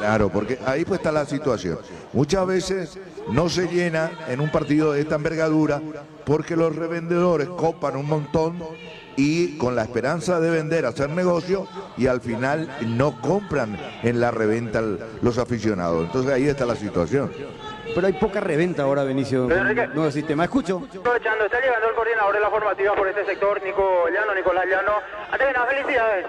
Claro, porque ahí pues está la situación. Muchas veces no se llena en un partido de esta envergadura porque los revendedores copan un montón y con la esperanza de vender, hacer negocio, y al final no compran en la reventa los aficionados. Entonces ahí está la situación. Pero hay poca reventa ahora, Benicio, con el nuevo sistema. Escucho. Aprovechando, está llegando el coordinador de la formativa por este sector, Nicolás Llano. Antes de nada, felicidades.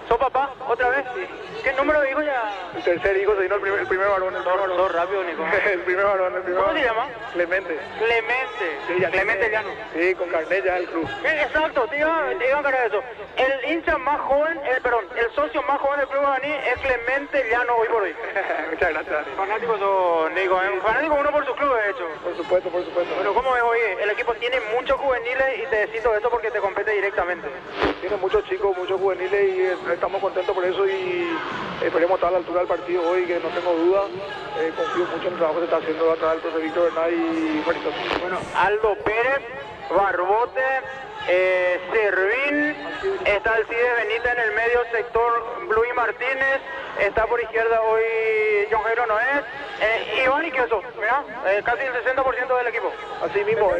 ¿Sos papá? ¿Otra vez? Sí. ¿Qué número de hijos ya? El tercer hijo, soy el primer varón. Todo rápido, Nico. El primer varón. ¿Cómo se llama? Clemente. Clemente. Sí, ya Clemente Llano. Sí, con carnet ya del club. Exacto, te iba a encargar eso. El hincha más joven, el socio más joven del club Guaraní es Clemente Llano hoy por hoy. Muchas gracias. Fanático sos, Nico, fanático uno por su club, de hecho. Por supuesto. Bueno, ¿cómo ves hoy? El equipo tiene muchos juveniles y te decido esto porque te compete directamente. Tiene muchos chicos, muchos juveniles y estamos contentos por eso y esperemos estar a la altura del partido hoy, que no tengo duda. Confío mucho en el trabajo que se está haciendo atrás del profe Víctor Bernal y Juanito. Bueno, Aldo Pérez, Barbote, Servín, está Alcides Benita en el medio sector, Luis Martínez, está por izquierda hoy John Jairo Noé, Iván y Queso, mira, casi el 60% del equipo. Así mismo,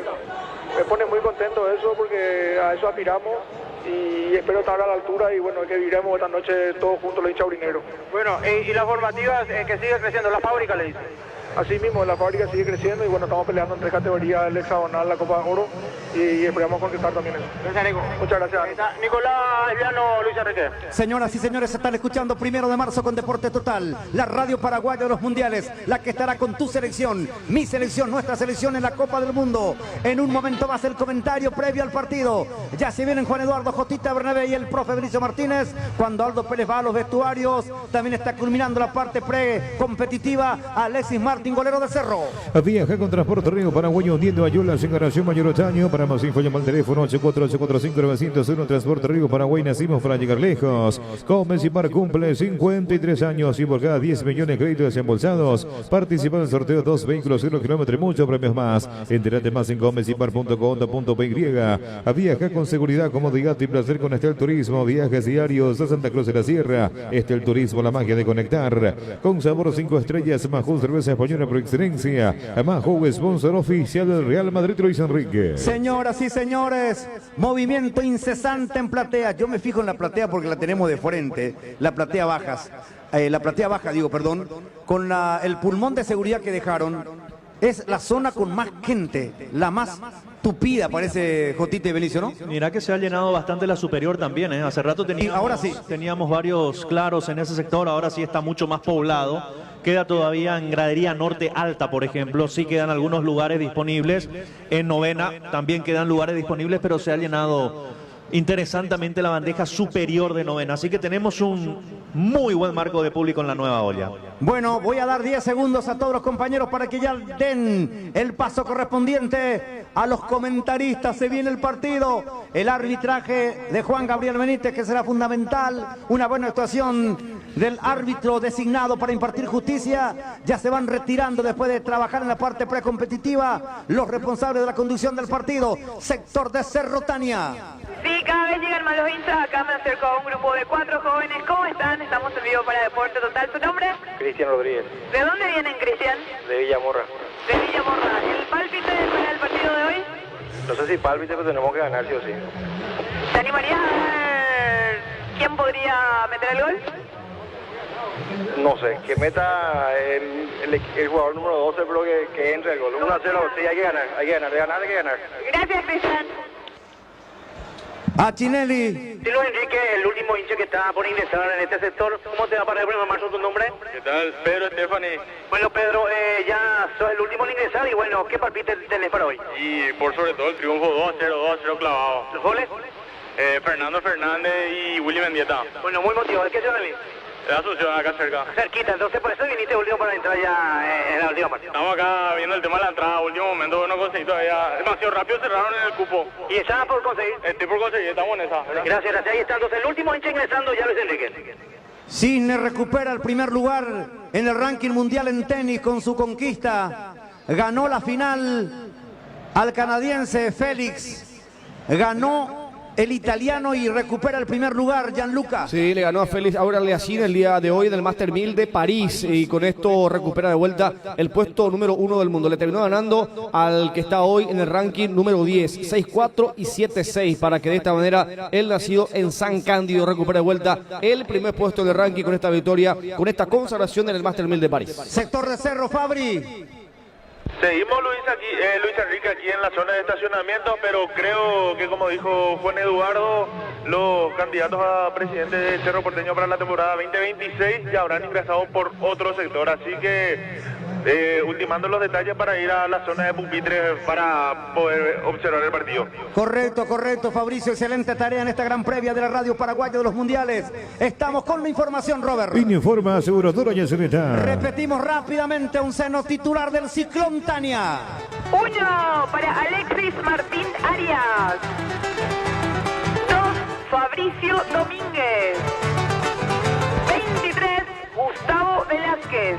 me pone muy contento eso porque a eso aspiramos y espero estar a la altura y bueno, que viviremos esta noche todos juntos los hinchas aurineros. Bueno, y las formativas que sigue creciendo, la fábrica le dice. Así mismo, la fábrica sigue creciendo y bueno, estamos peleando en 3 categorías, el hexagonal, la Copa de Oro y esperamos conquistar también eso. Gracias, Nico. Muchas gracias. Nicolás Llano, Luis Enrique. Señoras y señores, se están escuchando 1 de marzo con Deporte Total, la radio paraguaya de los mundiales, la que estará con tu selección, mi selección, nuestra selección en la Copa del Mundo. En un momento más el comentario previo al partido. Ya se vienen Juan Eduardo, Jotita Bernabé y el profe Benicio Martínez. Cuando Aldo Pérez va a los vestuarios, también está culminando la parte pre-competitiva Alexis Martín, golero de Cerro. Viaja con Transporte Río Paraguayo, hundiendo Ayulas en Garación Mayor Otaño. Para más info llama al teléfono 84845-901. Transporte Río Paraguay, nacimos para llegar lejos. Comecipar cumple 53 años y por cada 10 millones de créditos desembolsados participa en el sorteo de 2 vehículos 0 kilómetros y muchos premios más. Entérate más en comecipar.com.py. Viaja con seguridad, comodidad y placer con Estel Turismo. Viajes diarios a Santa Cruz de la Sierra. Estel Turismo, la magia de conectar. Con sabor 5 estrellas, Majul cerveza española por excelencia. Majul, sponsor oficial del Real Madrid, Luis Enrique. Señoras y señores, movimiento incesante en platea. Yo me fijo en la platea porque la tenemos de frente, la platea bajas. La platea baja, perdón, con el pulmón de seguridad que dejaron. Es la zona con más gente, la más tupida, parece, Jotita y Benicio, ¿no? Mira que se ha llenado bastante la superior también, ¿eh? Hace rato ahora sí. Teníamos varios claros en ese sector, ahora sí está mucho más poblado. Queda todavía en gradería norte alta, por ejemplo, sí quedan algunos lugares disponibles. En novena también quedan lugares disponibles, pero se ha llenado interesantemente la bandeja superior de novena. Así que tenemos un muy buen marco de público en la nueva olla. Bueno, voy a dar 10 segundos a todos los compañeros para que ya den el paso correspondiente a los comentaristas. Se viene el partido, el arbitraje de Juan Gabriel Benítez, que será fundamental, una buena actuación del árbitro designado para impartir justicia. Ya se van retirando después de trabajar en la parte precompetitiva los responsables de la conducción del partido, sector de Cerro Tania. Sí, cada vez llegan más los hinchas. Acá me acerco a un grupo de 4 jóvenes. ¿Cómo están? Estamos en vivo para Deporte Total. ¿Su nombre? Cristian Rodríguez. ¿De dónde vienen, Cristian? De Villamorra. De Villamorra. ¿El pálpite para el partido de hoy? No sé si pálpite, pero tenemos que ganar sí o sí. ¿Te animarías a ver quién podría meter el gol? No sé, que meta el jugador número 12, pero que entre el gol. 1-0, sí, hay que ganar. Gracias, Cristian. A Chinelli. Sí, Luis Enrique, el último hincha que está por ingresar en este sector. ¿Cómo te va para el 1 de marzo tu nombre? ¿Qué tal? Pedro Estefani. Bueno, Pedro, ya sos el último en ingresar y bueno, ¿qué palpite tenés para hoy? Y por sobre todo el triunfo 2-0 clavado. ¿Los goles? Fernando Fernández y Willy Mendieta. Bueno, muy motivado. ¿De qué ciudad venís? De Asunción, acá cerca. Cerquita, entonces por eso viniste último para entrar ya en la última parte. Estamos acá viendo el tema de la entrada, último momento no conseguí todavía, demasiado rápido cerraron en el cupo. ¿Y estás por conseguir? Estoy por conseguir, estamos en esa. ¿Verdad? Gracias. Ahí está entonces el último hincha ingresando ya Luis Enrique. Cisne recupera el primer lugar en el ranking mundial en tenis con su conquista. Ganó la final al canadiense Félix. Ganó el italiano y recupera el primer lugar, Gianluca. Sí, le ganó a Félix Auger-Aliassime el día de hoy en el Master 1000 de París y con esto recupera de vuelta el puesto número 1 del mundo. Le terminó ganando al que está hoy en el ranking número 10, 6-4 y 7-6, para que de esta manera el nacido en San Cándido recupere de vuelta el primer puesto en el ranking con esta victoria, con esta consagración en el Master 1000 de París. Sector de Cerro, Fabri. Seguimos, Luis Enrique, aquí en la zona de estacionamiento, pero creo que, como dijo Juan Eduardo, los candidatos a presidente de Cerro Porteño para la temporada 2026 ya habrán ingresado por otro sector, así que ultimando los detalles para ir a la zona de pupitres para poder observar el partido. Correcto, correcto, Fabricio, excelente tarea en esta gran previa de la radio paraguaya de los mundiales. Estamos con la información, Robert. Informa aseguradora Yacereta. Repetimos rápidamente un seno titular del Ciclón, Tania. 1 para Alexis Martín Arias. 2, Fabricio Domínguez. 23, Gustavo Velázquez.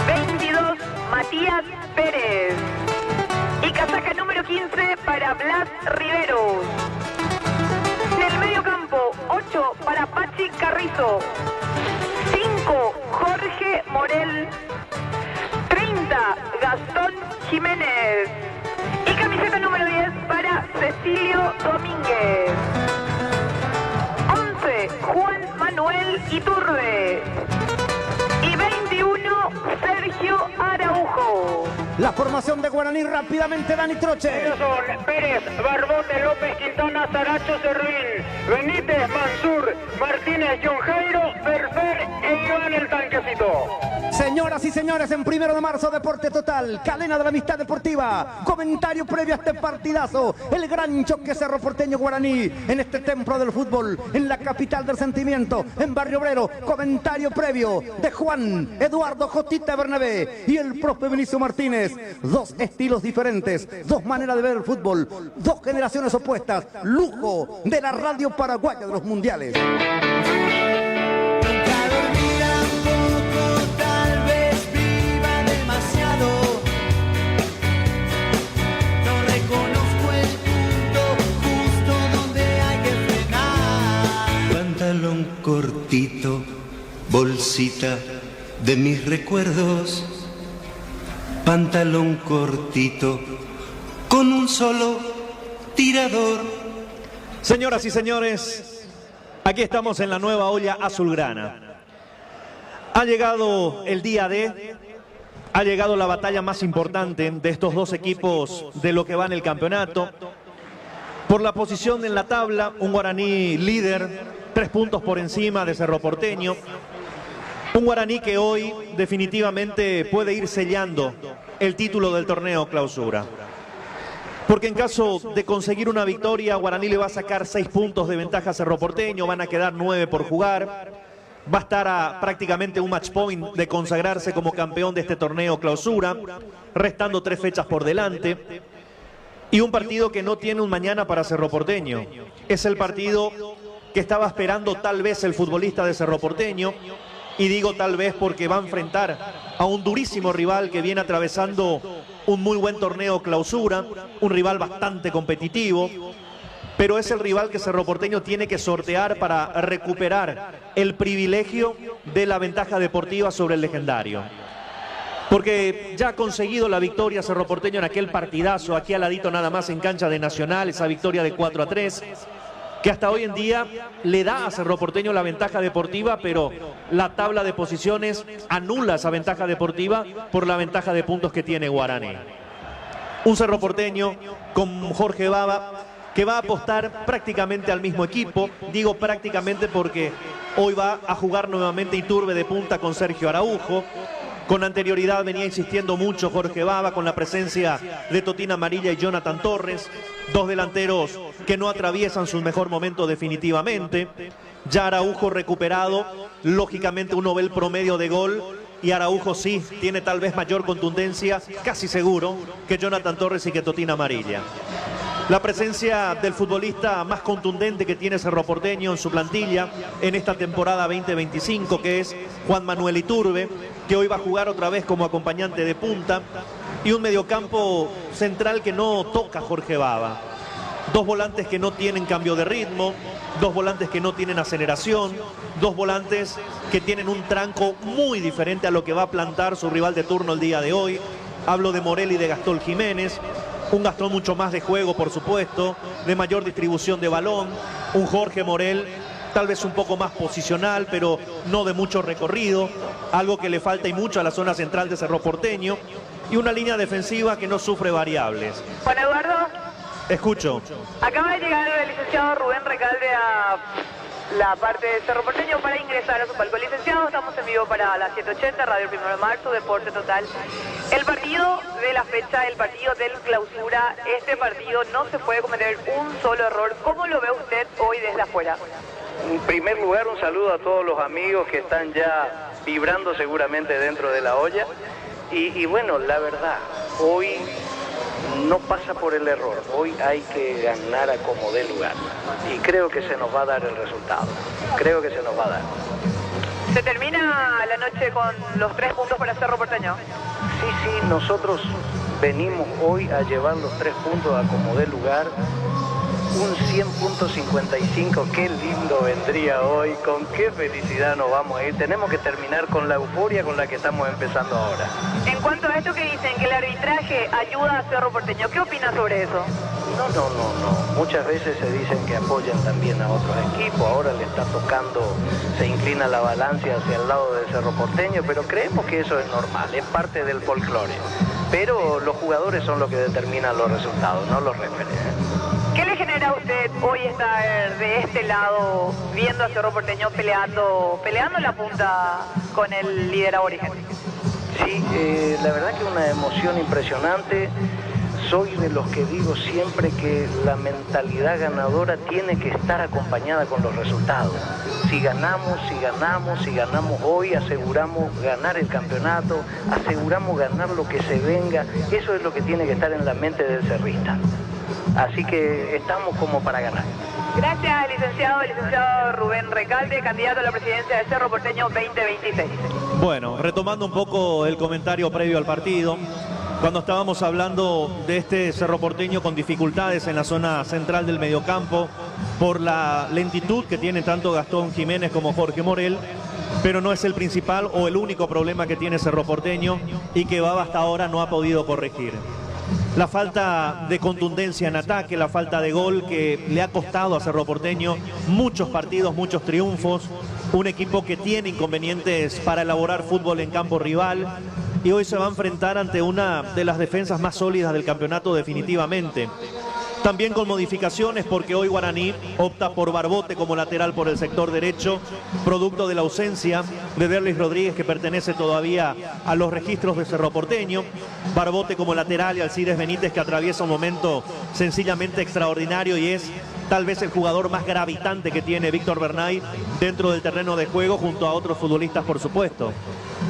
22, Matías Pérez. Y casaca número 15 para Blas Riveros. En el medio campo, 8 para Pachi Carrizo. 5, Jorge Morel. 30, Gastón Jiménez. Y camiseta número 10 para Cecilio Domínguez. 11, Juan Manuel Iturbe. Y 21, Sergio Araujo. La formación de Guaraní rápidamente, Dani Troche. Ellos son Pérez, Barbote, López, Quintana, Saracho, Servín, Benítez, Mansur, Martínez, John Jairo, Ferfer e Iván el Tanquecito. Señoras y señores, en 1 de marzo, Deporte Total, cadena de la amistad deportiva. Comentario previo a este partidazo. El gran choque Cerro Porteño Guaraní en este templo del fútbol, en la capital del sentimiento, en Barrio Obrero. Comentario previo de Juan Eduardo Jotita Bernabé y el profe Benicio Martínez. Dos estilos diferentes, dos maneras de ver el fútbol, dos generaciones opuestas. Lujo de la radio paraguaya de los mundiales. Pantalón cortito, bolsita de mis recuerdos. Pantalón cortito, con un solo tirador. Señoras y señores, aquí estamos en la nueva olla azulgrana. Ha llegado el día D, ha llegado la batalla más importante de estos dos equipos de lo que va en el campeonato. Por la posición en la tabla, un Guaraní líder, 3 puntos por encima de Cerro Porteño. Un Guaraní que hoy definitivamente puede ir sellando el título del torneo clausura. Porque en caso de conseguir una victoria, Guaraní le va a sacar 6 puntos de ventaja a Cerro Porteño, van a quedar 9 por jugar. Va a estar a prácticamente un match point de consagrarse como campeón de este torneo clausura, restando 3 fechas por delante. Y un partido que no tiene un mañana para Cerro Porteño. Es el partido que estaba esperando tal vez el futbolista de Cerro Porteño. Y digo tal vez porque va a enfrentar a un durísimo rival que viene atravesando un muy buen torneo clausura, un rival bastante competitivo, pero es el rival que Cerro Porteño tiene que sortear para recuperar el privilegio de la ventaja deportiva sobre el legendario. Porque ya ha conseguido la victoria Cerro Porteño en aquel partidazo, aquí al ladito nada más en cancha de Nacional, esa victoria de 4-3. Que hasta hoy en día le da a Cerro Porteño la ventaja deportiva, pero la tabla de posiciones anula esa ventaja deportiva por la ventaja de puntos que tiene Guaraní. Un Cerro Porteño con Jorge Baba que va a apostar prácticamente al mismo equipo. Digo prácticamente porque hoy va a jugar nuevamente Iturbe de punta con Sergio Araujo. Con anterioridad venía insistiendo mucho Jorge Baba con la presencia de Totina Amarilla y Jonathan Torres, dos delanteros que no atraviesan su mejor momento definitivamente. Ya Araujo recuperado, lógicamente uno ve el promedio de gol y Araujo sí tiene tal vez mayor contundencia, casi seguro, que Jonathan Torres y que Totina Amarilla. La presencia del futbolista más contundente que tiene Cerro Porteño en su plantilla en esta temporada 2025, que es Juan Manuel Iturbe, que hoy va a jugar otra vez como acompañante de punta, y un mediocampo central que no toca Jorge Baba. Dos volantes que no tienen cambio de ritmo, dos volantes que no tienen aceleración, dos volantes que tienen un tranco muy diferente a lo que va a plantar su rival de turno el día de hoy. Hablo de Morel y de Gastón Jiménez. Un Gastón mucho más de juego, por supuesto, de mayor distribución de balón. Un Jorge Morel tal vez un poco más posicional, pero no de mucho recorrido. Algo que le falta y mucho a la zona central de Cerro Porteño. Y una línea defensiva que no sufre variables. Juan Eduardo. Escucho. Acaba de llegar el licenciado Rubén Recalde a la parte de Cerro Porteño para ingresar a su palco. Licenciado, estamos en vivo para la 780, Radio 1 de Marzo, Deporte Total. El partido de la fecha, el partido del clausura, este partido no se puede cometer un solo error. ¿Cómo lo ve usted hoy desde afuera? En primer lugar, un saludo a todos los amigos que están ya vibrando seguramente dentro de la olla. Y bueno, la verdad, hoy no pasa por el error, hoy hay que ganar a como dé lugar. Y creo que se nos va a dar el resultado, creo que se nos va a dar. ¿Se termina la noche con los 3 puntos para Cerro Porteño? Sí, nosotros venimos hoy a llevar los 3 puntos a como dé lugar. Un 100.55, qué lindo vendría hoy, con qué felicidad nos vamos a ir. Tenemos que terminar con la euforia con la que estamos empezando ahora. En cuanto a esto que dicen, que el arbitraje ayuda a Cerro Porteño, ¿qué opinas sobre eso? No. Muchas veces se dicen que apoyan también a otros equipos. Ahora le está tocando, se inclina la balanza hacia el lado de Cerro Porteño, pero creemos que eso es normal, es parte del folclore. Pero los jugadores son los que determinan los resultados, no los referentes. ¿Qué le genera a usted hoy estar de este lado viendo a Cerro Porteño peleando la punta con el líder aborigen? Sí, la verdad que una emoción impresionante. Soy de los que digo siempre que la mentalidad ganadora tiene que estar acompañada con los resultados. Si ganamos hoy, aseguramos ganar el campeonato, aseguramos ganar lo que se venga. Eso es lo que tiene que estar en la mente del cerrista. Así que estamos como para ganar. Gracias, licenciado Rubén Recalde, candidato a la presidencia de Cerro Porteño 2026. Bueno, retomando un poco el comentario previo al partido, cuando estábamos hablando de este Cerro Porteño con dificultades en la zona central del mediocampo, por la lentitud que tiene tanto Gastón Jiménez como Jorge Morel, pero no es el principal o el único problema que tiene Cerro Porteño y que Baba hasta ahora no ha podido corregir. La falta de contundencia en ataque, la falta de gol que le ha costado a Cerro Porteño muchos partidos, muchos triunfos. Un equipo que tiene inconvenientes para elaborar fútbol en campo rival y hoy se va a enfrentar ante una de las defensas más sólidas del campeonato definitivamente. También con modificaciones porque hoy Guaraní opta por Barbote como lateral por el sector derecho, producto de la ausencia de Derlis Rodríguez, que pertenece todavía a los registros de Cerro Porteño. Barbote como lateral y Alcides Benítez, que atraviesa un momento sencillamente extraordinario y es tal vez el jugador más gravitante que tiene Víctor Bernay dentro del terreno de juego, junto a otros futbolistas por supuesto.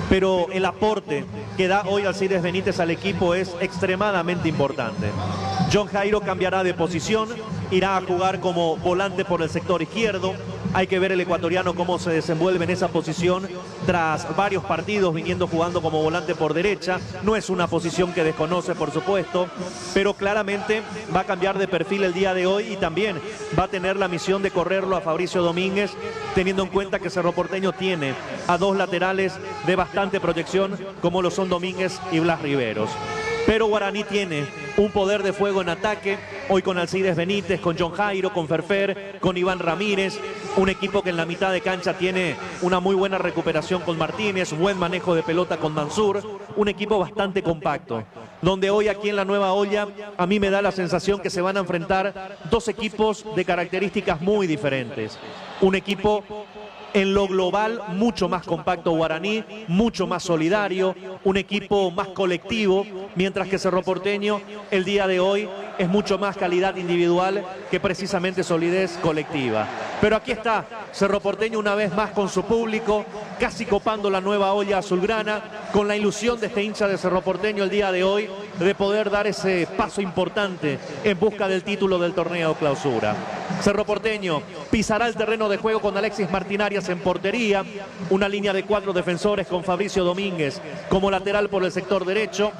Pero el aporte que da hoy Alcides Benítez al equipo es extremadamente importante. John Jairo cambiará de posición, irá a jugar como volante por el sector izquierdo. Hay que ver el ecuatoriano cómo se desenvuelve en esa posición tras varios partidos viniendo jugando como volante por derecha. No es una posición que desconoce, por supuesto, pero claramente va a cambiar de perfil el día de hoy y también va a tener la misión de correrlo a Fabricio Domínguez, teniendo en cuenta que Cerro Porteño tiene a dos laterales de bastante proyección como lo son Domínguez y Blas Riveros. Pero Guaraní tiene un poder de fuego en ataque, hoy con Alcides Benítez, con John Jairo, con Ferfer, con Iván Ramírez, un equipo que en la mitad de cancha tiene una muy buena recuperación con Martínez, buen manejo de pelota con Mansur, un equipo bastante compacto, donde hoy aquí en la Nueva Olla a mí me da la sensación que se van a enfrentar dos equipos de características muy diferentes. Un equipo en lo global mucho más compacto Guaraní, mucho más solidario, un equipo más colectivo, mientras que Cerro Porteño el día de hoy es mucho más calidad individual que precisamente solidez colectiva. Pero aquí está Cerro Porteño una vez más con su público, casi copando la Nueva Olla azulgrana, con la ilusión de este hincha de Cerro Porteño el día de hoy de poder dar ese paso importante en busca del título del torneo clausura. Cerro Porteño pisará el terreno de juego con Alexis Martinarias en portería, una línea de 4 defensores con Fabricio Domínguez como lateral por el sector derecho,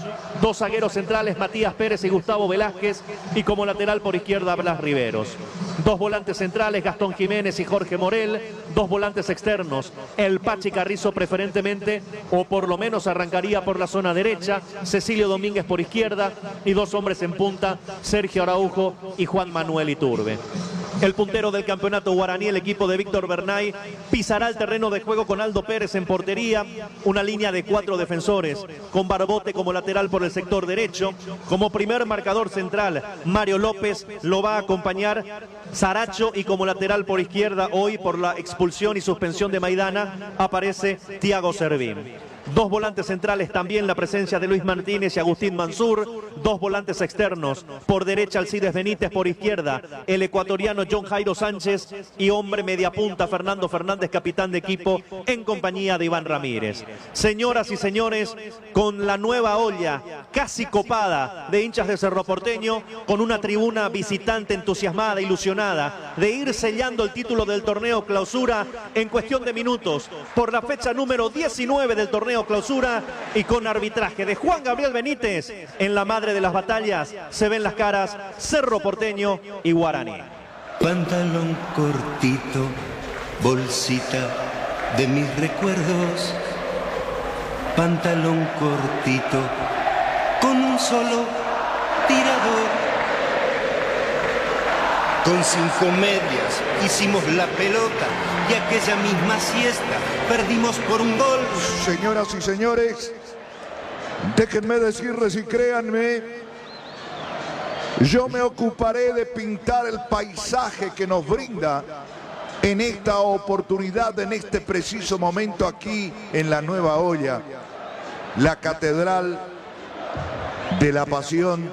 dos zagueros centrales Matías Pérez y Gustavo Velázquez y como lateral por izquierda Blas Riveros. Dos volantes centrales, Gastón Jiménez y Jorge Morel. Dos volantes externos, el Pachi Carrizo preferentemente, o por lo menos arrancaría por la zona derecha, Cecilio Domínguez por izquierda, y dos hombres en punta, Sergio Araujo y Juan Manuel Iturbe. El puntero del campeonato guaraní, el equipo de Víctor Bernay, pisará el terreno de juego con Aldo Pérez en portería, una línea de 4 defensores, con Barbote como lateral por el sector derecho. Como primer marcador central, Mario López, lo va a acompañar Saracho, y como lateral por izquierda, hoy por la expulsión y suspensión de Maidana, aparece Thiago Servín. Dos volantes centrales, también la presencia de Luis Martínez y Agustín Mansur. Dos volantes externos, por derecha Alcides Benítez, por izquierda el ecuatoriano John Jairo Sánchez, y hombre media punta Fernando Fernández, capitán de equipo, en compañía de Iván Ramírez. Señoras y señores, con la nueva olla casi copada de hinchas de Cerro Porteño, con una tribuna visitante entusiasmada, ilusionada de ir sellando el título del torneo clausura en cuestión de minutos, por la fecha número 19 del torneo clausura, y con arbitraje de Juan Gabriel Benítez, en la madre de las batallas se ven las caras Cerro Porteño y Guaraní. Pantalón cortito, bolsita de mis recuerdos. Pantalón cortito, con un solo tirador. Con 5 medias hicimos la pelota y aquella misma siesta perdimos por un gol. Señoras y señores, déjenme decirles y créanme, yo me ocuparé de pintar el paisaje que nos brinda en esta oportunidad, en este preciso momento aquí en la Nueva Olla, la Catedral de la Pasión,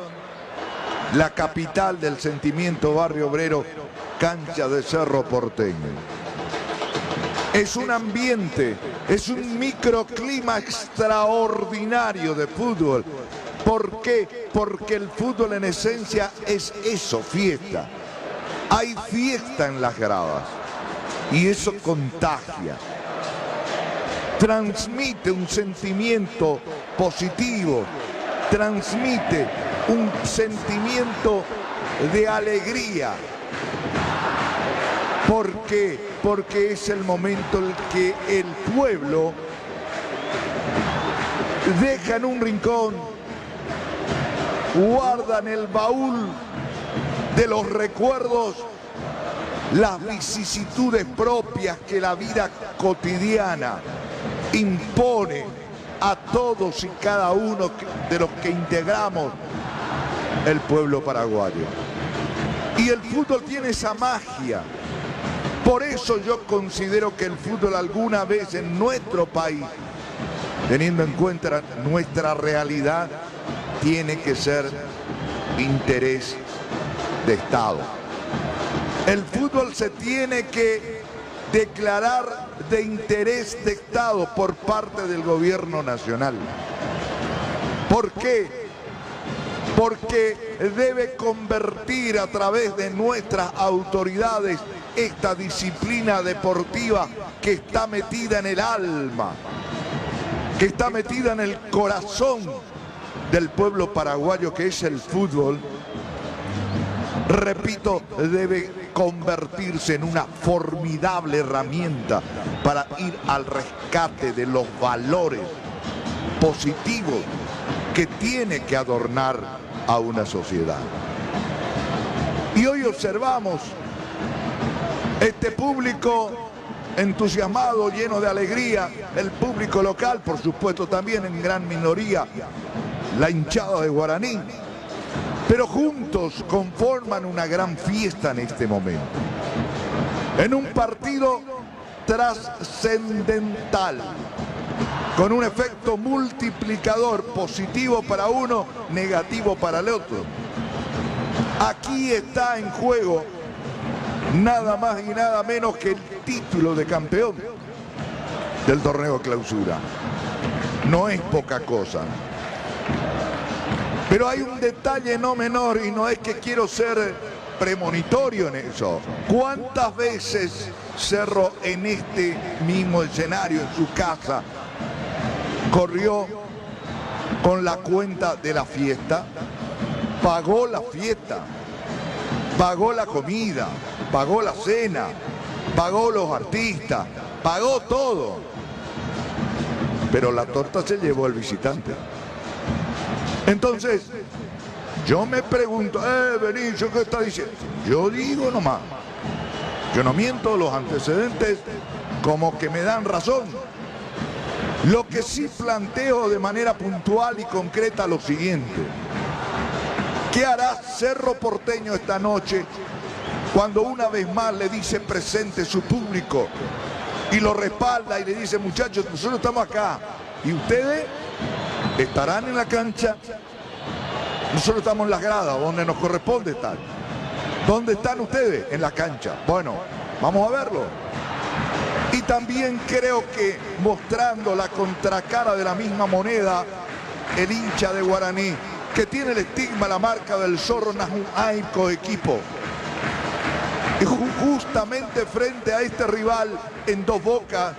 la capital del sentimiento, barrio obrero, cancha de Cerro Porteño. Es un ambiente, es un microclima extraordinario de fútbol. ¿Por qué? Porque el fútbol en esencia es eso, fiesta. Hay fiesta en las gradas y eso contagia. Transmite un sentimiento positivo, transmite un sentimiento de alegría. ¿Por qué? Porque es el momento en que el pueblo deja en un rincón, guarda en el baúl de los recuerdos las vicisitudes propias que la vida cotidiana impone a todos y cada uno de los que integramos el pueblo paraguayo. Y el fútbol tiene esa magia. Por eso yo considero que el fútbol alguna vez en nuestro país, teniendo en cuenta nuestra realidad, tiene que ser interés de Estado. El fútbol se tiene que declarar de interés de Estado por parte del gobierno nacional. ¿Por qué? Porque debe convertir a través de nuestras autoridades esta disciplina deportiva que está metida en el alma, que está metida en el corazón del pueblo paraguayo, que es el fútbol. Repito, debe convertirse en una formidable herramienta para ir al rescate de los valores positivos que tiene que adornar a una sociedad. Y hoy observamos este público entusiasmado, lleno de alegría, el público local, por supuesto también en gran minoría la hinchada de Guaraní, pero juntos conforman una gran fiesta en este momento, en un partido trascendental, con un efecto multiplicador, positivo para uno, negativo para el otro. Aquí está en juego nada más y nada menos que el título de campeón del torneo clausura. No es poca cosa. Pero hay un detalle no menor, y no es que quiero ser premonitorio en eso. ¿Cuántas veces Cerro en este mismo escenario, en su casa, corrió con la cuenta de la fiesta? pagó la fiesta, pagó la comida, pagó la cena, pagó los artistas, pagó todo. Pero la torta se llevó el visitante. Entonces, yo me pregunto, Benicio, ¿qué está diciendo? Yo digo nomás, yo no miento, los antecedentes como que me dan razón. Lo que sí planteo de manera puntual y concreta lo siguiente. ¿Qué hará Cerro Porteño esta noche cuando una vez más le dice presente su público y lo respalda y le dice, muchachos, nosotros estamos acá y ustedes estarán en la cancha? Nosotros estamos en las gradas, donde nos corresponde estar. ¿Dónde están ustedes? En la cancha. Bueno, vamos a verlo. Y también creo que mostrando la contracara de la misma moneda, el hincha de Guaraní, que tiene el estigma, la marca del zorro Nahuaico equipo. Y justamente frente a este rival en Dos Bocas,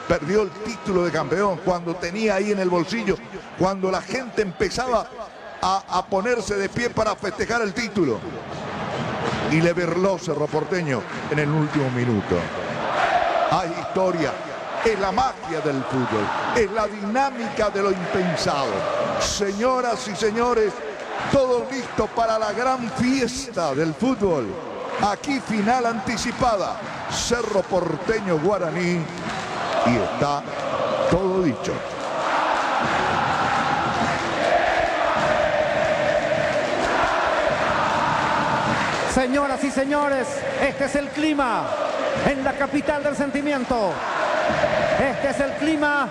perdió el título de campeón cuando tenía ahí en el bolsillo, cuando la gente empezaba a ponerse de pie para festejar el título. Y le berló Cerro Porteño en el último minuto. Hay historia, es la magia del fútbol, es la dinámica de lo impensado. Señoras y señores, todo listo para la gran fiesta del fútbol. Aquí final anticipada, Cerro Porteño Guaraní, y está todo dicho. Señoras y señores, este es el clima en la capital del sentimiento. Este es el clima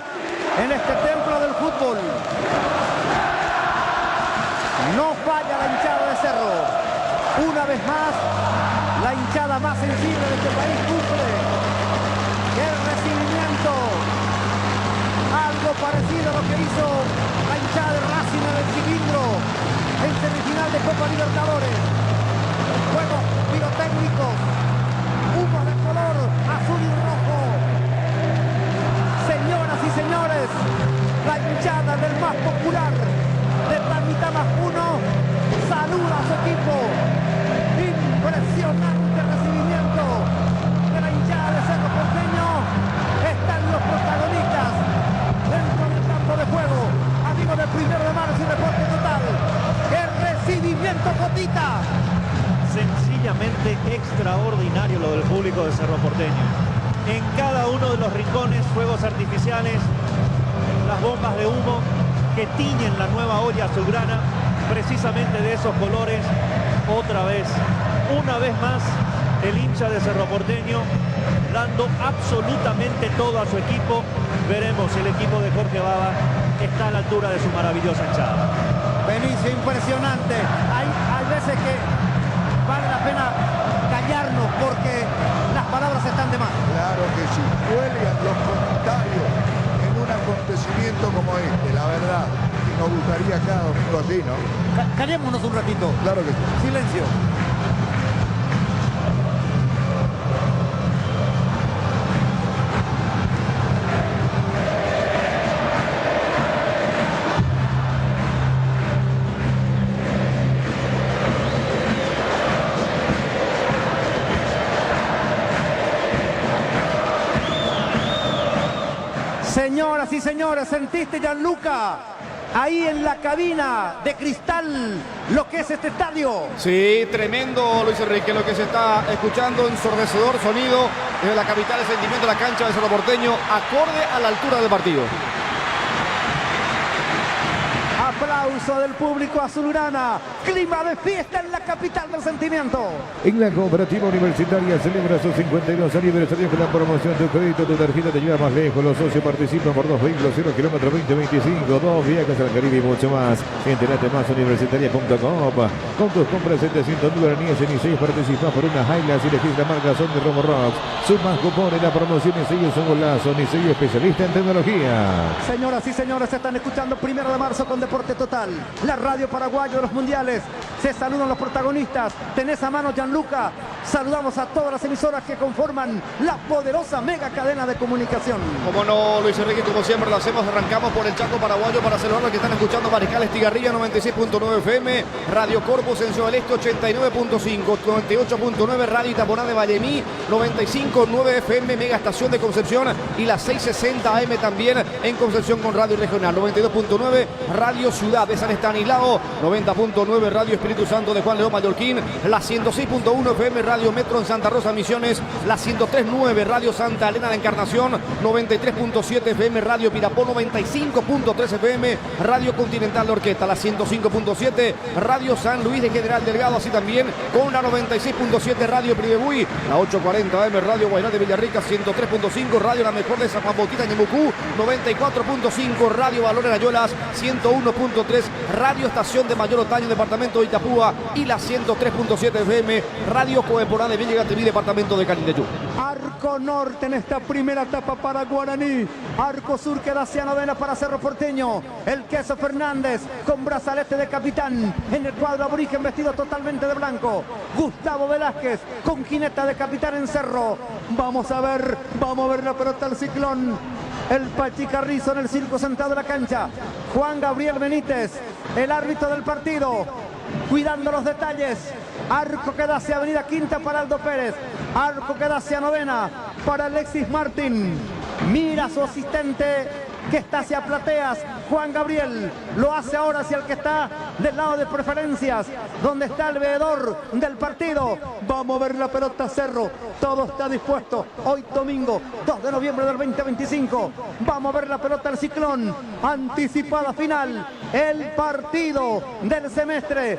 en este templo del fútbol. No falla la hinchada de Cerro. Una vez más, la hinchada más sensible de este país cumple el recibimiento. Algo parecido a lo que hizo la hinchada de Racing en el cilindro en semifinal de Copa Libertadores. Juegos pirotécnicos, humo de color azul y rojo. Señoras y señores, la hinchada del más popular de Tamitamás 1 saluda a su equipo. Impresionante recibimiento de la hinchada de Cerro Porteño. Están los protagonistas dentro del campo de juego. Amigos del 1 de marzo y Deporte Total. ¡Qué recibimiento, Cotita! Sencillamente extraordinario lo del público de Cerro Porteño. En cada uno de los rincones, fuegos artificiales, las bombas de humo que tiñen la nueva olla azulgrana, precisamente de esos colores. Otra vez, una vez más, el hincha de Cerro Porteño dando absolutamente todo a su equipo. Veremos si el equipo de Jorge Baba está a la altura de su maravillosa hinchada. Benicio, impresionante. Hay veces que vale la pena callarnos porque las palabras están de más. Claro que sí, cuelgan los comentarios en un acontecimiento como este, la verdad. Y nos gustaría cada domingo así, ¿no? Callémonos un ratito. Claro que sí. Silencio. Señoras y señores, ¿sentiste, Gianluca, ahí en la cabina de cristal lo que es este estadio? Sí, tremendo, Luis Enrique, lo que se está escuchando, ensordecedor sonido desde la capital, el sentimiento de la cancha de Cerro Porteño, acorde a la altura del partido. Aplauso del público azulgrana. Clima de fiesta en la capital del sentimiento. En la Cooperativa Universitaria celebra su 52 aniversario con la promoción de crédito. Tu tarjeta te lleva más lejos. Los socios participan por 2 vehículos, 0 kilómetros 2025, 2 viajes al Caribe y mucho más. Entérate más universitaria.com. Con tus compras de 700 guaraníes en I6 participas por una Hilux y elegís la marca Son de Romo Rocks. Sumas cupones, la promoción I6 es un golazo. I6 especialista en tecnología. Señoras y señores, están escuchando 1 de marzo con Deporte Total, la radio paraguayo de los mundiales. Se saludan los protagonistas. Tenés a mano, Gianluca, Saludamos a todas las emisoras que conforman la poderosa mega cadena de comunicación. Como no, Luis Enrique, como siempre lo hacemos, arrancamos por el Chaco paraguayo para saludar a los que están escuchando Mariscal Estigarribia 96.9 FM, Radio Corpus en Ciudad del Este 89.5, 98.9 Radio Itaporá de Vallemí, 95.9 FM, Mega Estación de Concepción y las 660 AM también en Concepción con Radio Regional, 92.9 Radio Ciudad de San Estanislao, 90.9 Radio Espíritu Santo de Juan León Mallorquín, la 106.1 FM Radio Metro en Santa Rosa Misiones, la 103.9 Radio Santa Elena de Encarnación, 93.7 FM Radio Pirapó, 95.3 FM Radio Continental de Orquesta, la 105.7 Radio San Luis de General Delgado, así también con la 96.7 Radio Pribebuy, la 840 AM Radio Guayna de Villarrica, 103.5 Radio La Mejor de San Juan Bautista Ñemucú, 94.5 Radio Valor en Ayolas, 101.3 Radio Estación de Mayor Otaño, Departamento de Itapúa, y la 103.7 FM Radio Coemporá de Villagateví, Departamento de Canindeyú. Arco norte en esta primera etapa para Guaraní. Arco sur queda hacia novena para Cerro Porteño. El Queso Fernández con brazalete de capitán en el cuadro aborigen vestido totalmente de blanco. Gustavo Velázquez con jineta de capitán en Cerro. Vamos a ver la pelota al Ciclón. El Pachi Carrizo en el circo sentado en la cancha. Juan Gabriel Benítez, el árbitro del partido, cuidando los detalles. Arco queda hacia Avenida Quinta para Aldo Pérez. Arco queda hacia novena para Alexis Martín. Mira a su asistente que está hacia Plateas. Juan Gabriel lo hace ahora hacia el que está del lado de preferencias, donde está el veedor del partido. Vamos a ver la pelota Cerro. Todo está dispuesto. Hoy domingo 2 de noviembre del 2025. Vamos a ver la pelota al Ciclón. Anticipada final. El partido del semestre.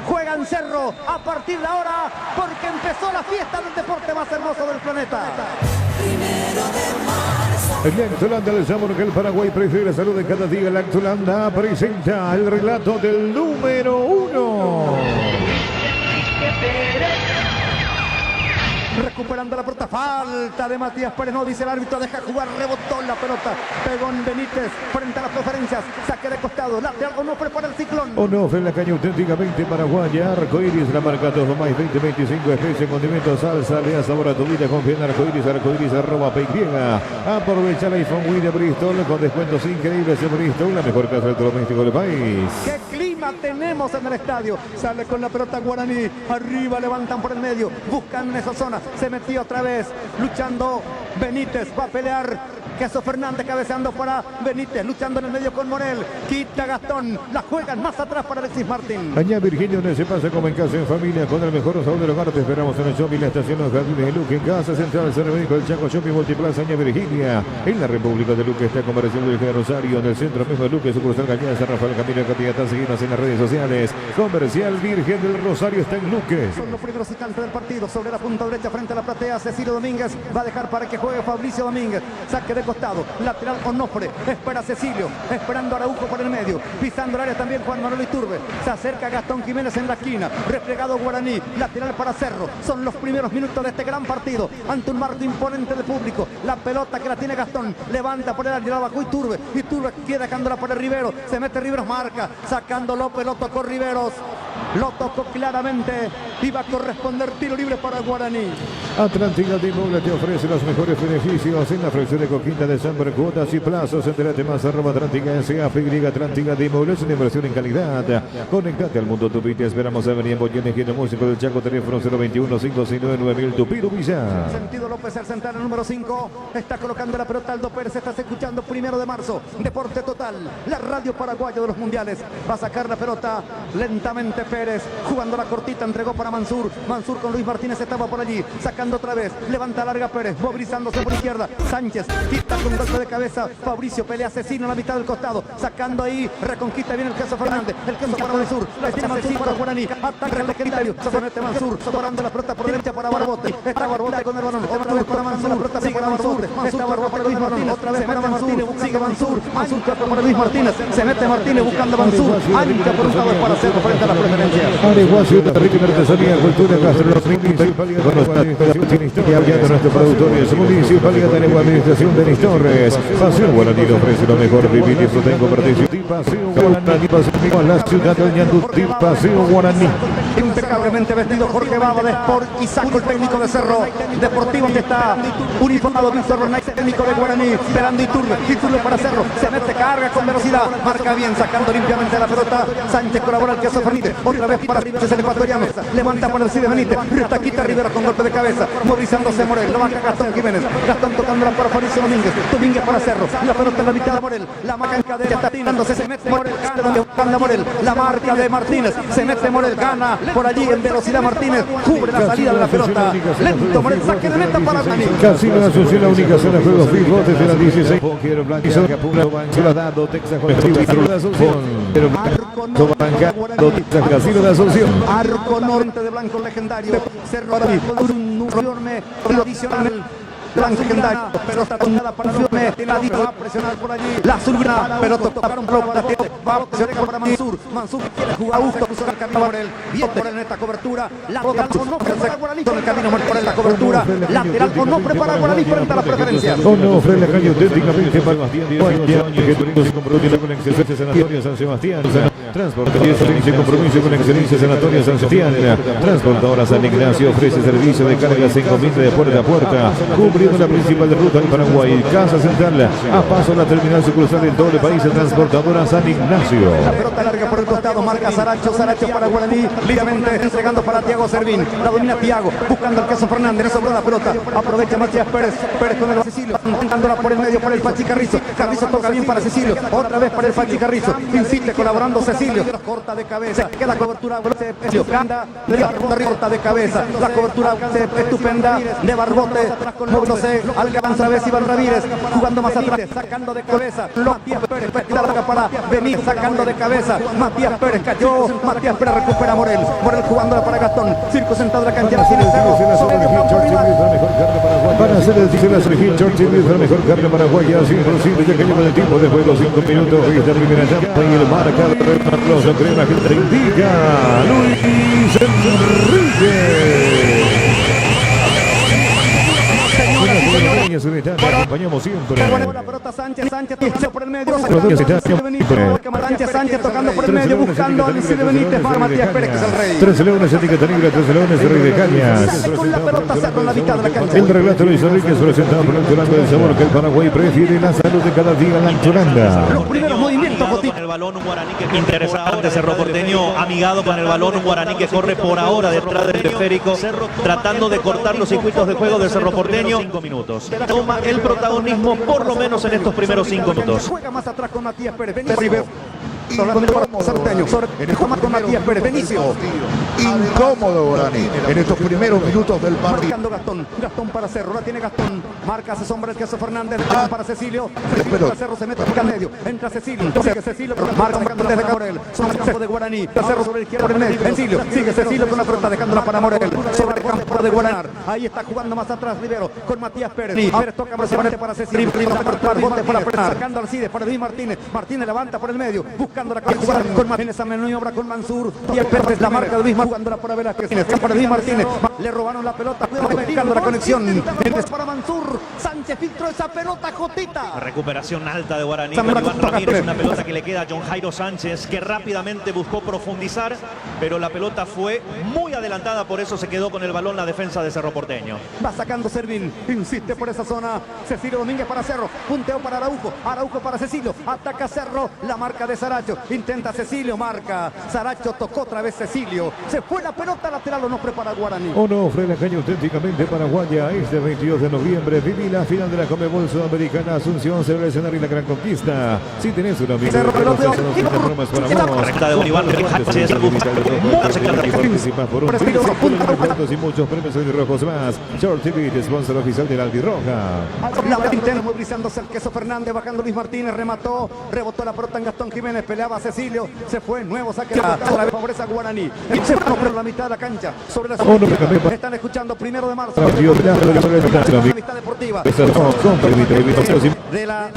Juega en Cerro a partir de ahora porque empezó la fiesta del deporte más hermoso del planeta. Lactolanda, el sabor que el Paraguay prefiere. Salud de cada día. Lactolanda presenta el relato del número 1. Recuperando la pelota, falta de Matías Pérez, no dice el árbitro, deja jugar, rebotó la pelota, pegó en Benítez frente a las preferencias, saque de costado, lateral Onofre para el Ciclón. Onofre en la caña auténticamente paraguaya, Arcoiris, la marca todo más 2025, especie, condimentos, salsa, le da sabor a tu vida, confía en Arcoiris, arroba PY. Aprovecha el iPhone Wii de Bristol con descuentos increíbles en Bristol, la mejor casa electrodoméstico del país. ¡Qué clima tenemos en el estadio! Sale con la pelota Guaraní, arriba levantan por el medio, buscan en esa zona. Se metió otra vez, luchando Benítez, va a pelear Queso Fernández, cabeceando para Benítez, luchando en el medio con Morel, quita Gastón, la juegan más atrás para Alexis Martín. Allá Virginia, donde se pasa como en casa, en familia, con el mejor sabor del hogar. Te esperamos en el shopping, la estación Los Jardines de Luque, en casa central del Centro Médico del Chaco, Shopping Multiplaza, Aña Virginia. En la República de Luque está Comercial del Eje de Rosario, en el centro mismo de Luque, sucursal Cañada, San Rafael, Camino de Capillata. Seguimos en las redes sociales. Comercial Virgen del Rosario está en Luque. Son los primeros instantes del partido, sobre la punta derecha frente a la platea, Cecilio Domínguez va a dejar para que juegue Fabricio Domínguez, saque de costado, lateral Onofre, espera Cecilio, esperando Araujo por el medio, pisando el área también Juan Manuel Iturbe, se acerca Gastón Jiménez en la esquina, replegado Guaraní, lateral para Cerro. Son los primeros minutos de este gran partido, ante un marco imponente de público, la pelota que la tiene Gastón, levanta por el área, la bajó Iturbe queda dejándola para Riveros, se mete Riveros, marca, sacando López, lo tocó Riveros, lo tocó claramente, iba a corresponder tiro libre para Guaraní. Atlántica de Inmuebles te ofrece los mejores beneficios en la fracción de Coquinta de San Bercuotas y plazos. Entérate más, @Atlántica S.A.F.Y. Atlántica de Inmuebles, una inversión en calidad. Conéctate al mundo Tupi, te esperamos a venir en Bollén, Higiene Músico del Chaco, teléfono 021-569-9000, Tupido Villa. Sentido López, el central, el número 5, está colocando la pelota Aldo Pérez, estás escuchando 1 de marzo, Deporte Total, la radio paraguaya de los mundiales, va a sacar la pelota lentamente Pérez, jugando la cortita, entregó para Mansur con Luis Martínez, estaba por allí, sacando otra vez, levanta larga Pérez, movilizándose por izquierda, Sánchez, quita con golpe de cabeza, Fabricio pelea asesino en la mitad del costado, sacando ahí, reconquista bien el Queso Fernández, el Queso para Mansur, la echa Mansur para Guaraní, ataca el legendario, se mete Mansur, soporando la pelota por derecha para Barbote, está Barbote con el balón, otra vez para Mansur, la pelota sigue para Mansur, está Barbote para Luis Martínez, otra vez para Mansur, sigue Mansur para Luis Martínez, se mete Martínez buscando Mansur, ancha por un lado para Cerro frente a la preferencia. Areguacio, rica artesanía, cultura, gastronomía, apoyando a nuestros productores, Municipalidad de Areguá, Administración de Denis Torres. Paseo Guaraní le ofrece lo mejor, vivir y disfrutar en compartir. Paseo Guaraní, la ciudad de Ñandutí, Paseo Guaraní. impecablemente vestido Jorge Baba de Sport y Saco, el técnico de Cerro Deportivo, que está uniformado. Víctor Bernay, técnico de Guaraní, esperando Iturbe para Cerro, se mete, carga con velocidad, marca bien, sacando limpiamente la pelota. Sánchez colabora el queso Benítez, otra vez para Sánchez, el ecuatoriano, levanta para el Cide Benítez, Retaquita Rivera con golpe de cabeza, movilizándose Morel, lo baja Gastón Jiménez, Gastón tocándola para Fabricio Domínguez para Cerro, la pelota en la mitad de Morel, la marca en cadena, está tirándose, se mete Morel, gana Morel, la marca de Martínez, se mete Morel, gana por allí en velocidad Martínez, cubre la salida de la pelota, lento Morel, saque de meta para Dani. Casino de Asunción, la única zona de juego fijo desde la 16. Quiero blanco, se lo ha dado Texas con el de Asunción. Casino de Asunción. Arco norte de blanco legendario, Cerro un enorme adicional. Blanco legendario, pero está tocada para Firme, va a presionar por allí, la azulgrana, pero tocaron va a presionar para Mansur quiere jugar, gusto, puso el camino por él, bien por él en esta cobertura, lateral con no prepara Guaraní con el camino por él la cobertura, lateral con no prepara Guaraní frente a las preferencias. No, frente a la calle auténticamente para Sebastián, 18 años que tuvimos compromiso con Excelencia Sanatorio San Sebastián, Transporte 10 compromiso con Excelencia Sanatorio San Sebastián, Transportadora San Ignacio ofrece servicio de cargas en encomienda de puerta a puerta, cubriendo la principal ruta del Paraguay, Casa Central, a paso la terminal sucursal del doble país, Transportadora San Ignacio. La pelota larga por el costado, marca Saracho para Guaraní, libremente entregando para Tiago Servín, la domina Tiago, buscando al queso Fernández, no sobró la pelota, aprovecha Matías Pérez con el Cecilio, dándola por el medio por el Pachi Carrizo toca bien para Cecilio, otra vez para el Pachi Carrizo, insiste colaborando Cecilio, corta de cabeza, queda cobertura, corta de cabeza, la cobertura estupenda de Barbote, moviéndose, alcanza a ver Iván Ramírez, jugando más atrás, sacando de cabeza, Matías Pérez, para venir, sacando de cabeza, Matías Pérez cayó, Matías Pérez recupera Morel jugándola para Gastón, Circo sentado en la cancha, para hacer el titular Sergio Chorchil, la mejor carne paraguaya, 5-5, ya que lleva el tiempo de juego, 5 minutos, y esta primera etapa, y el marcador, un aplauso, crema que te indica, Luis Enrique. Acompañamos siempre. La pelota Sánchez por el medio. Sánchez tocando por el medio, buscando al Cide Benítez para Matías Pérez, que es el rey. 13 leones, etiqueta negra, 13 leones, el rey de Cañas. Con la pelota Cerro en la mitad de la cancha. El relato Luis Enrique presentado por el Anchoranda del sabor que el Paraguay prefiere, la salud de cada día, la Anchoranda. Los primeros movimientos, con el balón, un Guaraní que interesante, Cerro Porteño amigado con el balón, un Guaraní que corre por ahora detrás del esférico, tratando de cortar los circuitos de juego de Cerro Porteño. 5 minutos. Toma el protagonismo por lo menos en estos primeros 5 minutos. Juega más atrás con Matías Pérez. Con Matías Pérez, Benicio. Incómodo Guaraní en estos primeros minutos del partido. Marcando Gastón para Cerro, la tiene Gastón, marca, se sombra el queso Fernández, para Cecilio, para Cerro, se mete por el medio, entra Cecilio, marca desde Morel, sobre el campo de Guaraní, Cerro sobre la izquierda por el medio, Cecilio, sigue Cecilio con la pelota dejándola para Morel, sobre el campo de Guaraní, ahí está jugando más atrás Rivero, con Matías Pérez, Pérez toca para Cecilio, bote para frenar, sacando al Cide, para Luis Martínez levanta por el medio, buscando la jugar con Martínez, esa maniobra con Mansur, y el Pérez, la marca de Luis Martínez, jugándola para Velázquez, para Luis Martínez, le robaron la pelota, buscando la conexión, para Mansur, Sánchez filtró esa pelota, Jotita. Recuperación alta de Guaraní con Iván Ramírez, una pelota que le queda a John Jairo Sánchez, que rápidamente buscó profundizar, pero la pelota fue muy adelantada, por eso se quedó con el balón la defensa de Cerro Porteño. Va sacando Servín, insiste por esa zona, Cecilio Domínguez para Cerro, punteo para Araujo para Cecilio, ataca Cerro, la marca de Saracho, intenta Cecilio, marca, Saracho tocó otra vez Cecilio, se fue la pelota lateral, o no prepara Guaraní. Onofre, la calle auténticamente paraguaya, este 22 de noviembre, viví la final de la Conmebol Sudamericana, Asunción, se va a escenario y la gran conquista. Si tenés una amiga, recta de Iván Sánchez, participa por un y muchos premios y rojos más. Short TV, sponsor oficial del Albirroja. La intenta movilizándose el queso Fernández, bajando Luis Martínez, remató, rebotó la pelota en Gastón Jiménez, peleaba Cecilio, se fue, nuevo saque, otra vez favorece a Guaraní, y se fue por la mitad de la cancha, sobre la están escuchando 1 de marzo, la amistad deportiva, de la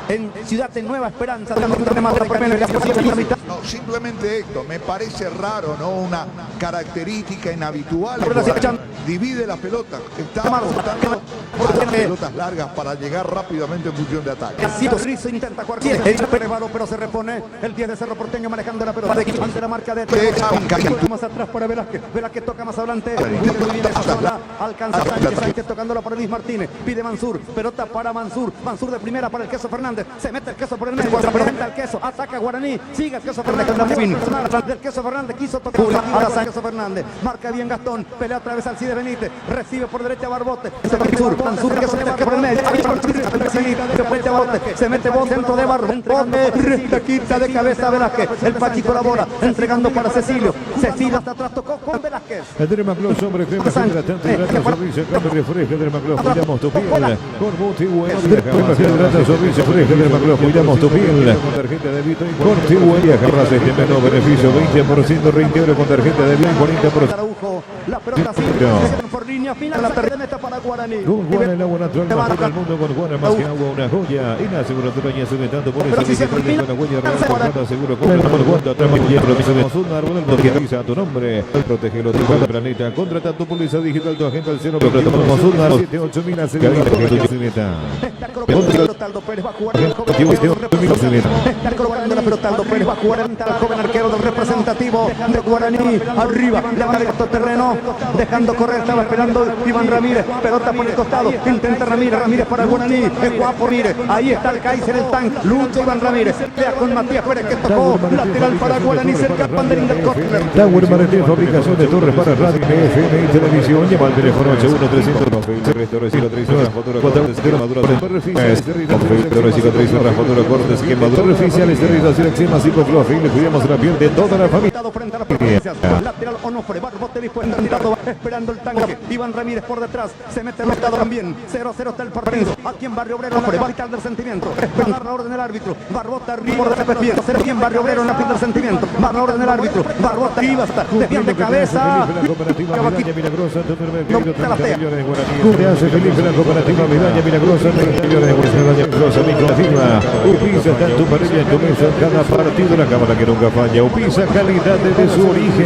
en Ciudad de Nueva Esperanza, no, simplemente esto, me parece raro, ¿no? Una característica inhabitual. Divide la pelota, está buscando las pelotas largas para llegar rápidamente en función de ataque. Rizzo intenta cuartier, pero se repone el 10 de Cerro Porteño manejando la pelota ante la marca de más atrás para Velázquez toca más adelante, muy bien esa zona, alcanza Sánchez tocándola para Luis Martínez, pide Mansur, pelota para Mansur de primera para el Queso Fernández, se mete el Queso por el medio, se presenta el Queso, ataca Guaraní, sigue el Queso Fernández, del Queso Fernández quiso tocar, ahora Queso Fernández, marca bien Gastón, pelea otra vez Alcides Benítez, recibe por derecha Barbote, Mansur que se mete por el medio, se mete vos dentro de Barbote, le quita de cabeza Velázquez, el Pachi colabora, entregando para Cecilio hasta atrás tocó con Velázquez. Dermaclos, hombre, crema hidratante, hidrata, sonrisa, cambio, refresca, Dermaclos, cuidamos tu piel, con Multiwell, crema hidrata, sonrisa, fresca, Dermaclos, cuidamos tu piel, con tarjeta de débito y con Multiwell, agarras este menú beneficio, 20% reintegro con tarjeta de débito, 40%. Araujo, la pelota sigue por línea final, la meta para Guaraní. Con Guara, el agua natural más pura del mundo, con Guara, más que agua, una joya, y la aseguradora ya sube tanto por eso, que se prende con la huella real, con Guara, seguro, con el amor, Guara, también, y el proceso de un árbol, el que avisa tu nombre, protege los hijos del planeta, contrata tu póliza digital, tu agente al 0, pero tomamos un árbol, 78.000 aseguradoras, que tu cimeta. Está colocando Pérez, va a jugar el joven. Está colocando la pelota, Aldo Pérez va a jugar el joven arquero del representativo de Guaraní, arriba, le va a dar terreno, dejando correr, estaba esperando Iván Ramírez, pelota por el costado, intenta Ramírez para Guaraní, es guapo, mire, ahí está el Kaiser, el tank, lucha Iván Ramírez, pelea con Matías Pérez que tocó, lateral para Guaraní, cerca al banderín del córner. Tower Maretín, fabricación de torres para radio, FM y televisión, llama al teléfono 81300, restauración, traición, fotógrafo, madura, cortes, quemadura oficial, esterilización, eczema, cicloflofil, le cuidamos la piel de toda la familia. Frente a la potencia, lateral Onofre, Barbote dispuesto, esperando el tanque, Iván Ramírez por detrás, se mete el estado también, 0-0 está el partido, aquí en Barrio Obrero, Onofre, vital del sentimiento, esperando la orden del árbitro, Barbota arriba, por detrás, aquí en Barrio Obrero, en la final del sentimiento, va la orden del árbitro, Barbota arriba, está, desviando de cabeza, te hace feliz la cooperativa Medalla Milagrosa, Upisa está en tu parrilla, en tu mesa, en cada partido, la cámara que nunca falla, Upisa calidad desde su origen.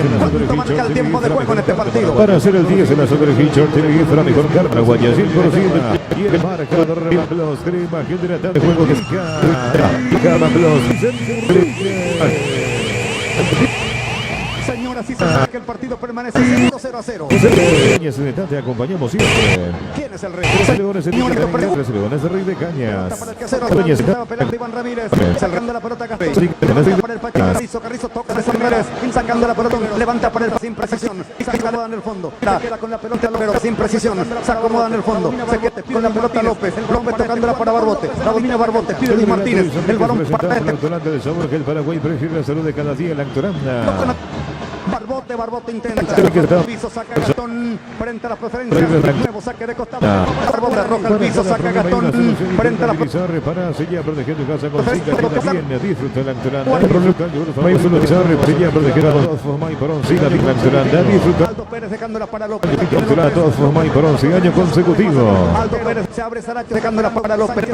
Marca el tiempo de juego en este partido. Para hacer el 10 en la Super Feature TV, para mejor carne guaya, 100%. Y el marcador Rema Plus, crema hidratante, juego de Cama Plus. Señoras y señores, que el partido permanece 0-0. Te acompañamos siempre. ¿Quién es el rey? Leones de Rey de Cañas. Estaba peleando Iván Ramírez, sacando la pelota para el Pachi Carrizo toca de San Ramírez, sacando la pelota, levanta para el sin precisión, y se acomoda en el fondo, queda con la pelota López sin precisión, se acomoda en el fondo, se queda con la pelota López tocándola para Barbote, la domina Barbote, pide Luis Martínez, el balón para del sabor que el Paraguay prefiere la salud de cada día, la Actoranda. Barbote intenta, piso saca Gastón frente a las preferencias, nuevo saque de costado, Barbote arroja el piso, saca Gastón frente a la Pizarre para seguir protegiendo casa con Siga, bien, disfruta la Actoranda, solo Pizarre, seguir protegiendo a todos forma y Porón, Siga, la Actoranda, disfruta. Aldo Pérez dejándola para López, a todos forma y Porón, 6 años consecutivos. Aldo Pérez se abre Saracho dejándola para López,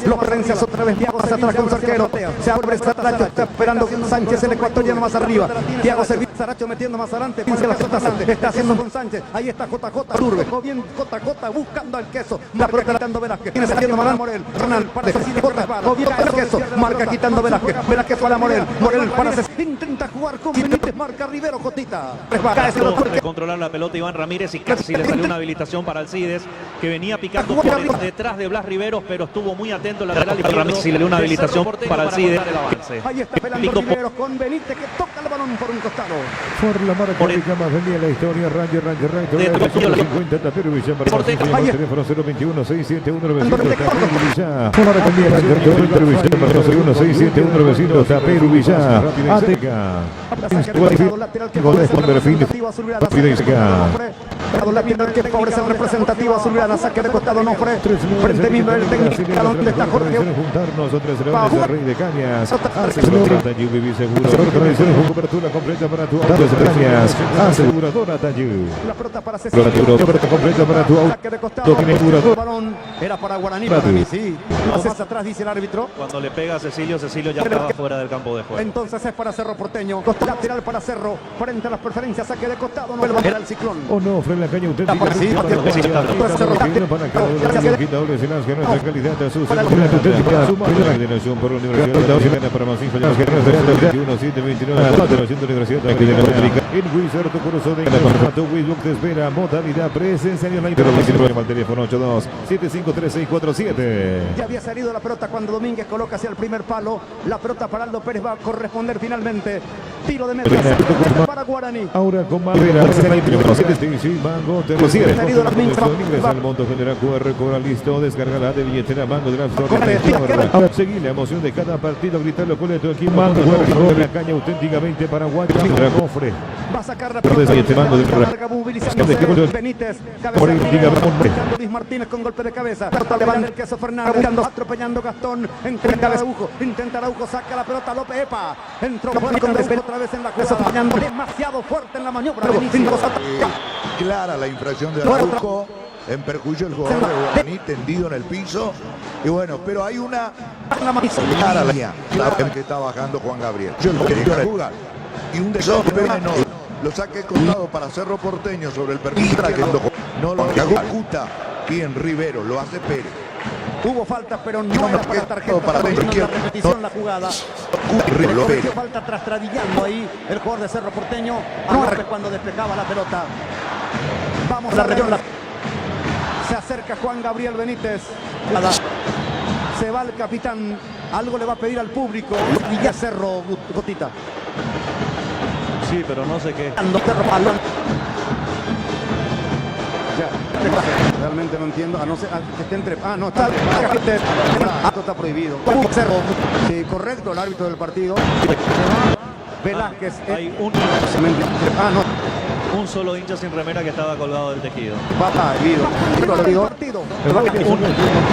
López Rencias otra vez, Thiago hacia atrás con su arquero, se abre Saracho, está esperando Sánchez, el ecuatoriano más arriba, Thiago Servicio, Saracho metiendo más adelante, piensa la Jota Sánchez, está haciendo con Sánchez, ahí está JJ Turbe, o bien JJ buscando al queso, la pelota quitando Velázquez, tiene saliendo Marán Morel, Ronald para J, o bien el queso, marca quitando Velázquez para Morel para intenta jugar con Benítez, marca Rivero, Jotita, de controlar la pelota Iván Ramírez y casi le salió una habilitación para Alcides, que venía picando por detrás de Blas Riveros, pero estuvo muy atento el lateral y Ramírez y le dio una habilitación para Alcides. Ahí está peleando Riveros con Benítez que toca el balón por un costado. Por la marca de Camas venía la historia, Ranger, 50, Tapero Villán, para teléfono 021 671 900, Tapero Villán. Por la cambiar la Tapero Villán, para 01671 900, Tapero Villán, Ateca. Goles con perfil, lateral que favorece el representativo azulgrana, saque de costado Onofre, frente mismo el técnico, donde está Jorge. Juntarnos otras Leones de Rey de Cañas, hace seguro, cobertura completa para tu Datos gracias. Aseguradora Taller. La pelota para César. Cobertura completa para tu auto. Saque de costado. Aseguradora. El balón era para Guaraní. Para mí, sí. Más atrás dice el árbitro. Cuando le pega a Cecilio, Cecilio ya estaba fuera del campo de juego. Entonces es para Cerro Porteño. Lateral para Cerro. Frente a las preferencias. Saque de costado. No era el Ciclón. O no, frente a la caña auténtica. Sí, para para calidad de sus auténtica. Suma de la generación por la Universidad para más info. 1729 Universidad de América. En Wizard, tu curso de formato Wizbook te espera. Modalidad presencial y online. Pero llama al teléfono 82-753647. Ya había salido la pelota cuando Domínguez coloca hacia el primer palo. La pelota para Aldo Pérez va a corresponder finalmente. Tiro de meta para Guaraní. Ahora con Barrera. Mango, te recibe. Ingresa al monto general QR, cobra listo. Descarga la de billetera Mango de la Ahora seguí la emoción de cada partido. Gritarlo con tu equipo. Mango, la caña auténticamente paraguaya. Cofre. Va a sacar la pelota. Larga movilizándose. Benítez. Luis Martínez con golpe de cabeza. Levanta el queso Fernández. Atropellando Gastón. Intenta Araujo. Saca la pelota López. Epa. Entró otra vez en la jugada. Demasiado fuerte en la maniobra. Clara la infracción de Araujo. En perjuicio el jugador de Guaraní tendido en el piso. Y bueno, pero hay una clara línea que está bajando Juan Gabriel. Y un desastre menor. Lo saque contado para Cerro Porteño sobre el perfil. No lo ejecuta bien Rivero, lo hace Pérez. Hubo falta, pero no era para tarjeta. Para la repetición la jugada. Cometió falta trastradillando ahí el jugador de Cerro Porteño. Cuando despejaba la pelota. Vamos a la región. Se acerca Juan Gabriel Benítez. Se va el capitán. Algo le va a pedir al público. Y ya Cerro, Gotita. Sí, pero no sé qué. Realmente no entiendo. A no ser que esté entre. Ah, no, está. Esto está prohibido. Cerro. Sí, correcto, el árbitro del partido. Velázquez. Hay un solo hincha sin remera que estaba colgado del tejido. Partido.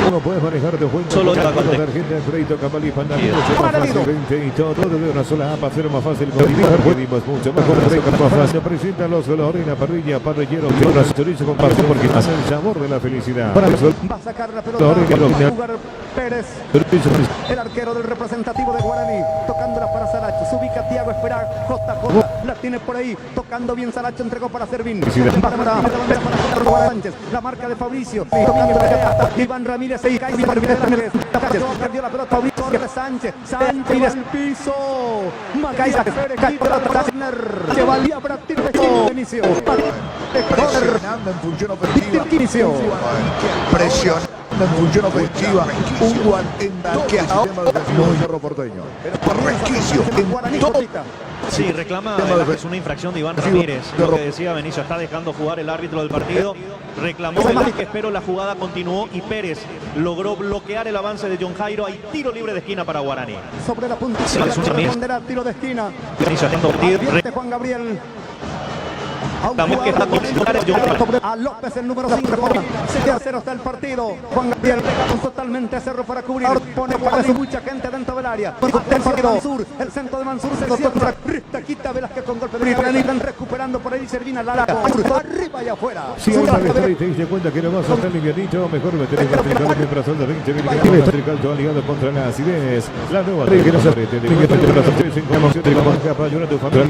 Uno puede manejar de juego. Solo tarjeta de crédito, Camal y Panamá. Y todo de una sola app, hacer más fácil. Pedimos mucho más. Se presentan los colores en la parrilla, parrillero. Chorizo con paso porque hace el sabor de la felicidad. Va a sacar la pelota. Jugar Pérez. El arquero del representativo de Guaraní. Tocándola para Saracho. Se ubica Tiago Espera. JJ. La tiene por ahí. Tocando bien Saracho. Entregó para Servín. Para Sánchez. La marca de Fabricio. Iván Ramírez. Perdió la pelota. Fabricio Sánchez. Sánchez. El piso. Se valía para tiro de inicio. Presionando en función ofensiva. Inicio. Presionando en función ofensiva. Un guantentaque al sistema defensivo de Cerro Porteño. Por resquicio en todo. Sí, reclama es una infracción de Iván Ramírez. Lo que decía Benicio, está dejando jugar el árbitro del partido. Reclamó Velázquez, pero la jugada continuó y Pérez logró bloquear el avance de John Jairo. Hay tiro libre de esquina para Guaraní. Sobre la punta. Tiro de esquina. Benicio atento. Juan Gabriel. Estamos que está con a López, el número 5. 7-0 está el partido. Juan Gabriel pega totalmente a Cerro para cubrir. Pone mucha gente dentro del área. Mansur, el centro de Mansur se cierra. Quita Velázquez con golpe de cabeza. Están recuperando por ahí Servina Largo. Arriba y afuera. Si hay una vez te diste cuenta que no vas a estar livianito, mejor meter el Patrical mientras son de 20 miligramos. Patrical todo aliado contra la acidez. La nueva que no se apriete. De 5% para ayudar a tu familia.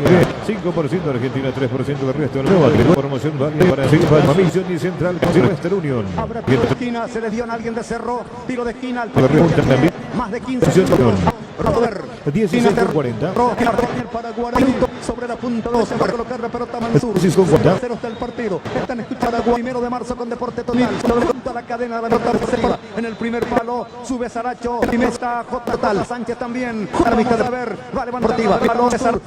5% Argentina, 3% del resto. Nueva promoción válida para Misión y Central Western Union. Habrá tiro de esquina, se le dio a alguien de Cerro. Tiro de esquina al más de 15. 16-40. Para Guaraní sobre la punta 12 para colocar la pelota Mansur. 0 está el partido. Están escuchando a 1 de marzo con Deporte Total. Junto a la cadena de la pelota en el primer palo. Sube Saracho. Está J. Total. Sánchez también. A ver, va levantativa.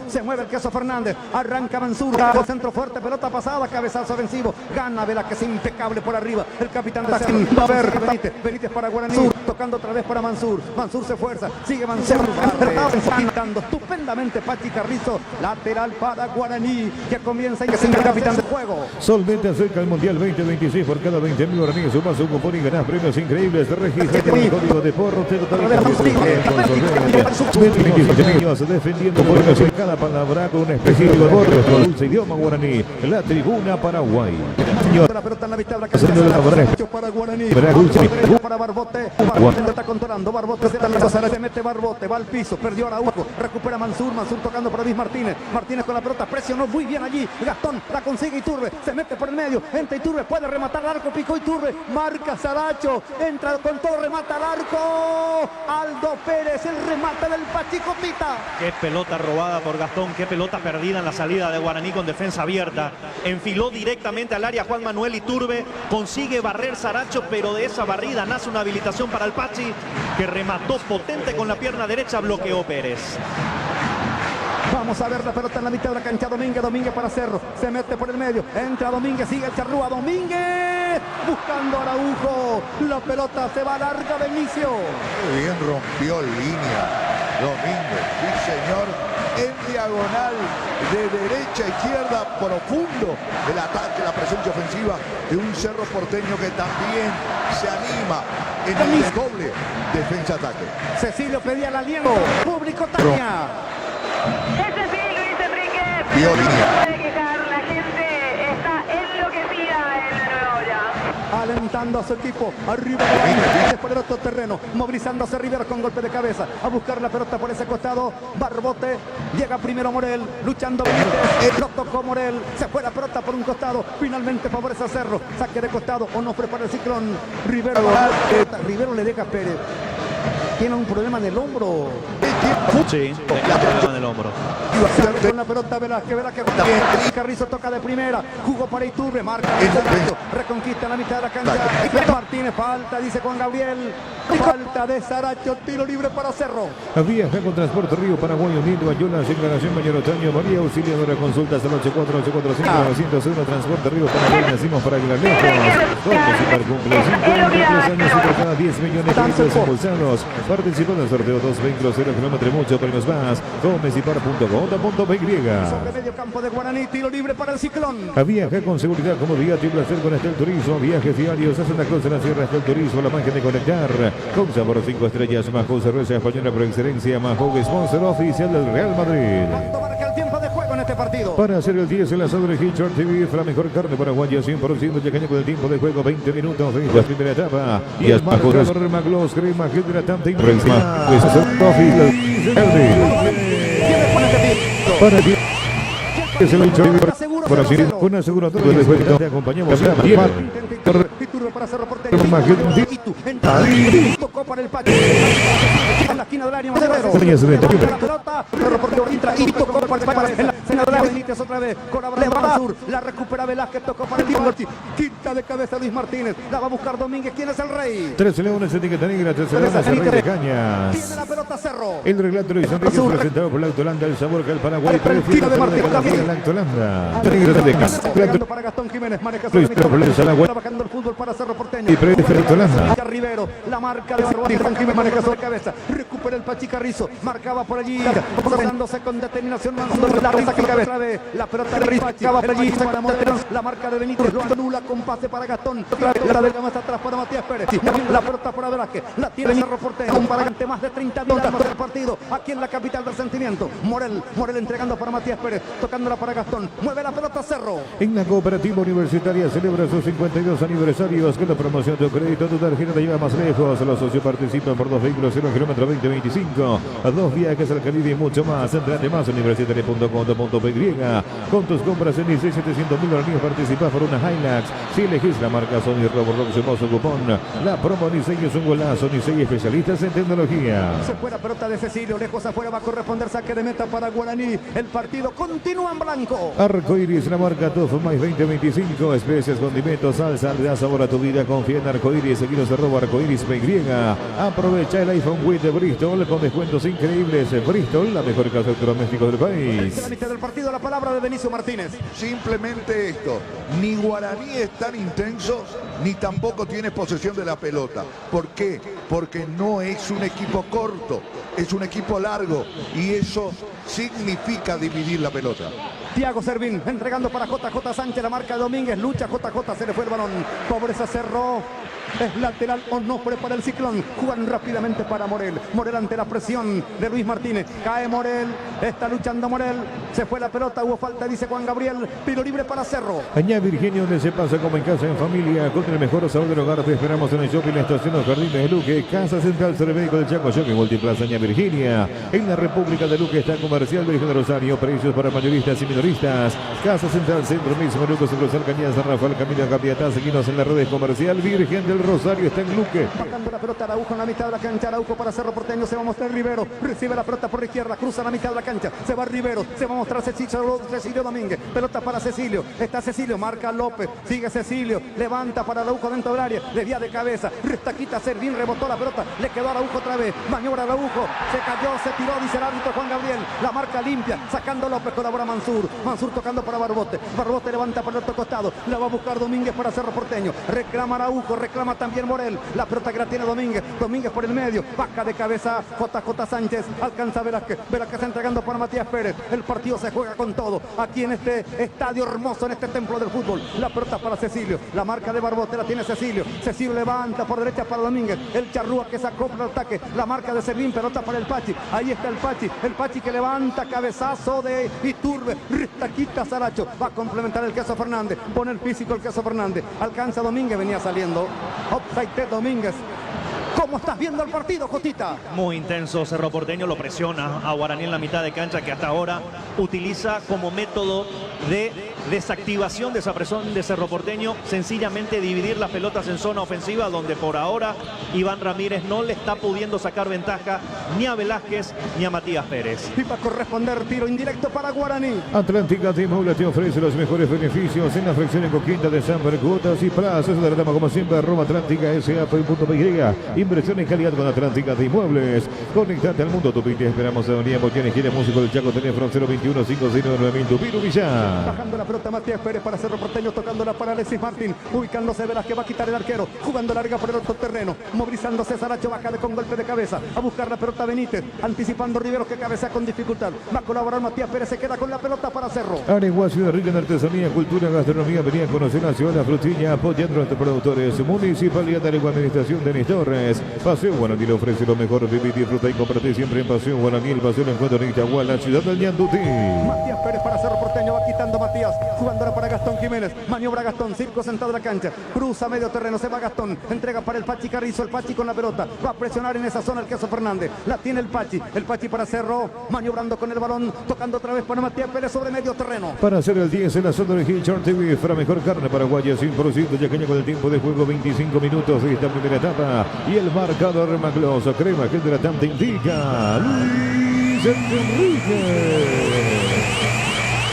Se mueve el queso Fernández. Arranca Mansur. Centro fuerte. Pelota pasada. Cabezazo ofensivo. Gana Velázquez impecable por arriba. El capitán de Cerro. Va a ver Benítez para Guaraní. Tocando otra vez para Mansur. Mansur se fuerza. Sigue Mansur. Quitando estupendamente Pachi Carrizo. Lateral para Guaraní. Que comienza y que es el capitán de juego. Solmente acerca el Mundial 2026. Por cada 20.000 guaraníes sumas un cupón y ganás premios increíbles. Registra con el código de Deporte Total. Niños defendiendo por cada palabra con un específico por nuestro dulce idioma guaraní. La tribuna Paraguay. La pelota en la mitad de la cancha. Para Guaraní. Para Barbote. Barbote está controlando. Barbote se mete Barbote. Va al piso. Perdió Araujo. Recupera Mansur. Mansur tocando para Luis Martínez. Martínez con la pelota. Presionó muy bien allí. Gastón la consigue Iturbe. Se mete por el medio. Entra Iturbe. Puede rematar al arco. Picó Iturbe. Marca Saracho. Entra con todo. Remata al arco. Aldo Pérez. El remate del Pachico Pita. Qué pelota robada por Gastón. Qué pelota perdida en la salida de Guaraní con defensa abierta. Enfiló directamente al área Juan Manuel Iturbe. Consigue barrer Saracho, pero de esa barrida nace una habilitación para el Pachi, que remató potente con la pierna derecha, bloqueó Pérez. Vamos a ver la pelota en la mitad de la cancha. Domínguez para Cerro. Se mete por el medio. Entra Domínguez. Sigue el Charrúa. Domínguez buscando a Araujo. La pelota se va larga de inicio. Qué bien rompió línea Domínguez. Sí, señor. En diagonal de derecha a izquierda, profundo el ataque, la presencia ofensiva de un Cerro Porteño que también se anima en el doble defensa-ataque. Cecilio pedía el aliento. Público Tania. Ese sí, Luis Enrique. Vio No línea. se puede quejar, la gente está enloquecida en la Nueva Olla. Alentando a su equipo, arriba de la línea, por el otro terreno, movilizándose Rivero con golpe de cabeza, a buscar la pelota por ese costado. Barbote, llega primero Morel, luchando Benítez, lo tocó Morel, se fue la pelota por un costado, finalmente favorece a Cerro, saque de costado, Onofre para el Ciclón, Rivero, Rivero le deja a Pérez. Tiene un problema en el hombro. Sí, tenía problema en el hombro. Con la pelota Velázquez, Carrizo toca de primera, jugó para Iturbe, marca, reconquista en la mitad de la cancha. Martínez, falta, dice Juan Gabriel. Falta de Saracho, tiro libre para Cerro. Viaja con Transporte Río Paraguay uniendo a Yola, Encarnación Mayor Otaño, María Auxiliadora, consultas al 84845-901, Transporte Río Paraguay, nacimos para llegar lejos. Participar cumple 53 años y por cada 10 millones de pesos impulsados. Participa en el sorteo 2 vehículos 0 kilómetros, mucho premios más. Comecipar.com.py. Sobre medio campo de Guaraní, tiro libre para el Ciclón. Viaja con seguridad, comodidad y placer con Estel Turismo. Viajes diarios, hacen la cosa en la Sierra Estel Turismo, la magia de conectar. Con sabor 5 estrellas, Mahou cerveza española por excelencia, Mahou sponsor oficial del Real Madrid. ¿Cuánto marca el tiempo de juego en este partido? Para hacer el 10, el asado de Hitchard TV, la mejor carne paraguaya, 100% yacaña con el tiempo de juego, 20 minutos de la primera etapa. Y es marcador Maglos, crema, hidratante y prensa. Pues es el para ti. Es el hecho para así una aseguradora de juego. Te acompañamos a Iturbe para Cerro Porteño. Tocó para el Pachi. En la esquina del área. La pelota. Cerro Porteño entra y tocó para el Pachi. En la esquina del área. Benítez otra vez. Colaborando Mansur. La recupera Velázquez. Tocó para el Pachi. Quinta de cabeza Luis Martínez. La va a buscar Domínguez. ¿Quién es el rey? 13 leones, etiqueta negra, 13 leones, el rey de cañas. Tiene la pelota Cerro. El relato de Luis Enrique es presentado por la Autolanda, el sabor que el Paraguay prefiere de Martín. La Autolanda. Para Gastón Jiménez. Maneja trabajando el fútbol para Cerro Porteño. Y prefiere Autolanda. Rivero. La marca de Barbote. Jiménez maneja sobre cabeza. Recupera el Pachi Carrizo. Marcaba por allí. Pasándose con determinación. La risa que cabeza. La pelota de Pachi. Acaba por allí. La marca de Benítez. Lo anula con pase para Gastón. La de más atrás para Matías Pérez. La pelota para Velázquez. La tiene Cerro Porteño. Para más de 30 minutos del partido. Aquí en la capital del sentimiento. Morel entregando para Matías Pérez. Tocándola para Gastón. Mueve la pelota Cerro. En la cooperativa universitaria celebra sus 52 aniversarios con la promoción de crédito. Tu tarjeta te lleva más lejos. Los socios participan por 2 vehículos 0 kilómetros 2025. A 2 viajes al Caribe y mucho más. Entrate más universitaria.com.py. Con tus compras en 16.700.000 dólares participas por una Hilux. Si elegís la marca Sony Roborock, su hermoso cupón. La promo Nisei es un golazo. Nisei, especialistas en tecnología. Se fue la pelota de Cecilio. Lejos afuera va a corresponder saque de meta para Guaraní. El partido continúa en blanco. Arcoiris, la marca Tof más 2025. Especies, condimentos, salsa. Le da sabor a tu vida. Confía en Arcoiris. Seguidos de robo Arcoiris PY. Aprovecha el iPhone WIT de Bristol con descuentos increíbles. Bristol, la mejor casa de electrodomésticos del país. La mitad del partido, la palabra de Benicio Martínez. Simplemente esto, ni Guaraní es tan intenso, ni tampoco tiene posesión de la pelota. ¿Por qué? Porque no es un equipo corto, es un equipo largo y eso significa dividir la pelota. Thiago Servín entregando para JJ Sánchez, la marca de Domínguez, lucha JJ, se le fue el balón, pobreza Cerro. Es lateral Onofre para el Ciclón. Juegan rápidamente para Morel. Morel ante la presión de Luis Martínez. Cae Morel. Está luchando Morel. Se fue la pelota. Hubo falta, dice Juan Gabriel. Tiro libre para Cerro. Añá Virginia, donde se pasa como en casa, en familia, con el mejor sabor del hogar. Te esperamos en el shopping, la estación Los Jardines de Luque, Casa Central Cervédico del Chaco, Shopping Multiplaza Añá Virginia. En la República de Luque está Comercial Virgen de Rosario. Precios para mayoristas y minoristas. Casa Central Centro mismo, Luque, Centro Cercanías, San Rafael, Camino a Capiatá. Seguimos en las redes Comercial Virgen del Rosario, está en Luque. Bajando la pelota Araujo en la mitad de la cancha. Araujo para Cerro Porteño. Se va a mostrar Rivero. Recibe la pelota por la izquierda. Cruza la mitad de la cancha. Se va Rivero. Se va a mostrar Cecilio Domínguez. Pelota para Cecilio. Está Cecilio. Marca López. Sigue Cecilio. Levanta para Araujo dentro del área. Desvía de cabeza. Restaquita Servín. Rebotó la pelota. Le quedó a Araujo otra vez. Maniobra Araujo. Se cayó. Se tiró. Dice el árbitro Juan Gabriel. La marca limpia. Sacando López. Colabora Mansur. Mansur tocando para Barbote. Barbote levanta para el otro costado. La va a buscar Domínguez para Cerro Porteño. Reclama Araujo. Reclama también Morel. La pelota que la tiene Domínguez. Domínguez por el medio. Baja de cabeza JJ Sánchez. Alcanza Velázquez. Velázquez entregando para Matías Pérez. El partido se juega con todo. Aquí en este estadio hermoso, en este templo del fútbol. La pelota para Cecilio. La marca de Barbote la tiene Cecilio. Cecilio levanta por derecha para Domínguez. El Charrúa que sacó para el ataque. La marca de Servín. Pelota para el Pachi. Ahí está el Pachi. El Pachi que levanta. Cabezazo de Iturbe. Restaquita Saracho. Va a complementar el Queso Fernández. Pone el físico el Queso Fernández. Alcanza Domínguez. Venía saliendo. Offside Domínguez. ¿Cómo estás viendo el partido, Jotita? Muy intenso. Cerro Porteño lo presiona a Guaraní en la mitad de cancha, que hasta ahora utiliza como método de desactivación de esa presión de Cerro Porteño sencillamente dividir las pelotas en zona ofensiva, donde por ahora Iván Ramírez no le está pudiendo sacar ventaja ni a Velázquez ni a Matías Pérez. Y va a corresponder tiro indirecto para Guaraní. Atlántica Timula te ofrece los mejores beneficios en la fracción en Coquinta de San Cuotas y plazas de la dama, como siempre, @Atlántica SA.py. Inversión en calidad con Atlántica de Inmuebles. Conectate al mundo Tupi. Te esperamos en Avenida Mochén, esquina Músico del Chaco, teléfono 021-509-9000. Tupi, Villán. Bajando la pelota Matías Pérez para Cerro Porteño, tocándola para Alexis Martín. Ubicándose Velázquez, va a quitar el arquero. Jugando larga por el otro terreno. Movilizándose Saracho, baja con golpe de cabeza. A buscar la pelota Benítez. Anticipando Rivero, que cabecea con dificultad. Va a colaborar Matías Pérez, se queda con la pelota para Cerro. Aregua, ciudad rica en artesanía, cultura, gastronomía. Venía a conocer la ciudad, la frutilla, apoyando a nuestros productores. Municipalidad de Aregua, administración Denis Torres. Paseo Guaraní le ofrece lo mejor. Viví, disfruta y comparte siempre en Paseo Guaraní. El paseo lo encuentra en Itaguá, la ciudad del Ñandutí. Matías Pérez para Cerro Porteño, va quitando Matías. Jugándola para Gastón Jiménez. Maniobra Gastón, Circo sentado en la cancha. Cruza medio terreno, se va Gastón. Entrega para el Pachi Carrizo. El Pachi con la pelota. Va a presionar en esa zona el Queso Fernández. La tiene el Pachi. El Pachi para Cerro. Maniobrando con el balón. Tocando otra vez para Matías Pérez sobre medio terreno. Para hacer el 10 en la zona de Hitchard TV. Para mejor carne paraguaya, 100% yaqueña, con el tiempo de juego 25 minutos de esta primera etapa. Y el marcador Macloso, crema que hidratante indica Luis Enrique.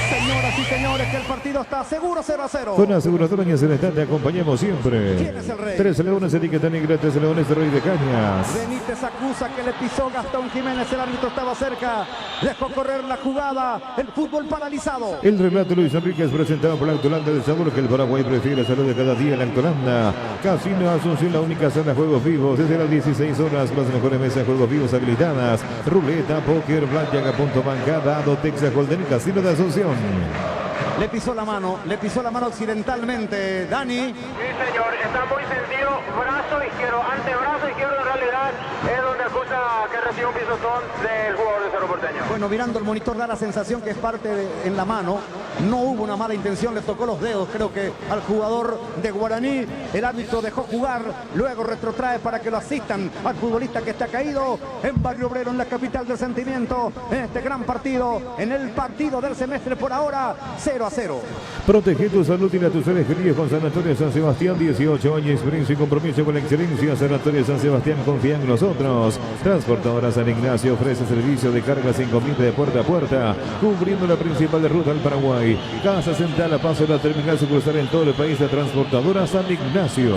Señoras y señores, que el partido está seguro 0-0. Con aseguradora Ñacenetá te acompañamos siempre. ¿Quién es el rey? 3 leones, etiqueta negra, 3 leones, rey de cañas. Benítez acusa que le pisó Gastón Jiménez. El árbitro estaba cerca. Dejó correr la jugada. El fútbol paralizado. El relato Luis Enrique es presentado por la Lactolanda del sabor que el Paraguay prefiere. Salud de cada día. Lactolanda. Casino Asunción, la única sala de juegos vivos. Desde las 16 horas, las mejores mesas de juegos vivos habilitadas. Ruleta, póker, blackjack, punto bancada, Texas Golden, Casino de Asunción. Le pisó la mano accidentalmente, Dani. Sí, señor, está muy sentido, brazo izquierdo, antebrazo izquierdo en realidad es donde acusa que recibe un pisotón del jugador de Cerro Porteño. Bueno, mirando el monitor da la sensación que es parte en la mano. No hubo una mala intención, le tocó los dedos, creo que al jugador de Guaraní. El árbitro dejó jugar, luego retrotrae para que lo asistan al futbolista que está caído en Barrio Obrero, en la capital del sentimiento, en este gran partido, en el partido del semestre por ahora, 0-0. Protege tu salud y la tus seres queridos con Sanatorio San Sebastián. 18 años, experiencia y compromiso con la excelencia. Sanatorio San Sebastián, confía en nosotros. Transportadora San Ignacio ofrece servicio de carga sin comida de puerta a puerta, cubriendo la principal ruta al Paraguay. Casa Central, a paso de la terminal sucursal en todo el país. La Transportadora San Ignacio.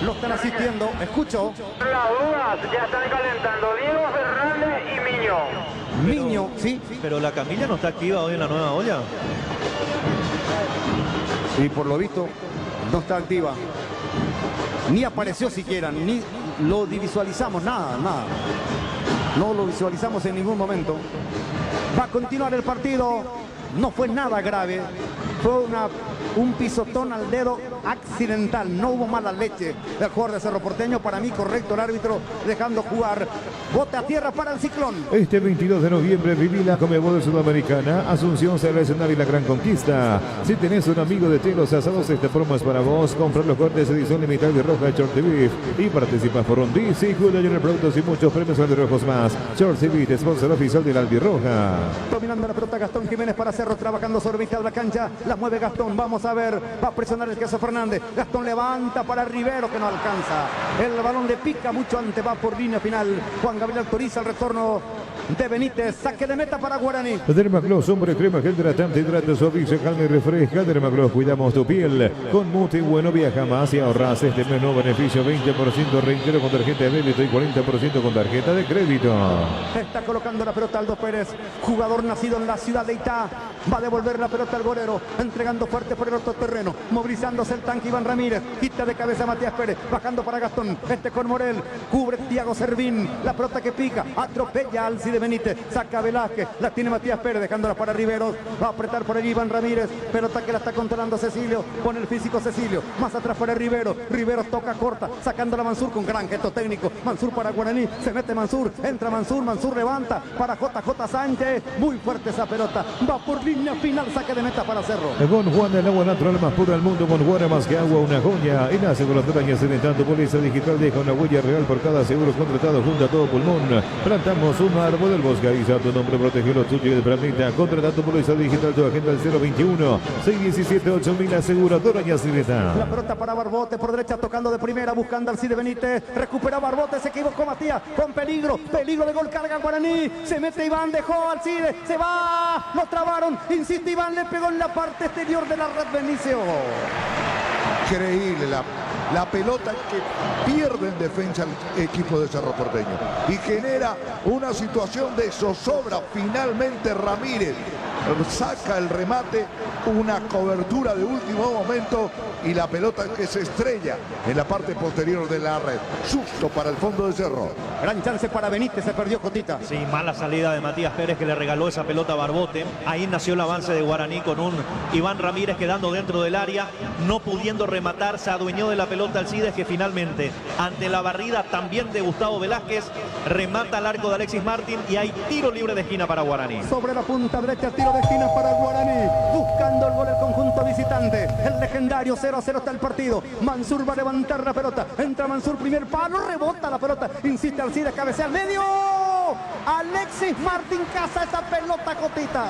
Lo están asistiendo, escucho. Las dudas ya están calentando Diego Fernández y Miño. Miño, sí. Pero la Camilla no está activa hoy en la nueva olla. Y por lo visto no está activa. Ni apareció siquiera, ni lo visualizamos, nada. No lo visualizamos en ningún momento. Va a continuar el partido. no fue nada grave, fue un pisotón al dedo accidental, no hubo mala leche del jugador de Cerro Porteño. Para mí correcto el árbitro, dejando jugar. Bote a tierra para el Ciclón. Este 22 de noviembre viví la Conmebol Sudamericana. Asunción será el escenario y la gran conquista. Si tenés un amigo de Telos Asados, esta promo es para vos. Compra los cortes edición limitada de Roja Short Beef y participa por un DC, Julio Junior Productos y muchos premios rojos más. Short Beef, sponsor oficial de la Albirroja. Dominando la pelota Gastón Jiménez para Cerro, trabajando sobre mitad de la cancha. La mueve Gastón, vamos a ver, va a presionar el Queso Fernández. Gastón levanta para Rivero, que no alcanza. El balón le pica mucho antes, va por línea final. Juan Gabriel autoriza el retorno de Benítez, saque de meta para Guaraní. Dermagloss, hombre crema, gel hidratante, hidrata, suaviza, calma y refresca. Dermagloss, cuidamos tu piel. Con Muti Bueno viaja más y ahorras este mes nuevo beneficio, 20% reintegro con tarjeta de débito y 40% con tarjeta de crédito. Está colocando la pelota Aldo Pérez, jugador nacido en la ciudad de Itá. Va a devolver la pelota al golero, entregando fuerte por el otro terreno, movilizándose el tanque Iván Ramírez, quita de cabeza Matías Pérez, bajando para Gastón, con Morel, cubre Thiago Servín, la pelota que pica, atropella al de Benítez, saca Velázquez, la tiene Matías Pérez, dejándola para Riveros, va a apretar por allí Iván Ramírez, pelota que la está controlando Cecilio, pone el físico Cecilio, más atrás para Rivero toca corta, sacándola Mansur con gran gesto técnico, Mansur para Guaraní, se mete Mansur, entra Mansur levanta para JJ Sánchez, muy fuerte esa pelota, va por línea final, saque de meta para Cerro. Con Juan, el agua natural más pura del mundo, con Guara más que agua, una joya, en la aseguradora y tanto Póliza Digital deja una huella real por cada seguro contratado junto a todo pulmón, plantamos un árbol del bosque, avisa tu nombre, protege lo tuyo y el planeta, contrata tu Póliza Digital, tu agenda al 021 617 8000, aseguradora y La pelota para Barbote, por derecha tocando de primera, buscando al Cide Benítez, recupera Barbote, se equivocó Matías, con peligro de gol, carga Guaraní, se mete Iván, dejó al Cide, se va, lo trabaron, insiste Iván, le pegó en la parte exterior de la red Benicio. Increíble la pelota que pierde en defensa el equipo de Cerro Porteño y genera una situación de zozobra. Finalmente Ramírez saca el remate, una cobertura de último momento y la pelota que se estrella en la parte posterior de la red. Susto para el fondo de Cerro. Gran chance para Benítez, se perdió Cotita. Sí, mala salida de Matías Pérez, que le regaló esa pelota a Barbote. Ahí nació el avance de Guaraní con un Iván Ramírez quedando dentro del área, no pudiendo rematar, se adueñó de la pelota Alcides, que finalmente, ante la barrida también de Gustavo Velázquez, remata al arco de Alexis Martín y hay tiro libre de esquina para Guaraní. Sobre la punta derecha, tiro de esquina para Guaraní, buscando el gol el conjunto visitante. El legendario 0-0 está el partido. Mansur va a levantar la pelota, entra Mansur, primer palo, rebota la pelota, insiste Alcides, cabecea al medio. Alexis Martín caza esa pelota, Cotita.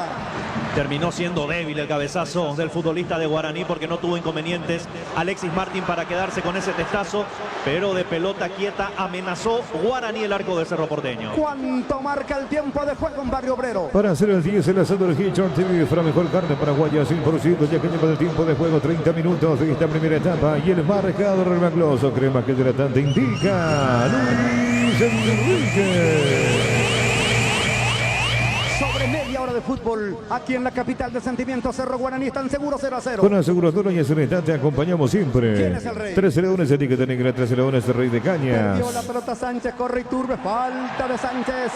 Terminó siendo débil el cabezazo del futbolista de Guaraní porque no tuvo inconvenientes Alexis Martín para quedarse con ese testazo, pero de pelota quieta amenazó Guaraní el arco de Cerro Porteño. ¿Cuánto marca el tiempo de juego en Barrio Obrero? Para hacer el 10, el asador Hitchon TV, para mejor carne paraguaya 100%, ya que lleva el tiempo de juego 30 minutos de esta primera etapa y el marcador Remagloso, crema que hidratante indica Luis Enrique. Sobre media hora de fútbol, aquí en la capital del sentimiento, Cerro Guaraní están seguros 0-0. Con aseguradora y Serenidad te acompañamos siempre. ¿Quién es el rey? 13 leones, etiqueta negra, 13 leones, el rey de cañas. Perdió la pelota Sánchez, corre y turbe, falta de Sánchez.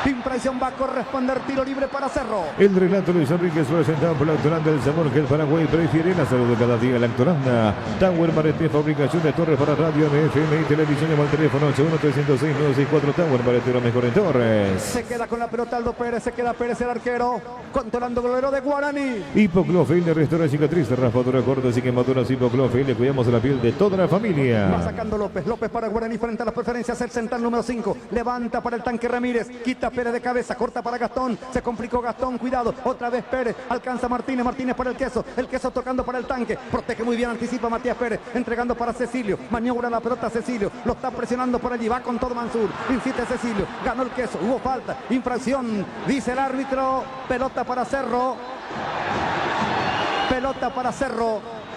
Impresión va a corresponder, tiro libre para Cerro. El relato Luis Enrique es presentado por la Lactoranda del sabor que el Paraguay prefiere, la salud de cada día. Lactoranda, Tower Marete, fabricación de torres para radio, FM y televisión. Llama al teléfono 81-306-964. Tower Marete, lo mejor en torres. Se queda con la pelota Aldo Pérez, se queda Pérez el arquero, controlando el golero de Guaraní. Hipoclofil, restaura cicatrices, raspadura, cortes y quemaduras. Hipoclofil, le cuidamos de la piel de toda la familia. Va sacando López para Guaraní frente a las preferencias, el central número 5, levanta para el tanque Ramírez, quita Pérez de cabeza, corta para Gastón, se complicó Gastón, cuidado, otra vez Pérez, alcanza Martínez para el queso tocando para el tanque, protege muy bien, anticipa Matías Pérez, entregando para Cecilio, maniobra la pelota Cecilio, lo está presionando por allí, va con todo Mansur, insiste Cecilio, ganó el queso, hubo falta, infracción, dice el árbitro, pelota para Cerro,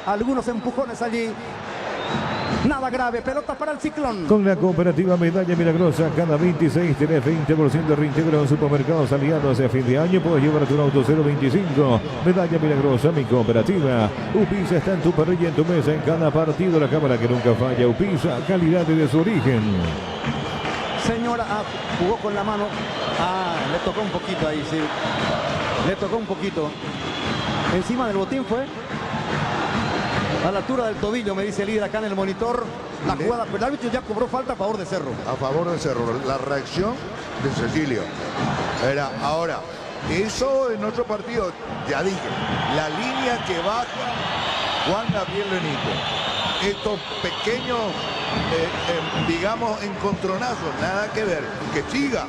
algunos empujones allí. Nada grave, pelota para el Ciclón. Con la cooperativa Medalla Milagrosa, cada 26 tenés 20% de reintegro en supermercados aliados a fin de año. Puedes llevar tu auto 025. Medalla Milagrosa, mi cooperativa. Upisa está en tu parrilla, en tu mesa, en cada partido. La cámara que nunca falla. Upisa, calidad de su origen. Señora, jugó con la mano. Le tocó un poquito ahí, sí. Le tocó un poquito. Encima del botín fue. A la altura del tobillo, me dice el líder acá en el monitor. La jugada, pero el árbitro ya cobró falta a favor de Cerro. A favor de Cerro. La reacción de Cecilio. Era, ahora, eso en otro partido, ya dije, la línea que baja Juan Gabriel Benítez. Estos pequeños, digamos, encontronazos, nada que ver. Que siga,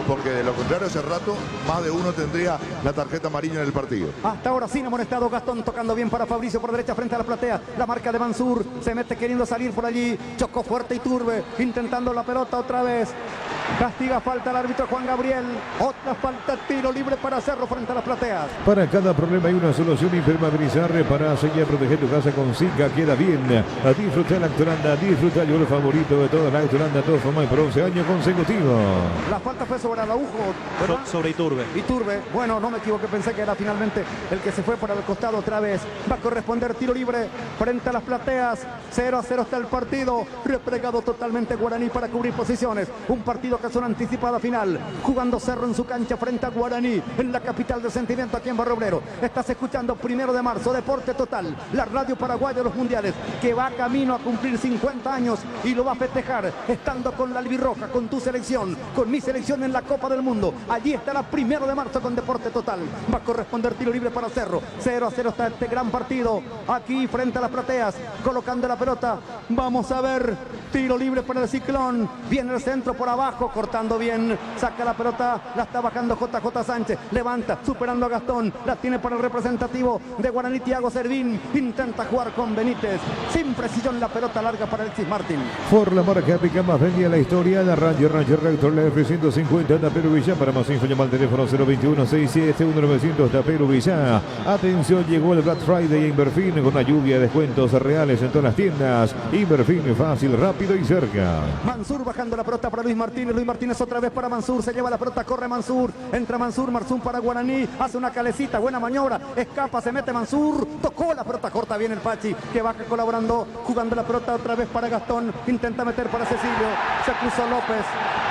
porque de lo contrario hace rato más de uno tendría la tarjeta amarilla en el partido. Hasta ahora sin amonestado Gastón, tocando bien para Fabricio por derecha frente a la platea. La marca de Mansur, se mete queriendo salir por allí. Chocó fuerte Iturbe, intentando la pelota otra vez. Castiga falta el árbitro Juan Gabriel. Otra falta, tiro libre para Cerro frente a las plateas. Para cada problema hay una solución. Impermeabilizar, para sellar, proteger tu casa con Zika. Queda bien. A disfrutar la Lactolanda, disfrutar yo el favorito de toda la Lactolanda, todo forma por 11 años consecutivos. La falta fue sobre Araujo, ¿verdad? Sobre Iturbe. Iturbe, bueno, no me equivoqué, pensé que era finalmente el que se fue para el costado otra vez. Va a corresponder tiro libre frente a las plateas. 0-0 está el partido. Replegado totalmente Guaraní para cubrir posiciones. Un partido que es una anticipada final. Jugando Cerro en su cancha frente a Guaraní, en la capital del sentimiento aquí en Barrio Obrero. Estás escuchando 1 de marzo, Deporte Total, la radio paraguaya de los mundiales, que va camino a cumplir 50 años y lo va a festejar estando con la albirroja, con tu selección, con mi selección en la Copa del Mundo. Allí estará 1 de marzo con Deporte Total. Va a corresponder tiro libre para Cerro. 0-0 está este gran partido aquí frente a las plateas, colocando la pelota. Vamos a ver, tiro libre para el Ciclón. Viene el centro por abajo, cortando bien, saca la pelota, la está bajando JJ Sánchez, levanta, superando a Gastón, la tiene para el representativo de Guaraní, Thiago Servín, intenta jugar con Benítez, sin precisión la pelota larga para Alexis Martín. Por la marca pica más vendida la historia, la Radio Rector, la F-150, Tapero Villa. Para más info llama al teléfono 021-671-900, Tapero Villa. Atención, llegó el Black Friday a Inverfin con una lluvia de descuentos reales en todas las tiendas. Inverfin, fácil, rápido y cerca. Mansur bajando la pelota para Luis Martínez. Luis Martínez otra vez para Mansur, se lleva la pelota, corre Mansur, entra Mansur, Marzún para Guaraní, hace una calecita, buena maniobra, escapa, se mete Mansur, tocó la pelota, corta bien el Pachi, que baja colaborando, jugando la pelota otra vez para Gastón, intenta meter para Cecilio, se cruzó López,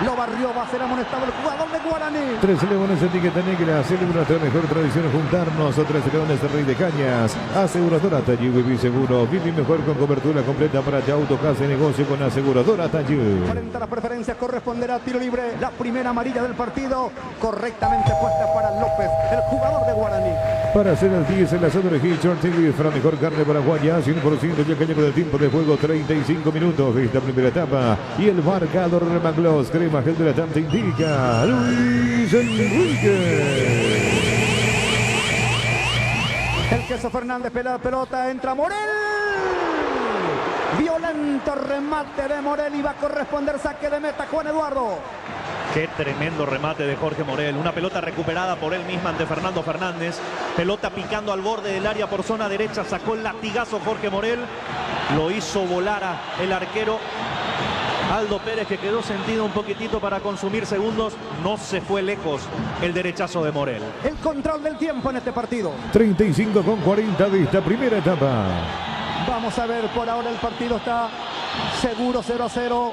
lo barrió, va a ser amonestado el jugador de Guaraní. 3 leones, etiqueta negra, celebra nuestra mejor tradición juntarnos. 3 leones de Rey de Cañas, aseguradora Tallú, Viví Seguro, viví mejor con cobertura completa para tu auto, casa y negocio con aseguradora Tallú. Frente a la preferencia corresponderá tiro libre, la primera amarilla del partido, correctamente puesta para López, el jugador de Guaraní. Para hacer el 10 en la zona de Hitchard, para mejor carne paraguaya, 100% ya caña con el tiempo de juego, 35 minutos de esta primera etapa. Y el marcador Maglos, crema gel de la tanta indica Luis Enrique. El Queso Fernández pelea la pelota, entra Morel. Violento remate de Morel y va a corresponder saque de meta Juan Eduardo. Qué tremendo remate de Jorge Morel. Una pelota recuperada por él misma ante Fernando Fernández. Pelota picando al borde del área por zona derecha. Sacó el latigazo Jorge Morel. Lo hizo volar a el arquero Aldo Pérez, que quedó sentido un poquitito para consumir segundos. No se fue lejos el derechazo de Morel. El control del tiempo en este partido. 35:40 de esta primera etapa. Vamos a ver, por ahora el partido está seguro, 0-0.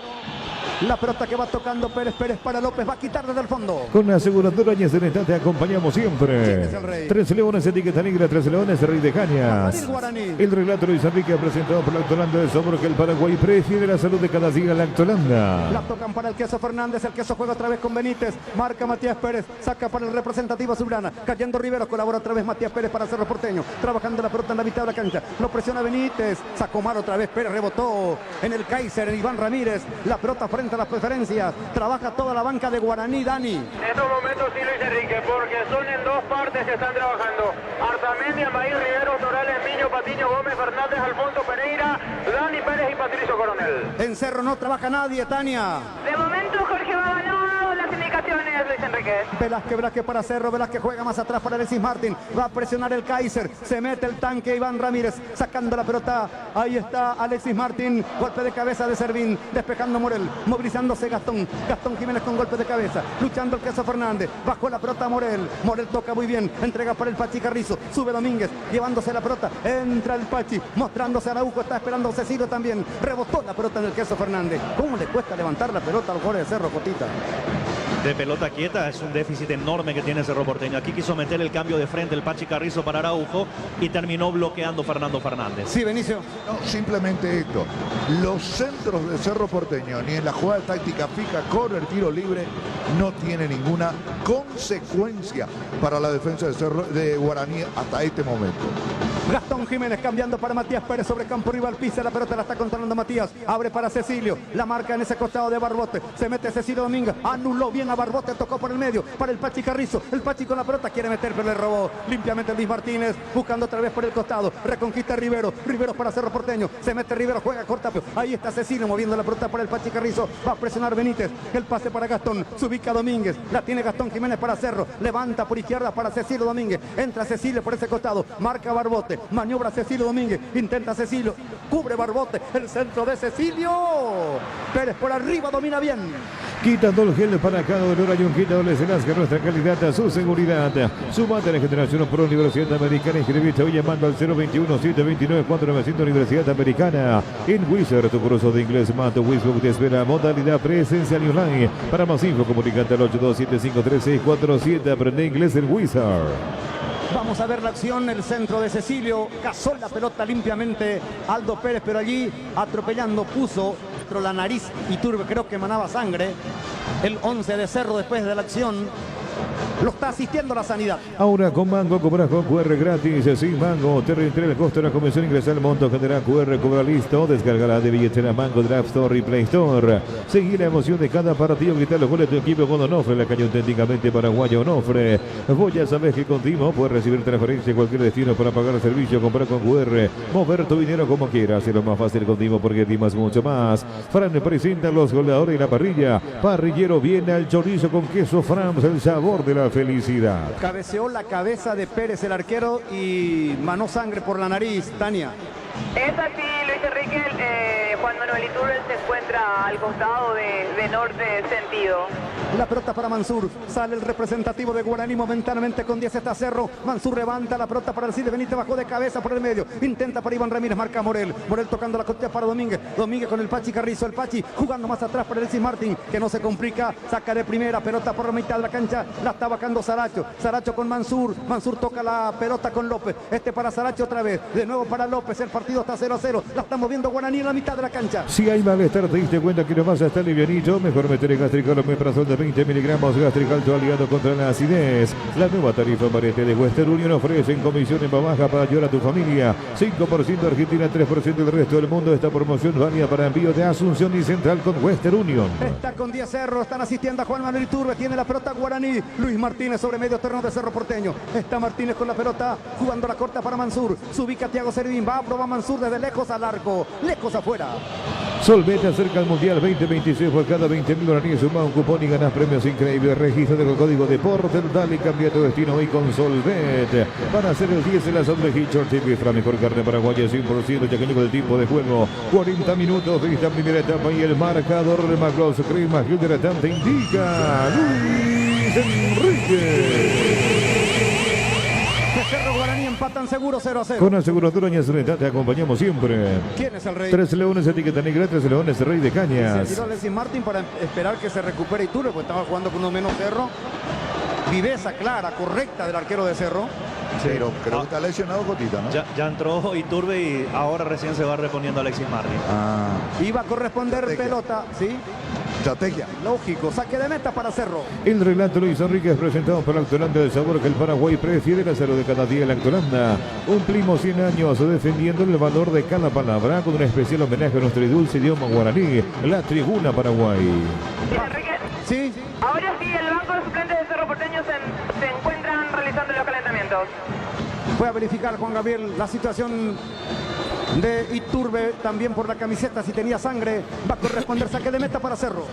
La pelota que va tocando Pérez para López, va a quitar desde el fondo. Con la aseguradora Ñeceneta te acompañamos siempre. ¿Quién es el rey? 3 leones, etiqueta negra, 3 leones, Rey de Cañas. Guaraní. El relato Luis Enrique presentado por Lactolanda de Sobro, que el Paraguay prefiere la salud de cada día. Lactolanda. La tocan para el Queso Fernández, el Queso juega otra vez con Benítez, marca Matías Pérez, saca para el representativo azulgrana, cayendo Rivero, colabora otra vez Matías Pérez para Cerro Porteño, trabajando la pelota en la mitad de la cancha, lo presiona Benítez, sacó mal otra vez Pérez, rebotó en el Kaiser, en Iván Ramírez, la pelota frente a las preferencias, trabaja toda la banca de Guaraní, Dani. En estos momentos sí, Luis Enrique, porque son en dos partes que están trabajando. Arzamendi, Amaíl Rivero, Torales, Miño, Patiño, Gómez, Fernández, Alfonso Pereira, Dani Pérez y Patricio Coronel. En Cerro no trabaja nadie, Tania. De momento Jorge va ganando las indicaciones, Luis Enrique. Velázquez para Cerro, Velázquez juega más atrás para Alexis Martín, va a presionar el Kaiser, se mete el tanque Iván Ramírez, sacando la pelota, ahí está Alexis Martín, golpe de cabeza de Servín, despejando Morel, movilizándose Gastón Jiménez con golpe de cabeza, luchando el Queso Fernández, bajó la pelota Morel toca muy bien, entrega para el Pachi Carrizo, sube Domínguez, llevándose la pelota, entra el Pachi, mostrándose a Araujo, está esperando Cecilio también, rebotó la pelota en el Queso Fernández. ¿Cómo le cuesta levantar la pelota al jugador de Cerro, Cotita? de pelota quieta. Es un déficit enorme que tiene Cerro Porteño. Aquí quiso meter el cambio de frente el Pachi Carrizo para Araujo y terminó bloqueando Fernando Fernández. Sí, Benicio. No, simplemente esto. Los centros de Cerro Porteño, ni en la jugada táctica fija, corner, tiro libre, no tiene ninguna consecuencia para la defensa de Guaraní hasta este momento. Gastón Jiménez cambiando para Matías Pérez sobre campo rival, pisa la pelota, la está controlando Matías, abre para Cecilio, la marca en ese costado de Barbote, se mete Cecilio Domínguez, anuló bien a Barbote, tocó por el medio para el Pachi Carrizo, el Pachi con la pelota quiere meter pero le robó limpiamente Luis Martínez, buscando otra vez por el costado, reconquista Rivero, Rivero para Cerro Porteño, se mete Rivero, juega corta, ahí está Cecilio moviendo la pelota para el Pachi Carrizo, va a presionar Benítez, el pase para Gastón, se ubica Domínguez, la tiene Gastón Jiménez para Cerro, levanta por izquierda para Cecilio Domínguez, entra Cecilio por ese costado, marca Barbote, maniobra Cecilio Domínguez, intenta Cecilio, cubre Barbote, el centro de Cecilio, Pérez por arriba, domina bien. Quitando el gel para cada dolor hay un quitador de Selasca, nuestra calidad a su seguridad. Sumate a la generación Pro Universidad Americana, inscribiste hoy llamando al 021-729-4900 Universidad Americana. En Wizard, tu curso de inglés Mato Wizard te espera modalidad presencial y online. Para más info, comunicate al 827-53647. Aprende inglés en Wizard. Vamos a ver la acción, el centro de Cecilio, cazó la pelota limpiamente Aldo Pérez, pero allí atropellando puso la nariz Iturbe, creo que emanaba sangre, el 11 de Cerro después de la acción. Lo está asistiendo la sanidad. Ahora con Mango cobras con QR gratis. Sin Mango, te reintegra el costo de la comisión. Ingresa al monto, general QR, cobra listo. Descargará de billetera Mango, Draft Store y Play Store. Seguí la emoción de cada partido. Gritar los goles de tu equipo con Onofre, la caña auténticamente paraguaya Onofre. Vos ya sabés que con Timo puedes recibir transferencia en cualquier destino para pagar el servicio, comprar con QR, mover tu dinero como quieras. Hacerlo más fácil con Timo porque Timo es mucho más. Fran presenta los goleadores y la parrilla. Parrillero viene al chorizo con queso Frams, el sabor de la felicidad. Cabeceó la cabeza de Pérez el arquero y manó sangre por la nariz, Tania. Es así, Luis Enrique. Juan Manuel Iturbe se encuentra al costado de norte sentido. La pelota para Mansur, sale el representativo de Guaraní momentáneamente con 10 está Cerro. Mansur levanta la pelota para el Cid Benítez, bajó de cabeza por el medio, intenta para Iván Ramírez, marca Morel, Morel tocando la costilla para Domínguez, Domínguez con el Pachi Carrizo, el Pachi jugando más atrás para el Cid Martín, que no se complica, saca de primera, pelota por la mitad de la cancha, la está bajando Saracho, Saracho con Mansur, Mansur toca la pelota con López, para Saracho otra vez, de nuevo para López, el partido está 0-0, la está moviendo Guaraní en la mitad de la cancha. Si hay malestar, te diste cuenta que no vas a estar livianito, mejor meter el Gastrical Omeprazol de 20 miligramos, Gastrical aliado contra la acidez. La nueva tarifa variante de Western Union ofrece en comisión en baja para ayudar a tu familia. 5% Argentina, 3% del resto del mundo. Esta promoción válida para envío de Asunción y Central con Western Union. Está con 10 Cerro, están asistiendo a Juan Manuel Iturbe, tiene la pelota Guaraní. Luis Martínez sobre medio terreno de Cerro Porteño. Está Martínez con la pelota, jugando la corta para Mansur. Se ubica Thiago Servín, va a probar Mansur desde lejos al arco, lejos afuera. Solvete acerca al Mundial 2026 por cada 20.000 guaraníes. Suma un cupón y ganas premios increíbles. Registra el código Deporte, dale y cambia tu destino hoy con Solvete. Para hacer el 10 en la zona de Hitchcock, Tifra, mejor carne paraguaya 100%, ya que llegó el tiempo de juego. 40 minutos de esta primera etapa y el marcador de Maglos Crema Hidratante indica Luis Enrique. Cerro Guaraní empatan seguro 0-0. Con aseguradora Ñazuneta te acompañamos siempre. ¿Quién es el rey? 3 Leones, etiqueta negra, 3 Leones, Rey de Cañas. Se tiró Alexis Martín para esperar que se recupere Iturbe, pues estaba jugando con uno menos Cerro. Viveza clara, correcta del arquero de Cerro. Sí. Pero creo que está lesionado Cotita, ¿no? Ya entró Iturbe y ahora recién se va reponiendo Alexis Martín. Iba a corresponder pelota, ¿sí? Estrategia. Lógico, saque de meta para Cerro. El relato Luis Enrique presentado por Lactolanda, el sabor que el Paraguay prefiere, la salud de cada día. Lactolanda, cumplimos 100 años defendiendo el valor de cada palabra con un especial homenaje a nuestro dulce idioma guaraní, la Tribuna Paraguay. Enrique. Sí. Ahora sí, el banco de suplentes de Cerro Porteño se encuentran realizando los calentamientos. Fue a verificar Juan Gabriel la situación de Iturbe, también por la camiseta, si tenía sangre, va a corresponder saque de meta para Cerro.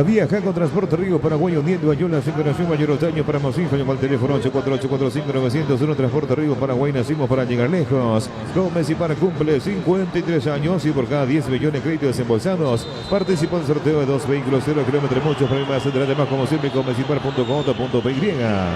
Viaja con Transporte Río Paraguay uniendo a Yola, Generación Mayor Otaño. Para más info, llama al teléfono 848-45-901. Transporte Río Paraguay, nacimos para llegar lejos. Gómez y Par cumple 53 años y por cada 10 millones de créditos desembolsados participa en el sorteo de 2 vehículos 0 kilómetros. Muchos problemas tendrá además como siempre gómezipar.com.py.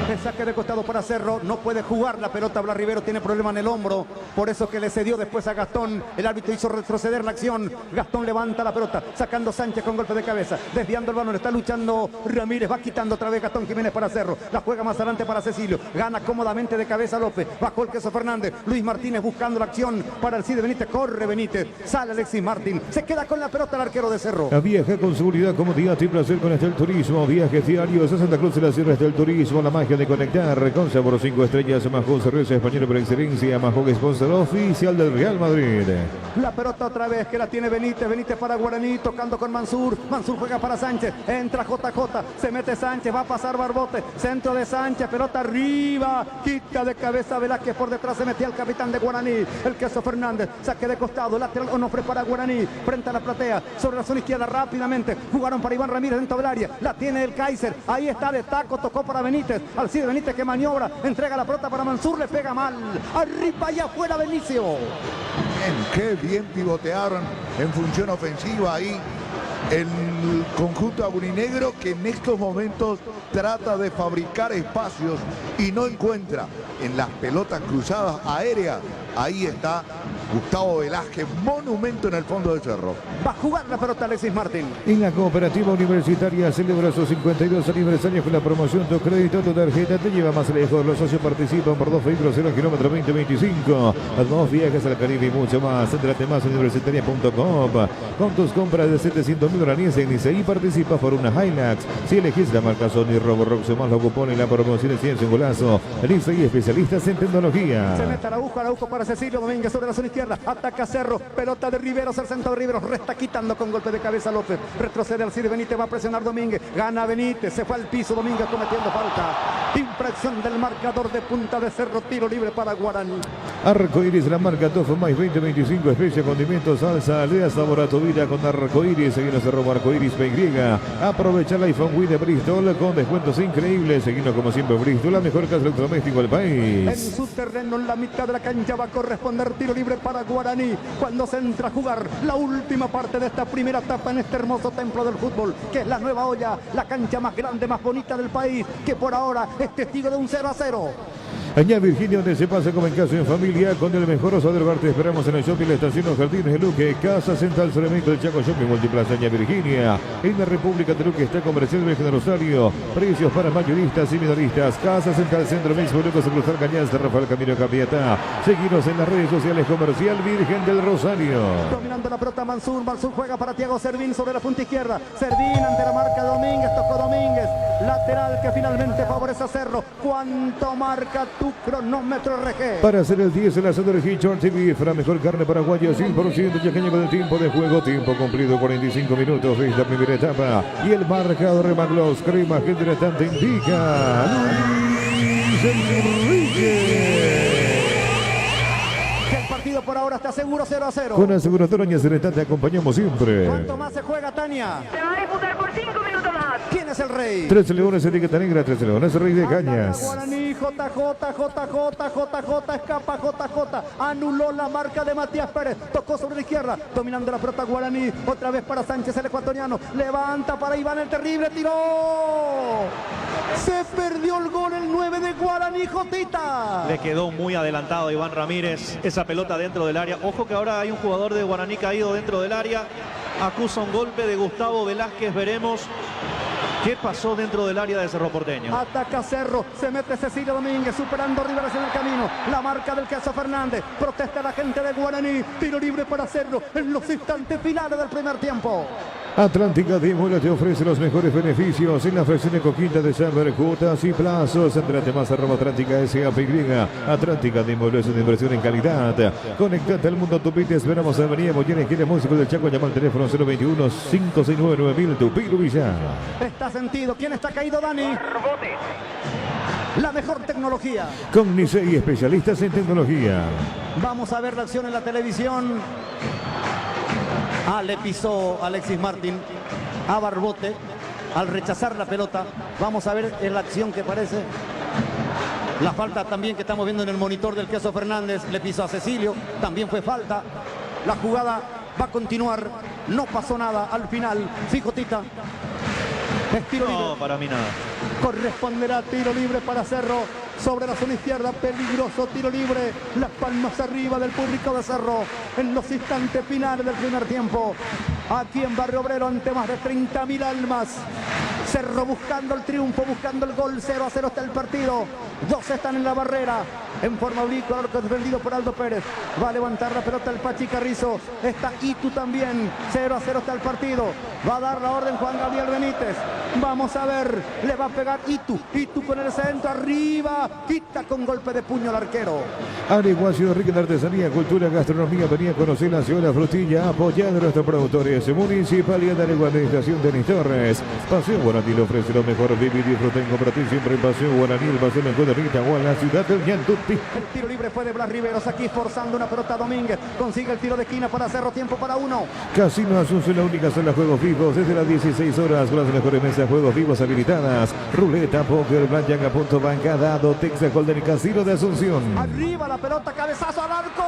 El saque de costado para Cerro, no puede jugar la pelota. Blas Rivero tiene problema en el hombro, por eso que le cedió después a Gastón. El árbitro hizo retroceder la acción. Gastón levanta la pelota, sacando Sánchez con golpe de cabeza, desviando el balón, está luchando Ramírez, va quitando otra vez Gastón Jiménez para Cerro, la juega más adelante para Cecilio, gana cómodamente de cabeza López, bajó el Queso Fernández, Luis Martínez buscando la acción para el Cide Benítez, corre Benítez, sale Alexis Martín, se queda con la pelota el arquero de Cerro. Viaja con seguridad, comodidad y placer con Estel Turismo, viajes diarios a Santa Cruz de la Sierra. Estel Turismo, la magia de conectar, con sabor 5 estrellas, Majón Cerveza Española por excelencia, Majón sponsor oficial del Real Madrid. La pelota otra vez que la tiene Benítez, Benítez para Guaraní, tocando con Mansur, Mansur juega para Sánchez, entra JJ, se mete Sánchez, va a pasar Barbote, centro de Sánchez, pelota arriba, quita de cabeza Velázquez, por detrás se metía el capitán de Guaraní, el Queso Fernández, saque de costado, lateral Onofre para Guaraní, frente a la platea, sobre la zona izquierda rápidamente, jugaron para Iván Ramírez dentro del área, la tiene el Kaiser, ahí está de taco, tocó para Benítez, Alcide Benítez que maniobra, entrega la pelota para Mansur, le pega mal, arriba y afuera Benicio. Bien, qué bien pivotearon en función ofensiva ahí el conjunto agurinegro, que en estos momentos trata de fabricar espacios y no encuentra en las pelotas cruzadas aéreas. Ahí está Gustavo Velázquez, monumento en el fondo del Cerro. Va a jugar la pelota Alexis Martín. En la Cooperativa Universitaria celebra sus 52 aniversarios con la promoción Tu crédito, tu tarjeta te lleva más lejos. Los socios participan por 2 vehículos 0 kilómetro 2025, 2 viajes al Caribe y mucho más. Entrate más en universitaria.com. Con tus compras de 700.000 guaraníes en ICI participas por una Hilux. Si elegís la marca Sony, Roborock, más los cupones y la promoción es 100 un golazo. El ICI, especialistas en tecnología. Se mete Araujo para Cecilio Domínguez sobre la zona izquierda, ataca Cerro, pelota de Riveros, el centro de Riveros, resta quitando con golpe de cabeza López, retrocede Alcide Benítez, va a presionar Domínguez, gana Benítez, se fue al piso Domínguez cometiendo falta, infracción del marcador de punta de Cerro, tiro libre para Guaraní. Arcoiris, la marca Tofu más 2025, especia, condimentos, salsa, le da sabor a tu vida con Arcoiris. Seguinos @ Arcoiris PY. Aprovecha el iPhone Wii de Bristol con descuentos increíbles. Seguinos como siempre Bristol, la mejor casa electrodoméstico del país. En su terreno, en la mitad de la cancha, va a corresponder tiro libre para Guaraní cuando se entra a jugar la última parte de esta primera etapa en este hermoso templo del fútbol, que es la Nueva Olla, la cancha más grande, más bonita del país, que por ahora es testigo de un 0-0. Allá Virginia, donde se pasa como en casa en familia, con el mejor oso del lugar. Te esperamos en el shopping, la estación Los Jardines de Luque, Casa Central Ceramiento del Chaco Shopping Multiplaza Allá Virginia. En la República de Luque está Comercial Virgen de Rosario, precios para mayoristas y minoristas. Casa Central Centro mismo, Lucas de Cruzar Cañas, de Rafael Camino Capieta. Seguinos en las redes sociales, Comercial Virgen del Rosario. Dominando la pelota Mansur, Mansur juega para Thiago Servín sobre la punta izquierda. Servín ante la marca de Domínguez, tocó Domínguez, lateral que finalmente favorece a Cerro. ¿Cuánto marca tu cronómetro, RG? Para hacer el 10, el asador Hitchon TV, para mejor carne paraguaya, 100% yaqueño con el tiempo de juego, tiempo cumplido 45 minutos de esta primera etapa. Y el marcador de Maglos, crema que hidratante indica Luis Enrique. El partido por ahora está seguro 0-0. Con aseguradora Ñacereta te acompañamos siempre. ¿Cuánto más se juega, Tania? Se va a disputar por 5 minutos más. ¿Quién es el rey? 13 Leones, etiqueta negra, 13 Leones, rey de Cañas. Guaraní, JJ, escapa JJ, anuló la marca de Matías Pérez, tocó sobre la izquierda, dominando la pelota Guaraní, otra vez para Sánchez el ecuatoriano, levanta para Iván el terrible, tiró, se perdió el gol, el 9 de Guaraní, Jotita. Le quedó muy adelantado Iván Ramírez, esa pelota dentro del área, ojo que ahora hay un jugador de Guaraní caído dentro del área, acusa un golpe de Gustavo Velázquez, veremos qué pasó dentro del área de Cerro Porteño. Ataca Cerro, se mete Cecilio Domínguez, superando Riveros en el camino. La marca del Queso Fernández, protesta la gente de Guaraní. Tiro libre para Cerro en los instantes finales del primer tiempo. Atlántica de Muela te ofrece los mejores beneficios en la fracción de Coquita de Chamber, cuotas y plazos. Entrate más @Atlántica SAPY. Atlántica de Muela es una inversión en calidad. Conectate al mundo Tupi, te esperamos en Avenida Mollera, esquina Músico del Chaco. Llama al teléfono 021-569-9000, Tupi Villar. Está sentido. ¿Quién está caído, Dani? La mejor tecnología. Con Nicey, especialistas en tecnología. Vamos a ver la acción en la televisión. Le pisó Alexis Martín a Barbote al rechazar la pelota. Vamos a ver en la acción que parece. La falta también que estamos viendo en el monitor del Queso Fernández. Le pisó a Cecilio. También fue falta. La jugada va a continuar. No pasó nada al final. Fijotita. Es tiro libre. No, para mí nada. Corresponderá tiro libre para Cerro. Sobre la zona izquierda, peligroso tiro libre. Las palmas arriba del público de Cerro en los instantes finales del primer tiempo. aquí en Barrio Obrero ante más de 30.000 almas. Cerro buscando el triunfo, buscando el gol. 0-0 está el partido. 2 están en la barrera. En forma oblicua, defendido por Aldo Pérez. Va a levantar la pelota el Pachi Carrizo. Está Itu también. 0-0 está el partido. Va a dar la orden Juan Gabriel Benítez. Vamos a ver. Le va a pegar Itu. Itu con el centro. Arriba. Quita con golpe de puño al arquero. Areguacio Rica de Artesanía, Cultura, Gastronomía. Venía a conocer la ciudad Frutilla, apoyando a nuestros productores. Municipalidad de Aregua, Administración Denis Torres. Paseo Guaraní le ofrece lo mejor. Vivir y disfrutar en compartir siempre en Paseo Guaraní. El paseo en Cuadernita, o en la ciudad del Ñantuti. El tiro libre fue de Blas Riveros. Aquí forzando una pelota Domínguez. Consigue el tiro de esquina para Cerro. Tiempo para 1. Casino Asunción, la única sala juegos vivos desde las 16 horas con las mejores mesas de juegos vivos habilitadas. Ruleta, póker, blackjack, a punto, bancada, Dotex, Golden y Casino de Asunción. Arriba la pelota, cabezazo al arco.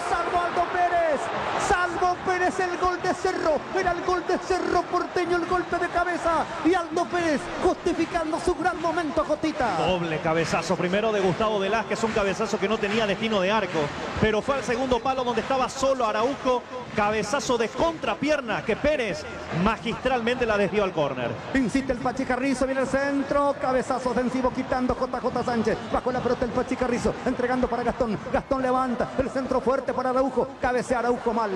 Salvo Aldo Pérez. Salvo Pérez, el gol de Cerro. Era el gol de Cerro Porteño, el golpe de cabeza. Y Aldo Pérez justificando su gran momento, Jotita. Doble cabezazo. Primero de Gustavo Velázquez, un cabezazo que no tenía destino de arco. Pero fue al segundo palo donde estaba solo Araujo. Cabezazo de contrapierna que Pérez magistralmente la desvió al córner. Insiste el Pachi Carrizo, viene el centro. Cabezazo ofensivo quitando JJ Sánchez. Bajo la pelota el Pachi Carrizo. Entregando para Gastón. Gastón levanta. El centro fuerte para Araujo. Cabecea Araujo mal.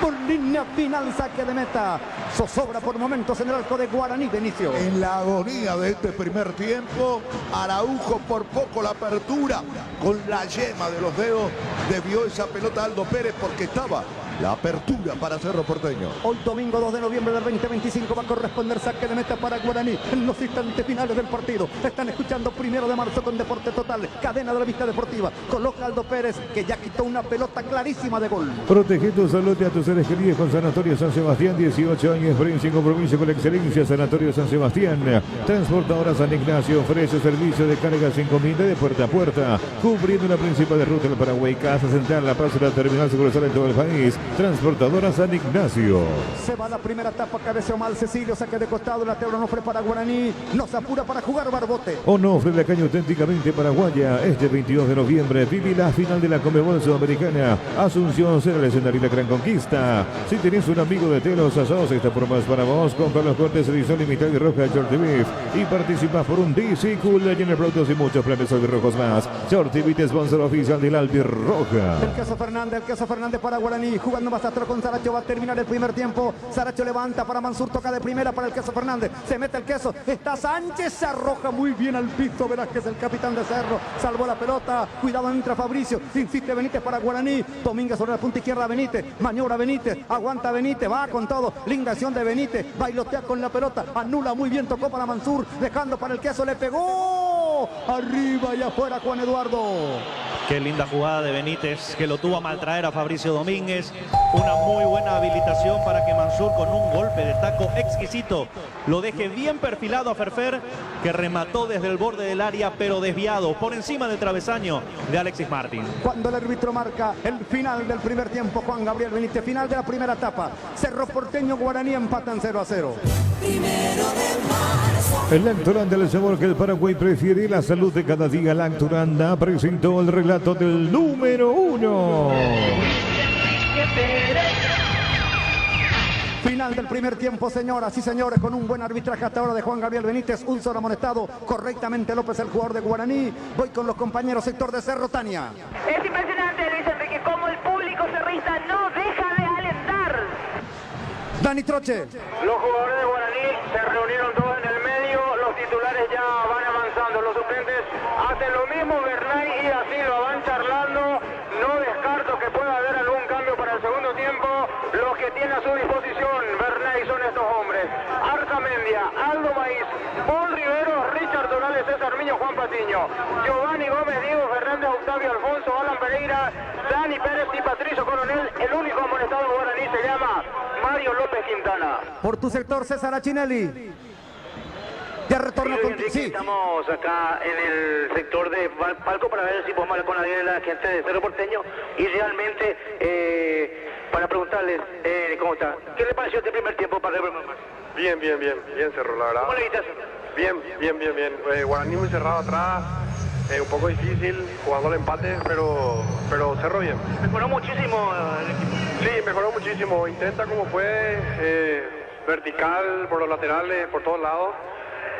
Por línea final, saque de meta. Zozobra por momentos en el arco de Guaraní, Benicio. En la agonía de este primer tiempo, Araujo por poco la apertura. Con la yema de los dedos debió esa pelota a Aldo Pérez porque estaba la apertura para Cerro Porteño. Hoy domingo 2 de noviembre del 2025 va a corresponder saque de meta para Guaraní en los instantes finales del partido. Están escuchando 1 de marzo con Deporte Total, cadena de la vista deportiva. Coloca Aldo Pérez que ya quitó una pelota clarísima de gol. Protege tu salud y a tus seres queridos con Sanatorio San Sebastián. 18 años, experiencia y compromiso con la excelencia. Sanatorio San Sebastián. Transportadora San Ignacio ofrece servicio de carga sin comida de puerta a puerta, cubriendo la principal de ruta del Paraguay. Casa Central, la plaza de la terminal sucursal en todo el país. Transportadora San Ignacio. Se va la primera etapa, cabeceó mal Cecilio, saque de costado, la Onofre para Guaraní, nos apura para jugar Barbote. Onofre, la caña auténticamente paraguaya. Este 22 de noviembre vive la final de la Conmebol Sudamericana. Asunción será el escenario de la gran conquista. Si tenés un amigo de Telos Asados, esta prueba es para vos. Compra los cortes edición limitada y roja de Shorty Beef y participas por un DC Cool Legend Productos y muchos premios albirrojos más. Shorty Beef, sponsor oficial del Albirroja. El queso Fernández para Guaraní, jugando Bastastro con Saracho, va a terminar el primer tiempo. Saracho levanta para Mansur, toca de primera para el queso Fernández, se mete el queso, está Sánchez, se arroja muy bien al piso Velázquez, el capitán de Cerro, salvó la pelota, cuidado, entra Fabricio, insiste Benítez para Guaraní, Domínguez sobre la punta izquierda, Benítez, maniobra Benítez, aguanta Benítez, va con todo, linda acción de Benítez, bailotea con la pelota, anula muy bien, tocó para Mansur, dejando para el queso, le pegó, arriba y afuera Juan Eduardo. Qué linda jugada de Benítez, que lo tuvo a maltraer a Fabricio Domínguez. Una muy buena habilitación para que Mansur, con un golpe de taco exquisito, lo deje bien perfilado a Ferfer, que remató desde el borde del área, pero desviado por encima del travesaño de Alexis Martín. Cuando el árbitro marca el final del primer tiempo, Juan Gabriel Benítez, final de la primera etapa, Cerro Porteño, Guaraní empatan 0-0. El Lacturanda, el sabor que el Paraguay prefiere, la salud de cada día. Lacturanda presentó el relato del número 1. Final del primer tiempo, señoras y señores, con un buen arbitraje hasta ahora de Juan Gabriel Benítez, un solo amonestado, correctamente López, el jugador de Guaraní. Voy con los compañeros, sector de Cerro, Tania. Es impresionante, Luis Enrique, cómo el público cerrista no deja de alentar. Dani Troche. Los jugadores de Guaraní se reunieron todos en el medio, los titulares ya van avanzando, los suplentes hacen lo mismo, Bernay y Asilo van charlando, no descarto que pueda haber algún cambio para el segundo tiempo, los que tiene a su disposición Bernay son estos hombres, Arzamendia, Aldo Maíz, Paul Rivero, Richard Donales, César Miño, Juan Patiño, Giovanni Gómez, Diego Fernández, Octavio Alfonso, Alan Pereira, Dani Pérez y Patricio Coronel. El único amonestado de Guaraní se llama Mario López Quintana. Por tu sector, César Achinelli. Ya retorno con... Sí. Estamos acá en el sector de Palco para ver si podemos hablar con alguien de la gente de Cerro Porteño y realmente para preguntarles cómo está. ¿Qué le pareció este primer tiempo para el Bien Cerro, la verdad. ¿Cómo le viste? Bien. Guaraní muy cerrado atrás, un poco difícil, jugando al empate, pero cerró bien. Mejoró muchísimo el equipo. Sí, mejoró muchísimo. Intenta como puede, vertical, por los laterales, por todos lados.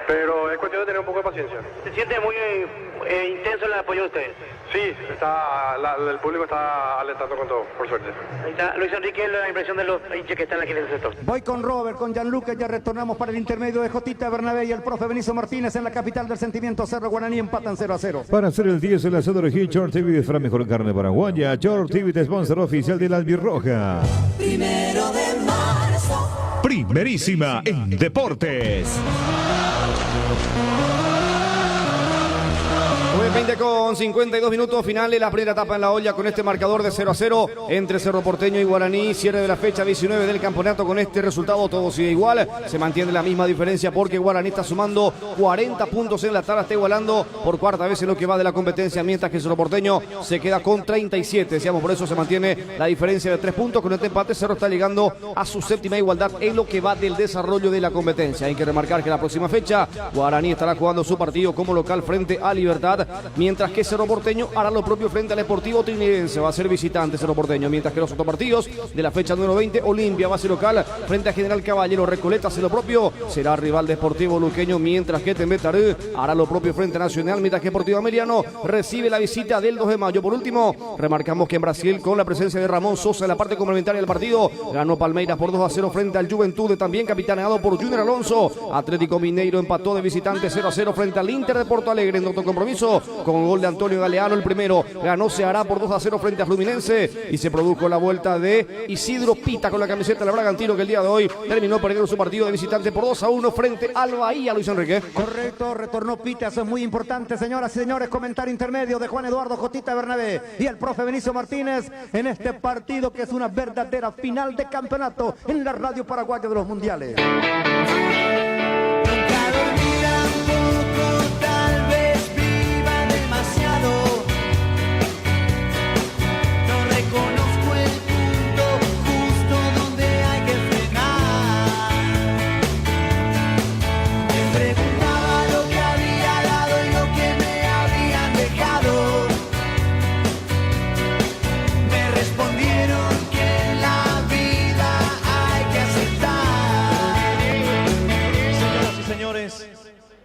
Pero es cuestión de tener un poco de paciencia. ¿Se siente muy intenso el apoyo de ustedes? Sí, el público está alentando con todo, por suerte. Ahí está Luis Enrique, la impresión de los hinchas que están aquí en el sector. Voy con Robert, con Gianluca, ya retornamos para el intermedio de Jotita Bernabé y el profe Benicio Martínez en la capital del sentimiento. Cerro Guaraní empatan 0-0. Para hacer el 10 el asado de Short TV de Fra Mejor Carne Paraguaya. Short TV es sponsor oficial de la Albirroja. 1 de marzo. Primerísima en deportes. 9:20 con 52 minutos finales, la primera etapa en la olla con este marcador de 0-0 entre Cerro Porteño y Guaraní, cierre de la fecha 19 del campeonato. Con este resultado todo sigue igual, se mantiene la misma diferencia porque Guaraní está sumando 40 puntos en la tabla, está igualando por cuarta vez en lo que va de la competencia, mientras que Cerro Porteño se queda con 37, decíamos, por eso se mantiene la diferencia de 3 puntos. Con este empate Cerro está llegando a su séptima igualdad en lo que va del desarrollo de la competencia. Hay que remarcar que la próxima fecha Guaraní estará jugando su partido como local frente a Libertad, mientras que Cerro Porteño hará lo propio frente al Sportivo Trinidense. Va a ser visitante Cerro Porteño, mientras que los otros partidos de la fecha número 20, Olimpia va a ser local frente a General Caballero. Recoleta hace lo propio, será rival de Sportivo Luqueño, mientras que Tembetaré hará lo propio frente a Nacional, mientras que Sportivo Ameriano recibe la visita del 2 de mayo. Por último, remarcamos que en Brasil, con la presencia de Ramón Sosa en la parte complementaria del partido, ganó Palmeiras por 2-0 frente al Juventude, también capitaneado por Junior Alonso. Atlético Mineiro empató de visitante 0-0 frente al Inter de Porto Alegre en otro compromiso, con el gol de Antonio Galeano. El primero ganó Ceará por 2-0 frente a Fluminense y se produjo la vuelta de Isidro Pita con la camiseta del Bragantino, que el día de hoy terminó perdiendo su partido de visitante por 2-1 frente al Bahía. Luis Enrique. Correcto, retornó Pita, eso es muy importante, señoras y señores. Comentario intermedio de Juan Eduardo Jotita Bernabé y el profe Benicio Martínez en este partido que es una verdadera final de campeonato en la radio paraguaya de los mundiales.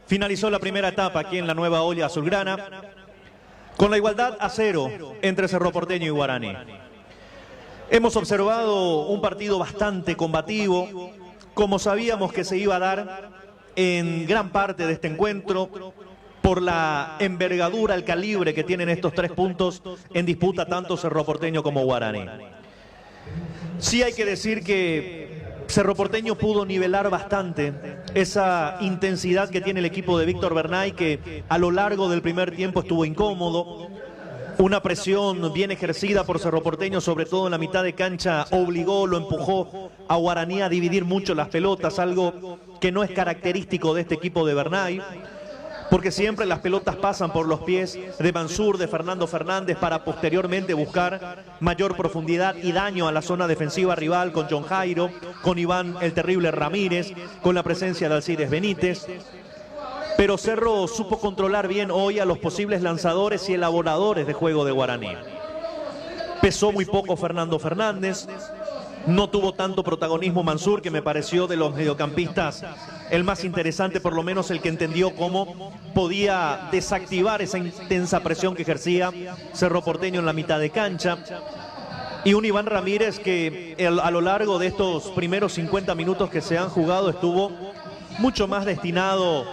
Finalizó la primera etapa aquí en la nueva olla azulgrana con la igualdad a 0 entre Cerro Porteño y Guaraní. Hemos observado un partido bastante combativo, como sabíamos que se iba a dar en gran parte de este encuentro por la envergadura, el calibre que tienen estos 3 puntos en disputa tanto Cerro Porteño como Guaraní. Sí hay que decir que Cerro Porteño pudo nivelar bastante esa intensidad que tiene el equipo de Víctor Bernay, que a lo largo del primer tiempo estuvo incómodo. Una presión bien ejercida por Cerro Porteño, sobre todo en la mitad de cancha, obligó, lo empujó a Guaraní a dividir mucho las pelotas, algo que no es característico de este equipo de Bernay, porque siempre las pelotas pasan por los pies de Mansur, de Fernando Fernández, para posteriormente buscar mayor profundidad y daño a la zona defensiva rival con John Jairo, con Iván el Terrible Ramírez, con la presencia de Alcides Benítez. Pero Cerro supo controlar bien hoy a los posibles lanzadores y elaboradores de juego de Guaraní. Pesó muy poco Fernando Fernández, no tuvo tanto protagonismo Mansur, que me pareció de los mediocampistas el más interesante, por lo menos el que entendió cómo podía desactivar esa intensa presión que ejercía Cerro Porteño en la mitad de cancha. Y un Iván Ramírez que a lo largo de estos primeros 50 minutos que se han jugado estuvo mucho más destinado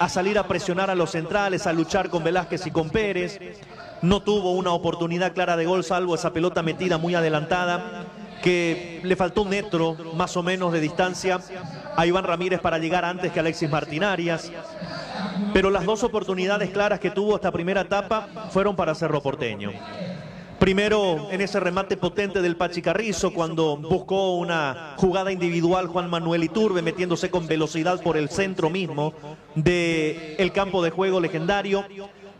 a salir a presionar a los centrales, a luchar con Velázquez y con Pérez. No tuvo una oportunidad clara de gol, salvo esa pelota metida muy adelantada, que le faltó un metro más o menos de distancia a Iván Ramírez para llegar antes que Alexis Martinarias. Pero las 2 oportunidades claras que tuvo esta primera etapa fueron para Cerro Porteño. Primero en ese remate potente del Pachi Carrizo, cuando buscó una jugada individual Juan Manuel Iturbe, metiéndose con velocidad por el centro mismo del campo de juego legendario,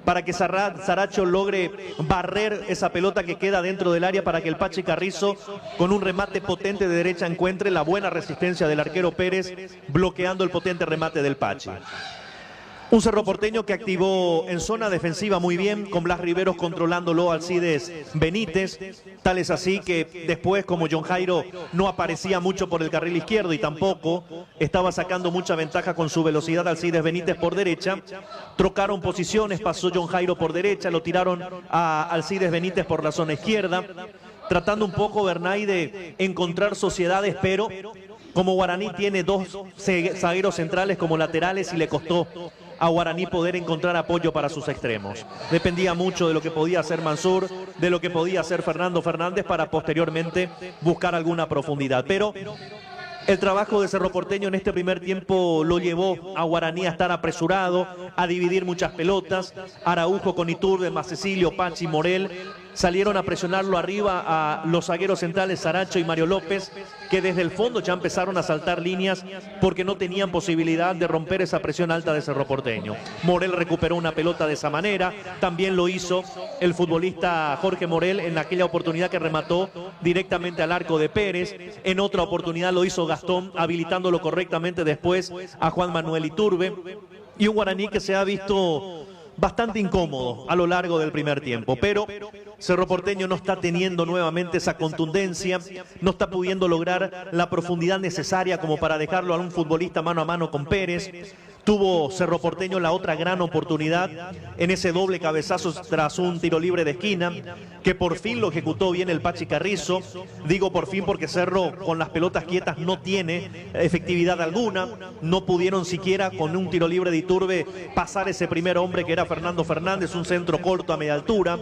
para que Saracho logre barrer esa pelota que queda dentro del área, para que el Pachi Carrizo, con un remate potente de derecha, encuentre la buena resistencia del arquero Pérez, bloqueando el potente remate del Pachi. Un Cerro Porteño que activó en zona defensiva muy bien, con Blas Riveros controlándolo Alcides Benítez. Tal es así que después, como John Jairo no aparecía mucho por el carril izquierdo y tampoco estaba sacando mucha ventaja con su velocidad Alcides Benítez por derecha, trocaron posiciones, pasó John Jairo por derecha, lo tiraron a Alcides Benítez por la zona izquierda, tratando un poco Bernay de encontrar sociedades, pero como Guaraní tiene dos zagueros centrales como laterales y le costó a Guaraní poder encontrar apoyo para sus extremos. Dependía mucho de lo que podía hacer Mansur, de lo que podía hacer Fernando Fernández para posteriormente buscar alguna profundidad. Pero el trabajo de Cerro Porteño en este primer tiempo lo llevó a Guaraní a estar apresurado, a dividir muchas pelotas. Araujo con Iturbe, Macecilio, Pachi, Morel salieron a presionarlo arriba a los zagueros centrales Saracho y Mario López, que desde el fondo ya empezaron a saltar líneas porque no tenían posibilidad de romper esa presión alta de Cerro Porteño. Morel recuperó una pelota de esa manera, también lo hizo el futbolista Jorge Morel en aquella oportunidad que remató directamente al arco de Pérez. En otra oportunidad lo hizo Gastón, habilitándolo correctamente después a Juan Manuel Iturbe. Y un Guaraní que se ha visto bastante incómodo a lo largo del primer tiempo, pero Cerro Porteño no está teniendo nuevamente esa contundencia, no está pudiendo lograr la profundidad necesaria como para dejarlo a un futbolista mano a mano con Pérez. Tuvo Cerro Porteño la otra gran oportunidad en ese doble cabezazo tras un tiro libre de esquina, que por fin lo ejecutó bien el Pachi Carrizo. Digo por fin porque Cerro con las pelotas quietas no tiene efectividad alguna. No pudieron siquiera con un tiro libre de Iturbe pasar ese primer hombre que era Fernando Fernández, un centro corto a media altura.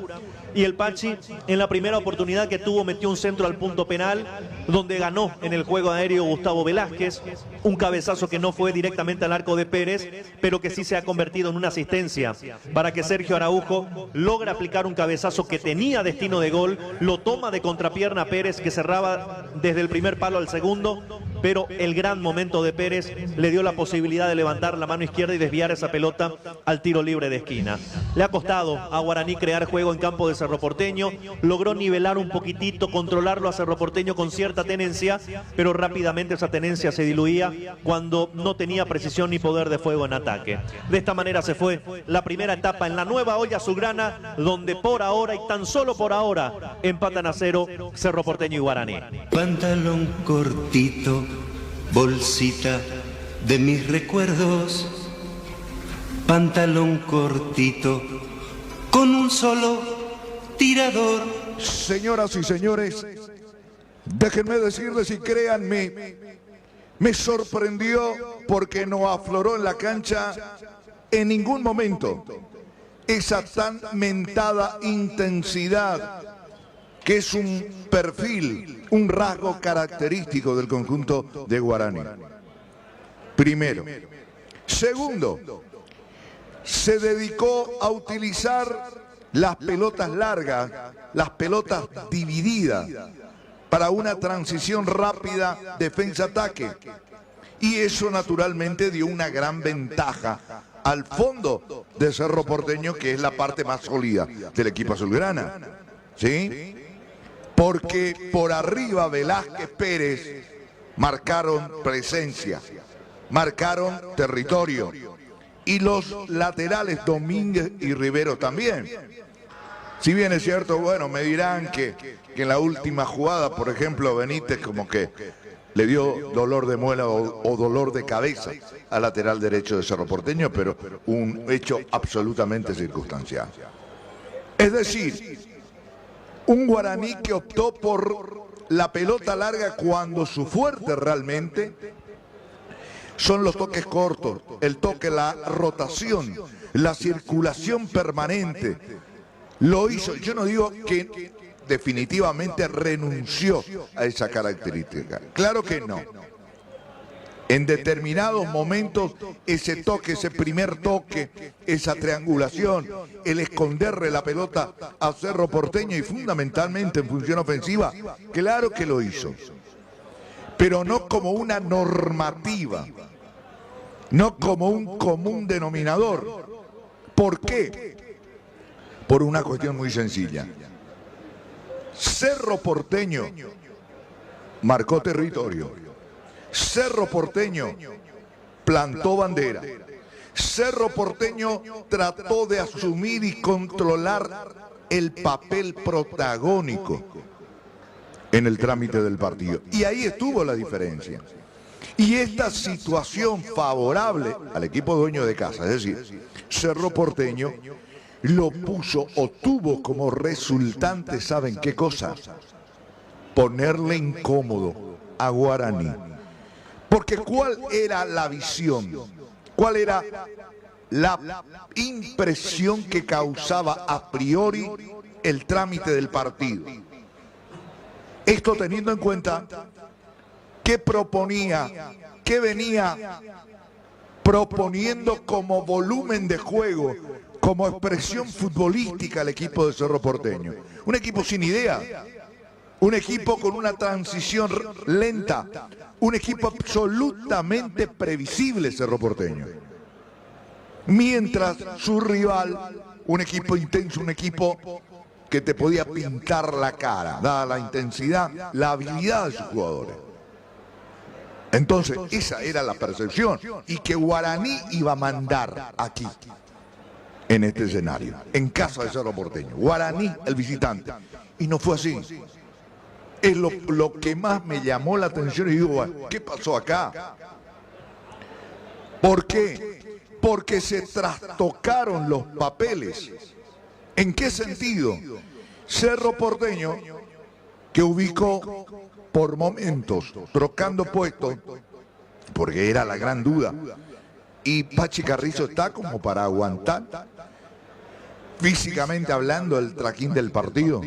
Y el Pachi en la primera oportunidad que tuvo metió un centro al punto penal, donde ganó en el juego aéreo Gustavo Velázquez, un cabezazo que no fue directamente al arco de Pérez, pero que sí se ha convertido en una asistencia para que Sergio Araujo logre aplicar un cabezazo que tenía destino de gol, lo toma de contrapierna Pérez, que cerraba desde el primer palo al segundo, pero el gran momento de Pérez le dio la posibilidad de levantar la mano izquierda y desviar esa pelota al tiro libre de esquina. Le ha costado a Guaraní crear juego en campo de Cerro Porteño, logró nivelar un poquitito, controlarlo a Cerro Porteño con cierta tenencia, pero rápidamente esa tenencia se diluía cuando no tenía precisión ni poder de fuego en ataque. De esta manera se fue la primera etapa en la nueva olla azulgrana, donde por ahora y tan solo por ahora empatan a 0 Cerro Porteño y Guaraní. Pantalón cortito, bolsita de mis recuerdos, pantalón cortito con un solo tirador. Señoras y señores, déjenme decirles y créanme, me sorprendió porque no afloró en la cancha en ningún momento esa tan mentada intensidad que es un perfil, un rasgo característico del conjunto de Guaraní. Primero. Segundo, se dedicó a utilizar las pelotas largas, las pelotas divididas, para una transición rápida defensa-ataque. Y eso naturalmente dio una gran ventaja al fondo de Cerro Porteño, que es la parte más sólida del equipo azulgrana. ¿Sí? Porque por arriba Velázquez, Pérez marcaron presencia, marcaron territorio. Y los laterales Domínguez y Rivero también. Si bien es cierto, bueno, me dirán que en la última jugada, por ejemplo, Benítez como que le dio dolor de muela o dolor de cabeza al lateral derecho de Cerro Porteño, pero un hecho absolutamente circunstancial. Es decir, un Guaraní que optó por la pelota larga cuando su fuerte realmente son los toques cortos, el toque, la rotación, la circulación permanente. Lo hizo, yo no digo que definitivamente renunció a esa característica. Claro que no. En determinados momentos ese toque, ese primer toque, esa triangulación, el esconderle la pelota a Cerro Porteño y fundamentalmente en función ofensiva, claro que lo hizo. Pero no como una normativa, no como un común denominador. ¿Por qué? Por una cuestión muy sencilla. Cerro Porteño marcó territorio. Cerro Porteño plantó bandera. Cerro Porteño trató de asumir y controlar el papel protagónico en el trámite del partido. Y ahí estuvo la diferencia. Y esta situación favorable al equipo dueño de casa, es decir, Cerro Porteño, lo puso o tuvo como resultante, ¿saben qué cosa? Ponerle incómodo a Guaraní. Porque ¿cuál era la visión? ¿Cuál era la impresión que causaba a priori el trámite del partido? Esto teniendo en cuenta que proponía, que venía proponiendo como volumen de juego, como expresión futbolística el equipo de Cerro Porteño. Un equipo sin idea, un equipo con una transición lenta, un equipo absolutamente previsible, Cerro Porteño. Mientras su rival, un equipo intenso, un equipo que te podía pintar la cara, dada la intensidad, la habilidad de sus jugadores. Entonces, esa era la percepción, y que Guaraní iba a mandar aquí, en este escenario, en casa de Cerro Porteño. Guaraní, el visitante. Y no fue así. Es lo que más me llamó la atención y digo, ¿qué pasó acá? ¿Por qué? Porque se trastocaron los papeles. ¿En qué sentido? Cerro Porteño, que ubicó por momentos, trocando puestos, porque era la gran duda, y Pachi Carrizo está como para aguantar, físicamente hablando, el traquín del partido.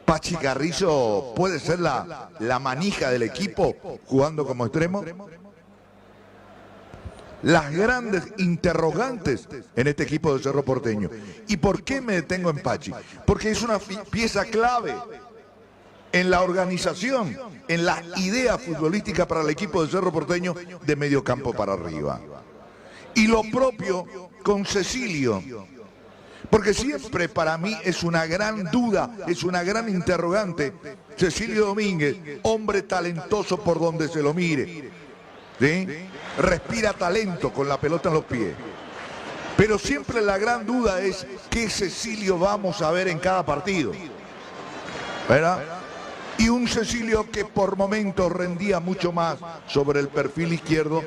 Pachi Carrizo puede ser la manija del equipo jugando como extremo. Las grandes interrogantes en este equipo de Cerro Porteño. ¿Y por qué me detengo en Pachi? Porque es una pieza clave en la organización, en la idea futbolística para el equipo de Cerro Porteño de medio campo para arriba. Y lo propio con Cecilio, porque siempre para mí es una gran duda, es una gran interrogante. Cecilio Domínguez, hombre talentoso por donde se lo mire, ¿sí? Respira talento con la pelota en los pies. Pero siempre la gran duda es qué Cecilio vamos a ver en cada partido, ¿verdad? Y un Cecilio que por momentos rendía mucho más sobre el perfil izquierdo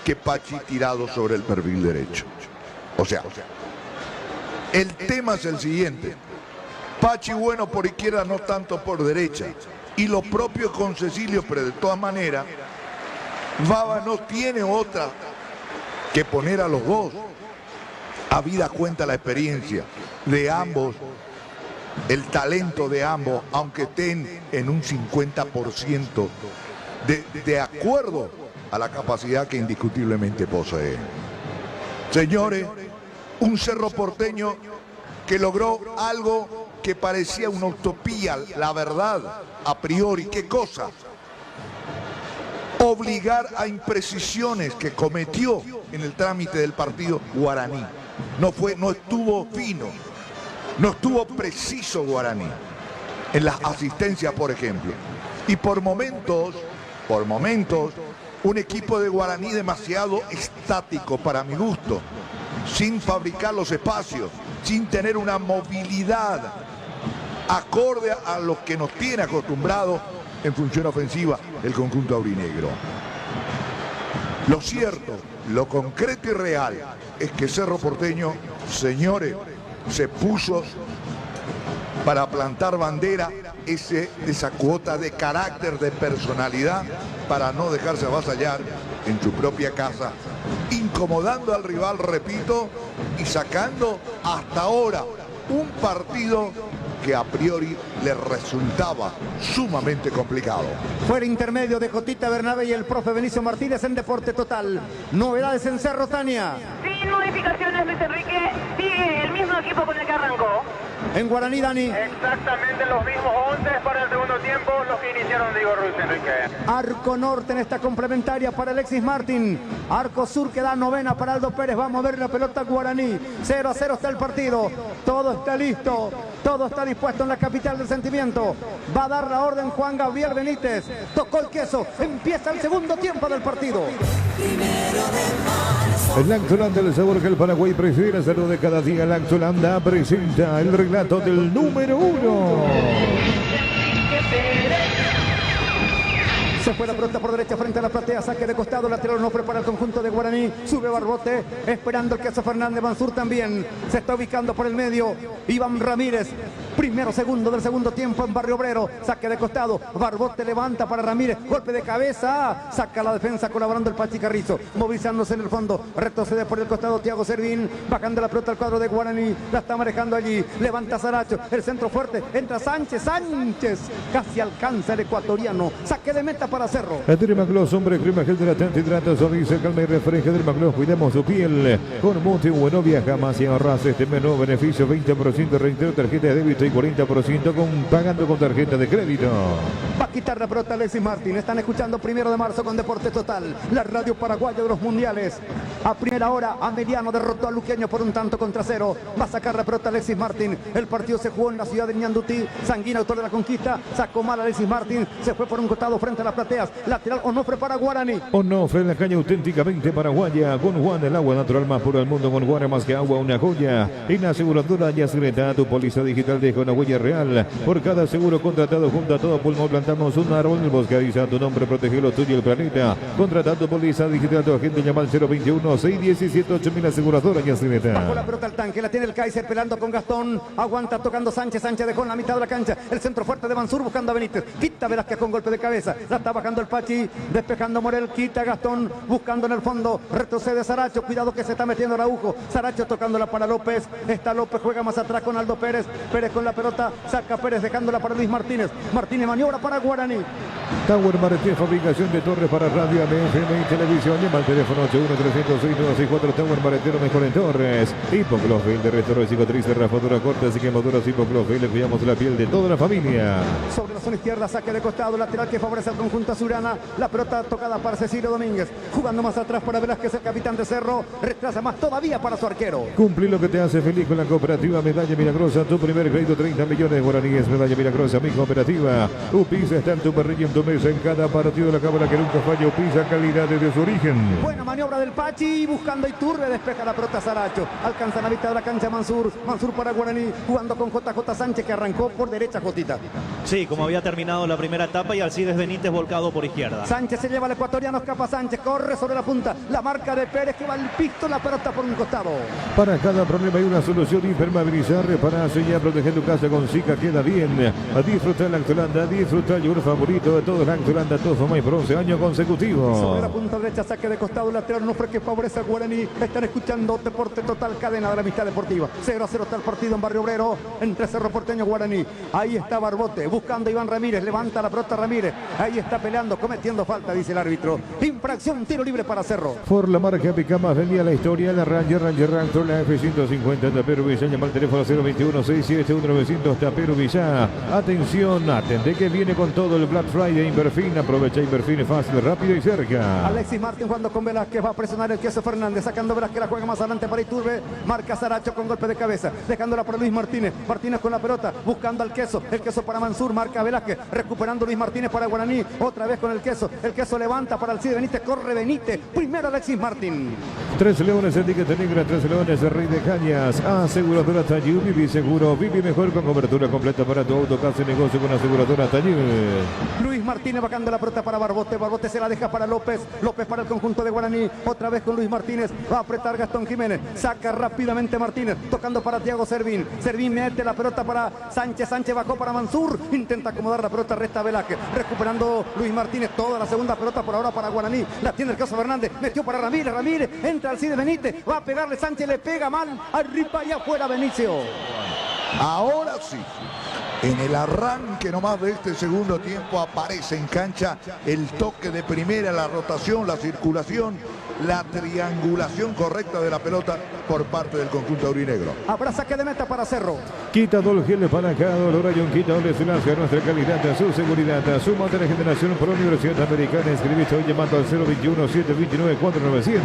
que Pachi tirado sobre el perfil derecho. O sea, el tema es el siguiente. Pachi bueno por izquierda, no tanto por derecha. Y lo propio con Cecilio, pero de todas maneras, Baba no tiene otra que poner a los dos. Habida cuenta la experiencia de ambos, el talento de ambos, aunque estén en un 50% de acuerdo a la capacidad que indiscutiblemente posee. Señores, un Cerro Porteño que logró algo que parecía una utopía, la verdad, a priori. ¿Qué cosa? Obligar a imprecisiones que cometió en el trámite del partido Guaraní. No estuvo fino, no estuvo preciso Guaraní en las asistencias, por ejemplo. Y por momentos, un equipo de Guaraní demasiado estático para mi gusto, sin fabricar los espacios, sin tener una movilidad acorde a lo que nos tiene acostumbrados en función ofensiva el conjunto aurinegro. Lo cierto, lo concreto y real es que Cerro Porteño, señores, se puso para plantar bandera esa cuota de carácter, de personalidad, para no dejarse avasallar en su propia casa, incomodando al rival, repito, y sacando hasta ahora un partido que a priori le resultaba sumamente complicado. Fuera intermedio de Jotita Bernabé y el profe Benicio Martínez en Deporte Total. Novedades en Cerro, Tania. Sin modificaciones, Luis Enrique, sigue el mismo equipo con el que arrancó. en Guaraní, Dani. Exactamente los mismos 11 para el segundo tiempo, los que iniciaron Diego Ruiz Enrique. Arco norte en esta complementaria para Alexis Martín. Arco sur que da novena para Aldo Pérez. Vamos a ver la pelota Guaraní. 0-0 está el partido. Todo está listo. Todo está dispuesto en la capital del sentimiento. Va a dar la orden Juan Gabriel Benítez. Tocó el queso. Empieza el segundo tiempo del partido. El Lactolanda, el sabor que el Paraguay prefiere hacerlo de cada día. Lactolanda presenta el relato del número 1. Se fue la pelota por derecha frente a la platea, saque de costado, lateral no prepara el conjunto de Guaraní, sube Barbote, esperando el queso Fernández, Mansur también, se está ubicando por el medio, Iván Ramírez, primero segundo del segundo tiempo en Barrio Obrero, saque de costado, Barbote levanta para Ramírez, golpe de cabeza, saca la defensa colaborando el Pachi Carrizo, movilizándose en el fondo, retrocede por el costado Thiago Servín, bajando la pelota al cuadro de Guaraní, la está manejando allí, levanta Saracho, el centro fuerte, entra Sánchez, casi alcanza el ecuatoriano, saque de meta para Cerro. Dermagloss, hombre, crema gel hidratante, hidrata, suaviza, calma y refresca. Dermagloss, cuidamos su piel con Monte Bueno. Viaja más y ahorras este menú beneficio, 20% reintero, tarjeta de débito y 40% pagando con tarjeta de crédito. Va a quitar la pelota Alexis Martín. Están escuchando 1 de marzo con Deporte Total, la radio paraguaya de los mundiales. A primera hora, Ameliano derrotó a Luqueño por 1-0. Va a sacar la pelota Alexis Martín. El partido se jugó en la ciudad de Ñandutí. Sanguino, autor de la conquista, sacó mal a Alexis Martín. Se fue por un costado frente a las plateas. Lateral Onofre para Guaraní. Onofre en la calle auténticamente paraguaya. Con Juan, el agua natural más pura del mundo. Con Guara más que agua, una joya. En la aseguradora Yacyretá, tu póliza digital deja una huella real. Por cada seguro contratado junto a todo pulmón plantamos un árbol en el bosque. Avisa tu nombre, protege lo tuyo y el planeta. Contratando póliza digital, tu agente llama al 021-617-8000 aseguradora Yacyretá. Bajo la pelota al tanque, la tiene el Kaiser pelando con Gastón. Aguanta tocando Sánchez. Sánchez dejó en la mitad de la cancha. El centro fuerte de Mansur buscando a Benítez. Quita Velázquez con golpe de cabeza. La está bajando el Pachi, despejando Morel, quita Gastón, buscando en el fondo, retrocede Saracho, cuidado que se está metiendo Araujo, Saracho tocándola para López, está López, juega más atrás con Aldo Pérez, Pérez con la pelota, saca Pérez dejándola para Luis Martínez, Martínez maniobra para Guaraní. Tower Martínez, fabricación de torres para radio, FM y televisión. Llama al teléfono 81-306-964. Tower Martínez, mejor en torres. Hipoclofil de restaurador cicatriz, rafaduras cortas y quemaduras. Hipoclofil, le cuidamos la piel de toda la familia. Sobre la zona izquierda, saque de costado, lateral que favorece al conjunto azurana. La pelota tocada para Cecilio Domínguez. Jugando más atrás para Velázquez, el capitán de Cerro. Retrasa más todavía para su arquero. Cumplí lo que te hace feliz con la cooperativa Medalla Milagrosa. Tu primer crédito, 30 millones de guaraníes. Medalla Milagrosa, mi cooperativa. Upisa está en tu parrilla, en tu mesa, en cada partido de la cámara que nunca falla. Upisa, calidad desde su origen. Buena maniobra del Pachi, buscando Iturbe, despeja la pelota Saracho. Alcanza la mitad de la cancha Mansur. Mansur para Guaraní, jugando con JJ Sánchez, que arrancó por derecha, Jotita. Sí, como había terminado la primera etapa, y Alcides Benítez volcado por izquierda. Sánchez se lleva al ecuatoriano, escapa Sánchez, corre sobre la punta. La marca de Pérez que va al pisto, la pelota por un costado. Para cada problema hay una solución. Impermeabilizar, reparar, sellar, proteger tu casa con Zika, queda bien. A disfrutar la Lactolanda, disfrutar el yogur favorito de todos. Lactolanda, todo más por 11 años consecutivos. Sobre la punta derecha, saque de costado, lateral no fue que favorece a Guaraní. Están escuchando Deporte Total, cadena de la amistad deportiva. 0-0 está el partido en Barrio Obrero, entre Cerro Porteño y Guaraní. Ahí está Barbote, buscando a Iván Ramírez, levanta la pelota Ramírez. Ahí está peleando, cometiendo falta, dice el árbitro. Infracción, tiro libre para Cerro. Por la marca Picamas venía la historia, la Ranger Raptor, la F-150, Tapero Villa, llama al teléfono 021-671-900, Tapero Villa. Atención, atende que viene con todo el Black Friday Inverfin, aprovecha Inverfin, fácil, rápido y cerca. Alexis Martín jugando con Velázquez, va a presionar el queso Fernández, sacando Velázquez, la juega más adelante para Iturbe, marca Saracho con golpe de cabeza, dejándola para Luis Martínez, Martínez con la pelota, buscando al queso, el queso para Mansur, marca Velázquez, recuperando Luis Martínez para Guaraní, otra vez con el queso levanta para Alcides Benítez, corre Benítez, primero Alexis Martín. 3 Leones, etiqueta negra, 3 Leones, Rey de Cañas, aseguradora Tallú, viví seguro, viví mejor con cobertura completa para tu auto, casa y negocio con aseguradora Tallú. Luis Martínez bajando la pelota para Barbote, Barbote se la deja para López, López para el conjunto de Guaraní, otra vez con Luis Martínez, va a apretar Gastón Jiménez, saca rápidamente Martínez, tocando para Thiago Servín, Servín mete la pelota para Sánchez, Sánchez bajó para Mansur, intenta acomodar la pelota, resta Velázquez, recuperando Luis Martínez, toda la segunda pelota por ahora para Guaraní, la tiene el caso Fernández, metió para Ramírez, Ramírez, entra Alcides Benítez, va a pegarle Sánchez, le pega mal, arriba y afuera Benicio. Ahora Rossi. En el arranque nomás de este segundo tiempo aparece en cancha el toque de primera, la rotación, la circulación, la triangulación correcta de la pelota por parte del conjunto aurinegro. Habrá saque de meta para Cerro. Quitador gel para cada dolor, hay un quitador de silencio a nuestra calidad, a su seguridad, a su de la generación por Universidad Americana. Escribiste hoy llamando al 021-729-4900.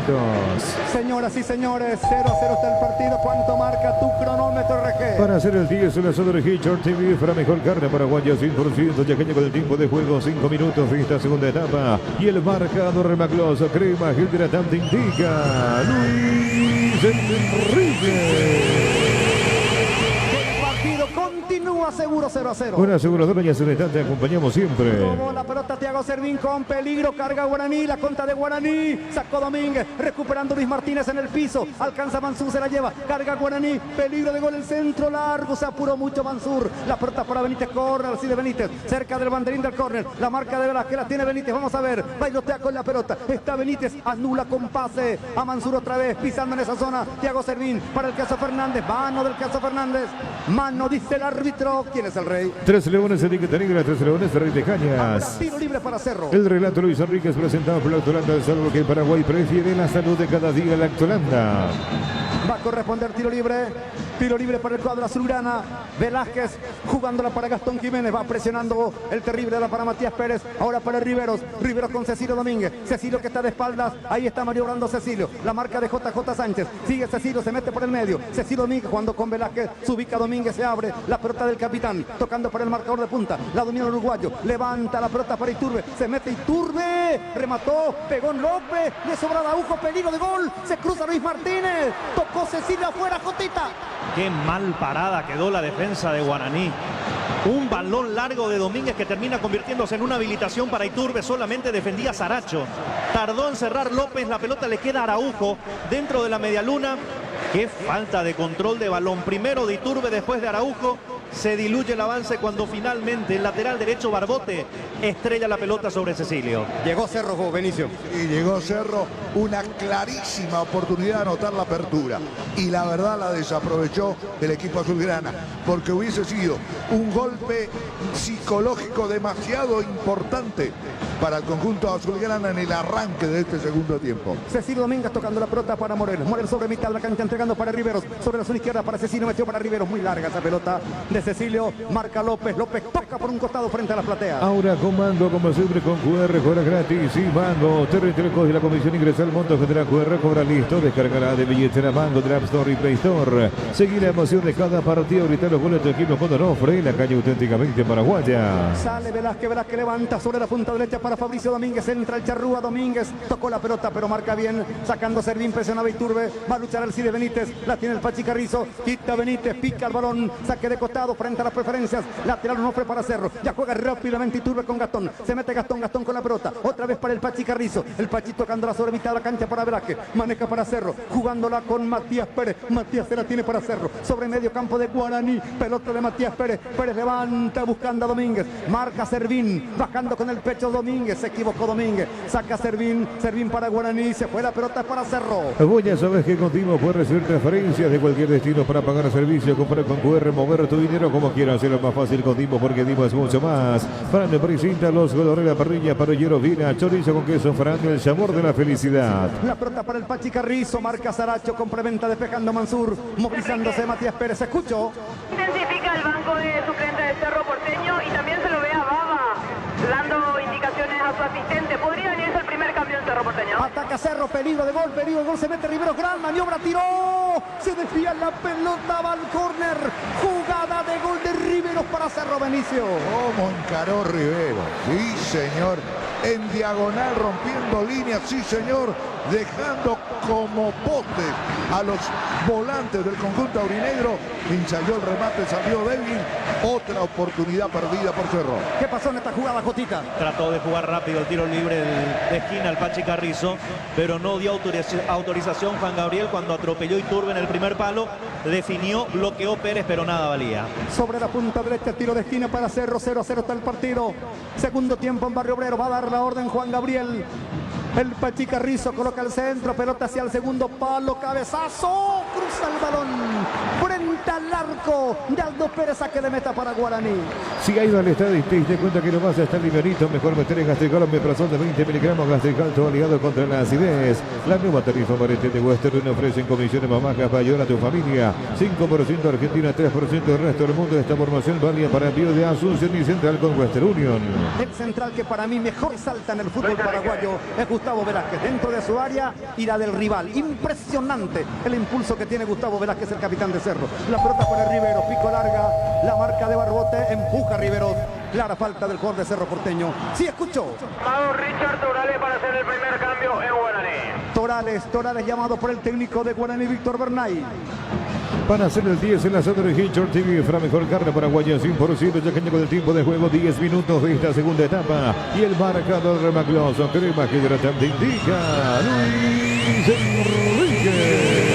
Señoras y señores, 0-0 está el partido. ¿Cuánto marca tu cronómetro, RG? Para hacer el 10, una soda de Hitcher TV para mejor carne paraguaya 100%, yaqueña con el tiempo de juego 5 minutos de esta segunda etapa. Y el marcador remacloso, crema hidratante indica Luis Enrique. Continúa seguro 0-0. Una aseguradora y Aseguradora te acompañamos siempre. Tomó la pelota Thiago Servín con peligro, carga Guaraní, la contra de Guaraní, sacó Domínguez, recuperando Luis Martínez en el piso, alcanza Mansur, se la lleva, carga Guaraní, peligro de gol, el centro largo, se apuró mucho Mansur, la pelota para Benítez, corre así de Benítez, cerca del banderín del córner, la marca de Velázquez, la tiene Benítez, vamos a ver, bailotea con la pelota, está Benítez, anula con pase a Mansur otra vez, pisando en esa zona, Thiago Servín para el caso Fernández, mano del caso Fernández, mano dice el árbitro. ¿Quién es el rey? Tres Leones, etiqueta negra, Tres Leones, Rey de Cañas. Tiro libre para Cerro. El relato Luis Enríquez presentado por Lactolanda, salvo que el Paraguay prefiere la salud de cada día Lactolanda. Va a corresponder tiro libre. Tiro libre para el cuadro azulgrana. Velázquez jugándola para Gastón Jiménez. Va presionando el terrible para Matías Pérez. Ahora para Riveros. Riveros con Cecilio Domínguez. Cecilio que está de espaldas. Ahí está maniobrando Cecilio. La marca de JJ Sánchez. Sigue Cecilio, se mete por el medio. Cecilio Domínguez jugando con Velázquez. Se ubica Domínguez, se abre. La pelota del capitán. Tocando para el marcador de punta. La domina el uruguayo. Levanta la pelota para Iturbe. Se mete Iturbe. Remató. Pegó en López. Le sobra Araujo. Peligro de gol. Se cruza Luis Martínez. Tocó Cecilio afuera. Jotita. Qué mal parada quedó la defensa de Guaraní. Un balón largo de Domínguez que termina convirtiéndose en una habilitación para Iturbe. Solamente defendía Saracho. Tardó en cerrar López. La pelota le queda a Araujo dentro de la medialuna. Qué falta de control de balón. Primero de Iturbe, después de Araujo. Se diluye el avance cuando finalmente el lateral derecho Barbote estrella la pelota sobre Cecilio. Llegó Cerro, Benicio. Y llegó Cerro, una clarísima oportunidad de anotar la apertura. Y la verdad la desaprovechó el equipo azulgrana, porque hubiese sido un golpe psicológico demasiado importante para el conjunto azulgrana en el arranque de este segundo tiempo. Cecilio Domínguez tocando la pelota para Morel. Morel sobre mitad de la cancha entregando para Riveros. Sobre la zona izquierda para Cecilio, metió para Riveros. Muy larga esa pelota de Cecilio. Marca López. López toca por un costado frente a la platea. Ahora comando como siempre con QR, cobra gratis y Mango. Terretelecos de la comisión ingresa al monto general QR, cobra listo. Descargará de billetera Mango de App Store y Play Store. Seguí la emoción de cada partido. Ahorita los goles de tu equipo con Donofre. La calle auténticamente paraguaya. Sale Velázquez. Velázquez levanta sobre la punta derecha para Fabricio Domínguez. Entra el Charrúa. Domínguez tocó la pelota, pero marca bien. Sacando Servín, presionaba Iturbe. Va a luchar Alcide Benítez. La tiene el Pachi Carrizo. Quita Benítez, pica el balón. Saque de costado frente a las preferencias. Lateral Onofre para Cerro. Ya juega rápidamente Iturbe con Gastón. Se mete Gastón con la pelota. Otra vez para el Pachi Carrizo. El Pachi tocándola sobre mitad de la cancha para Velázquez. Maneja para Cerro. Jugándola con Matías Pérez. Matías se la tiene para Cerro. Sobre medio campo de Guaraní. Pelota de Matías Pérez. Pérez levanta buscando a Domínguez. Marca Servín. Bajando con el pecho Domínguez. Se equivocó Domínguez. Saca Servín. Servín para Guaraní. Se fue la pelota para Cerro. Vos ya sabes que contigo puedes recibir transferencias de cualquier destino para pagar servicio, comprar con QR, mover tu dinero como quieras, hacerlo más fácil con Dimo, porque Dimo es mucho más. Fran presenta los colores de la parrilla, parrillero, vina, chorizo con queso, Fran, el sabor de la felicidad. La pelota para el Pachi Carrizo, marca Saracho, complementa despejando Mansur, movilizándose Matías Pérez. ¿Escucho? Identifica el banco de suplente de Cerro Porteño y también se lo ve a Baba dando indicaciones a su asistente. Podría venirse el primer cambio en Cerro Porteño. Ataca Cerro, peligro de gol, se mete Riveros, gran maniobra, tiró, se desvía la pelota, va al córner, jugada de gol de Riveros para Cerro. Benicio. ¿Cómo encaró Riveros? Sí, señor. En diagonal, rompiendo líneas, sí, señor. Dejando como poste a los volantes del conjunto aurinegro. Ensayó el remate, salió débil. Otra oportunidad perdida por Cerro. ¿Qué pasó en esta jugada, Jotita? Trató de jugar rápido el tiro libre de esquina al Pachi Carrizo, pero no dio autorización Juan Gabriel cuando atropelló Iturbe en el primer palo. Definió, bloqueó Pérez, pero nada valía. Sobre la punta derecha, tiro de esquina para Cerro. 0-0 está el partido. Segundo tiempo en Barrio Obrero. Va a dar la orden Juan Gabriel. El Pachi Carrizo coloca el centro, pelota hacia el segundo palo, cabezazo. cruza el balón frente al arco de Aldo Pérez, saque de meta para Guaraní. Si ha ido al estadio y te diste cuenta que no vas a estar livianito, mejor meter en Gastricol omeprazol de 20 miligramos. Gastricol, todo aliado contra la acidez. La nueva tarifa Marete de Western ofrece comisiones más bajas para ayudar a tu familia. 5% Argentina, 3% del resto del mundo. Esta formación válida para envío de Asunción y Central con Western Union. El central que para mí mejor salta en el fútbol paraguayo es Gustavo Velázquez, dentro de su área y la del rival. Impresionante el impulso que tiene Gustavo Velázquez, el capitán de Cerro. La pelota por el Rivero, pico larga, la marca de Barbote, empuja a Riveros. Clara falta del jugador de Cerro Porteño. Sí, escucho. Llamado Richard Torales para hacer el primer cambio en Guaraní. Torales llamado por el técnico de Guaraní, Víctor Bernay. Para hacer el 10 en la zona de Hinchor TV, Fra mejor carne paraguaya 100%, ya que llegó el tiempo de juego, 10 minutos de esta segunda etapa. Y el marcador remacloso, crema que hidratante indica Luis Enrique.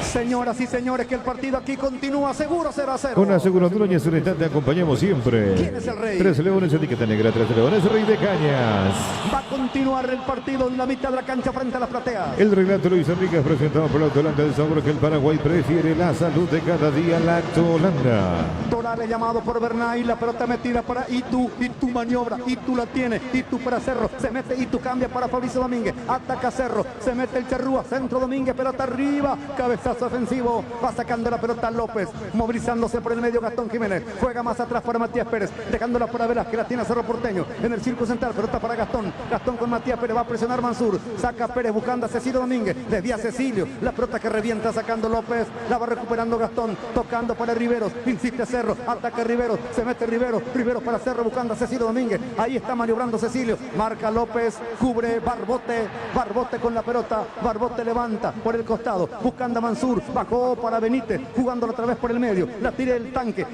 Señoras y señores, que el partido aquí continúa seguro 0-0. Con aseguradora y Suretán te acompañamos siempre. ¿Quién es el rey? 3 Leones, etiqueta negra, 3 Leones, Rey de Cañas. Va a continuar el partido en la mitad de la cancha frente a la platea. El relato Luis Enrique es presentado por la Autolanda del Sabor, que el Paraguay prefiere la salud de cada día, la Autolanda. Torales llamado por Bernay, la pelota metida para Itu maniobra, Itu la tiene, Itu para Cerro, se mete Itu, cambia para Fabricio Domínguez, ataca Cerro, se mete el Charrúa, centro Domínguez, pelota arriba, cabezazo ofensivo, va sacando la pelota López, movilizándose por el medio Gastón Jiménez, juega más atrás para Matías Pérez, dejándola para Velázquez, que la tiene Cerro Porteño, en el círculo central, pelota para Gastón con Matías Pérez, va a presionar Mansur, saca Pérez buscando a Cecilio Domínguez, desvía Cecilio, la pelota que revienta sacando López, la va recuperando Gastón, tocando para Riveros, insiste Cerro, ataca Riveros, se mete Riveros para Cerro buscando a Cecilio Domínguez, ahí está maniobrando Cecilio, marca López, cubre Barbote con la pelota, Barbote levanta por el costado, buscando a Mansur, bajó para Benítez, jugándolo otra vez por el medio, la tira el tanque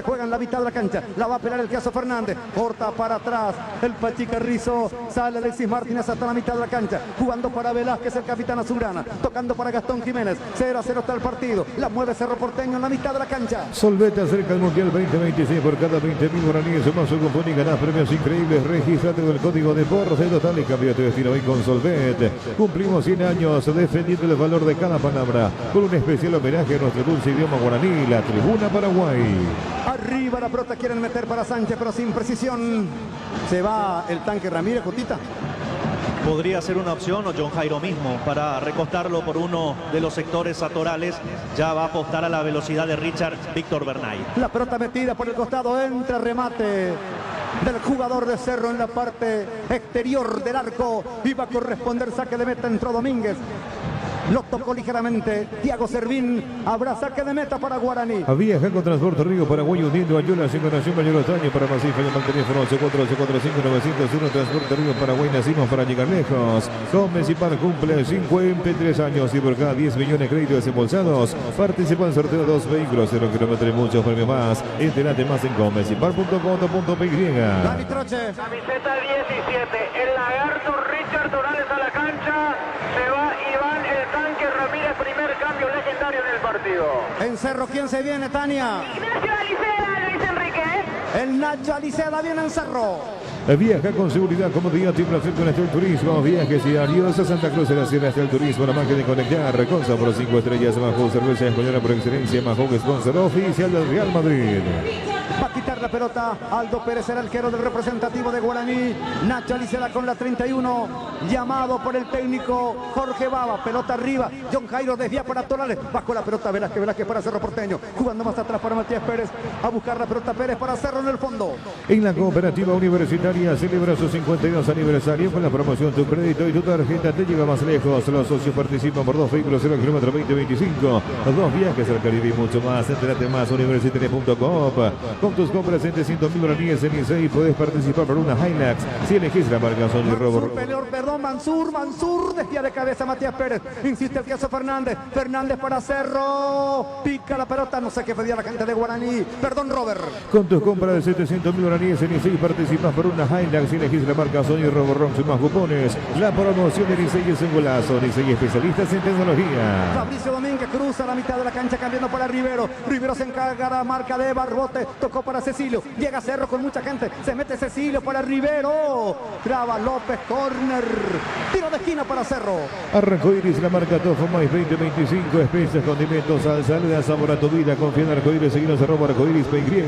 juega en la mitad de la cancha, la va a pelar el Caso Fernández, corta para atrás, el Pachicarrizo, sale Alexis Martínez hasta la mitad de la cancha, jugando para Velázquez, el capitán azulgrana, tocando para Gastón Jiménez, 0-0 está el partido, la mueve Cerro Porteño en la mitad de la cancha. Solvete acerca del Mundial 2026 por cada 20.000 guaraníes, sumás su cupón y ganás premios increíbles. Regístrate con el código de Porce Total y cambia tu destino hoy con Solvete. Cumplimos 100 años defendiendo el valor de cada palabra con un especial homenaje a nuestro dulce idioma guaraní, la Tribuna Paraguay. Arriba la pelota, quieren meter para Sánchez, pero sin precisión. Se va el tanque Ramírez, Cotita. Podría ser una opción, o John Jairo mismo, para recostarlo por uno de los sectores atorales. Ya va a apostar a la velocidad de Richard Víctor Bernay. La pelota metida por el costado, entra remate del jugador de Cerro en la parte exterior del arco. Iba a corresponder saque de meta, entró Domínguez. Lo tocó ligeramente Thiago Servín. Habrá saque de meta para Guaraní. Viaja con Transporte Río Paraguay uniendo a Yola, Nación Mayor Otaño. Para más info, llama al teléfono 84845-901. Transporte Río Paraguay, nacimos para llegar lejos. Gómez y Par cumple 53 años y por cada 10 millones de créditos desembolsados participa en sorteo de 2 vehículos, 0 kilómetros y muchos premios más. Entérate más en gómezipar.com.py. Dani Troche. Camiseta 17, el lagarto Richard Torales a la cancha. Se va Iván el tanque Ramírez, primer cambio legendario en el partido. En Cerro, ¿quién se viene, Tania? Ignacio Alicea, Luis Enrique. El Nacho Alicea viene en Cerro. Viaja con seguridad, comodidad y placer con Estel Turismo. Viajes diarios a Santa Cruz de la Sierra. Estel Turismo, la magia de conectar. Con sabor 5 estrellas, Mahou, cerveza española por excelencia. Mahou, sponsor oficial del Real Madrid. Va a quitar la pelota Aldo Pérez, el arquero del representativo de Guaraní. Nacho Alicea con la 31, llamado por el técnico Jorge Baba. Pelota arriba, John Jairo desvía para Torales, bajo la pelota Velázquez para Cerro Porteño, jugando más atrás para Matías Pérez, a buscar la pelota Pérez para Cerro en el fondo. En la Cooperativa Universitaria celebra su 52 aniversario con la promoción Tu crédito y tu tarjeta te lleva más lejos. Los socios participan por 2 vehículos 0 kilómetro 2025, 2 viajes al Caribe y mucho más. Entérate más universitaria.coop. Con tus compras en 300.000 guaraníes en ICEI puedes participar por una Hilux si elegís la marca Sony Robo. Mansur, desvía de cabeza Matías Pérez, insiste el Caso Fernández para Cerro, pica la pelota, no sé qué pedía la gente de Guaraní, perdón Robert. Con tus compras de 700.000 guaraníes en ICEI participas por una Hilux si elegís la marca Sony Robo y más cupones. La promoción de ICEI es un golazo, ICEI especialistas en tecnología. Fabricio Domínguez cruza la mitad de la cancha cambiando para Rivero se encarga la marca de Barbote, tocó para Cecilio Cecilio. Llega Cerro con mucha gente. Se mete Cecilio para Rivero. Traba López, córner. Tiro de esquina para Cerro. Arcoíris, la marca Tofu Mais 2025. Especias, condimentos, salsa, le da sabor a tu vida. Confía en Arcoíris, seguinos @Arcoíris PY.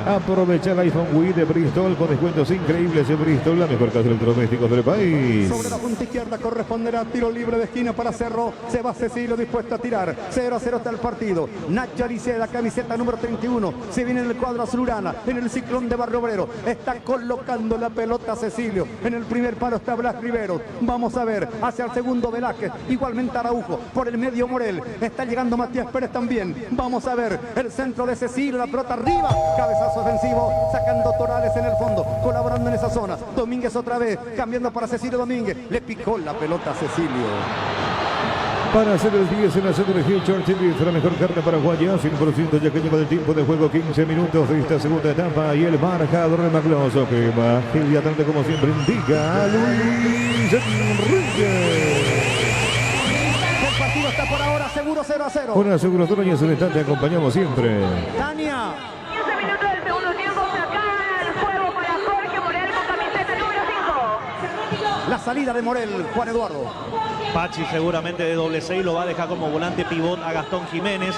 Aprovecha el iPhone Wii de Bristol con descuentos increíbles en Bristol, la mejor casa de electrodomésticos del país. Sobre la punta izquierda corresponderá tiro libre de esquina para Cerro. Se va Cecilio dispuesto a tirar. 0-0 está el partido. Nacho Aliceda, camiseta número 31. Se viene en el cuadro azulgrana, en el ciclón de Barrio Obrero. Está colocando la pelota Cecilio. En el primer palo está Blas Rivero. Vamos a ver, hacia el segundo Velázquez. Igualmente Araujo. Por el medio Morel. Está llegando Matías Pérez también. Vamos a ver el centro de Cecilio. La pelota arriba. Cabezazo ofensivo. Sacando Torales en el fondo. Colaborando en esa zona. Domínguez otra vez. Cambiando para Cecilio Domínguez. Le picó la pelota a Cecilio. Para hacer el 10 en la centro de Hitchard, la mejor carta paraguaya, 100% ya que lleva el tiempo de juego 15 minutos de esta segunda etapa y el marcador de Magloso que va inmediatamente como siempre indica Luis Enrique. El partido está por ahora seguro 0-0. Una aseguradora y en su instante acompañamos siempre. Tania. 15 minutos del segundo tiempo, se acaba el juego para Jorge Morel con camiseta número 5. La salida de Morel, Juan Eduardo. Pachi seguramente de doble 6 lo va a dejar como volante pivot a Gastón Jiménez.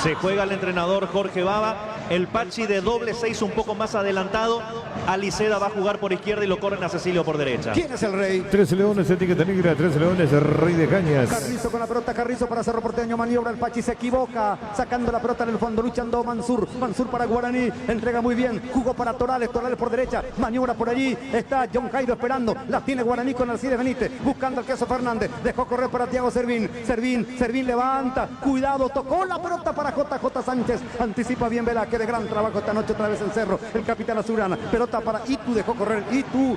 Se juega el entrenador Jorge Baba. El Pachi de doble 6 un poco más adelantado. Aliceda va a jugar por izquierda y lo corren a Cecilio por derecha. ¿Quién es el rey? 13 Leones, etiqueta negra, 13 Leones, Rey de Cañas. Carrizo con la pelota, Carrizo para Cerro Porteño, maniobra el Pachi, se equivoca, sacando la pelota en el fondo, luchando Mansur, Mansur para Guaraní, entrega muy bien, jugó para Torales, Torales por derecha, maniobra por allí, está John Jairo esperando, la tiene Guaraní con Alcides Benítez, buscando al Queso Fernández, dejó correr para Thiago Servín, Servín levanta, cuidado, tocó la pelota para JJ Sánchez, anticipa bien Velázquez, de gran trabajo esta noche otra vez en Cerro, el capitán azulgrana, pelota para Itu, dejó correr, Itu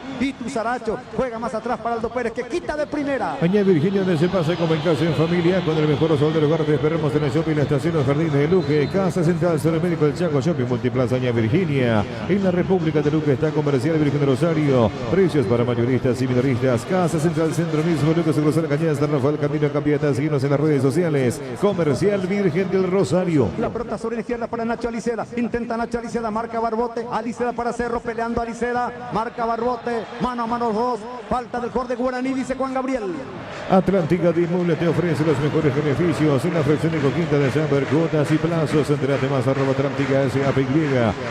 Saracho, juega más atrás para Aldo Pérez, que quita de primera. Añade Virginia, donde se pasa como en casa en familia, con el mejor sol del hogar. Te esperamos en el shopping, la estación Los Jardines de Luque, Casa Central, Centro Médico del Chaco, Shopping Multiplaza Añade Virginia. En la República de Luque está Comercial Virgen de Rosario, precios para mayoristas y minoristas. Casa Central, Centro mismo, Luque, Cruzar Cañas, San Rafael, Camino Campiata. Síguenos en las redes sociales. Comercial Virgen del Rosario. La pelota sobre la izquierda para Nacho Aliceda, intenta Nacho Aliceda, marca Barbote, Aliceda para Cerro, peleando Aliceda, marca Barbote, mano a mano los dos, falta del jugador de Guaraní, dice Juan Gabriel. Atlántica de Inmueble te ofrece los mejores beneficios en la fracción de Coquinta de Chamber, cuotas y plazos. Entérate más @Atlántica SAPY.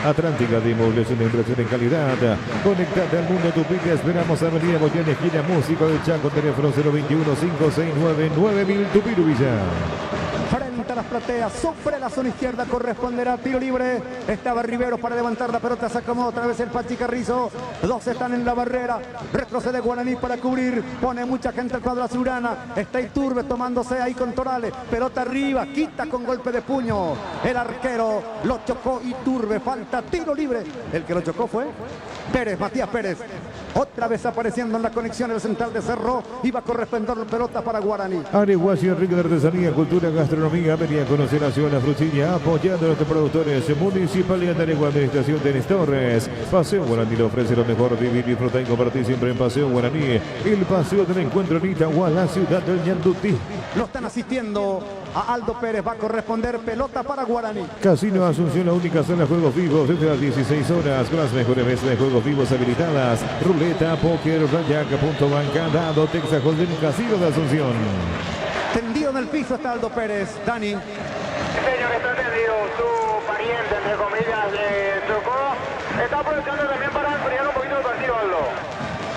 Atlántica de Inmueble es una inversión en calidad. Conectate al mundo tu pica. Esperamos a Avenida Boyán, esquina Músico del Chaco, teléfono 021-569-9000, Tupiru Villa. Frente a las plateas, sobre la zona izquierda, corresponderá tiro libre. Estaba Rivero para levantar la pelota, se acomoda otra vez el Pachi Carrizo. Dos están en la barrera, retrocede Guaraní para cubrir, pone mucha gente al cuadro azulgrana. Está Iturbe tomándose ahí con Torales, pelota arriba, quita con golpe de puño. El arquero lo chocó Iturbe, falta tiro libre. El que lo chocó fue Pérez, Matías Pérez. Otra vez apareciendo en la conexión el central de Cerro. Iba a corresponder la pelota para Guaraní. Areguas y Enrique de Artesanía, Cultura, Gastronomía. Venía a conocer la ciudad de la frutilla, apoyando a nuestros productores. Municipalidad de Areguas, Administración Denis Torres. Paseo Guaraní le ofrece lo mejor. Vivir, disfrutar y compartir siempre en Paseo Guaraní. El paseo del encuentro en Itagua, la ciudad del Ñandutí. Lo están asistiendo a Aldo Pérez. Va a corresponder pelota para Guaraní. Casino Asunción, la única zona de juegos vivos desde las 16 horas. Con las mejores mesas de juegos vivos habilitadas. Ruleta, póker, rayaca, punto banca, dado, Texas Hold'em, Casino de Asunción. Tendido en el piso está Aldo Pérez. Dani. Señor, está tendido. Su pariente, entre comillas, le chocó. Está aprovechando también para enfriar un poquito el partido, Aldo.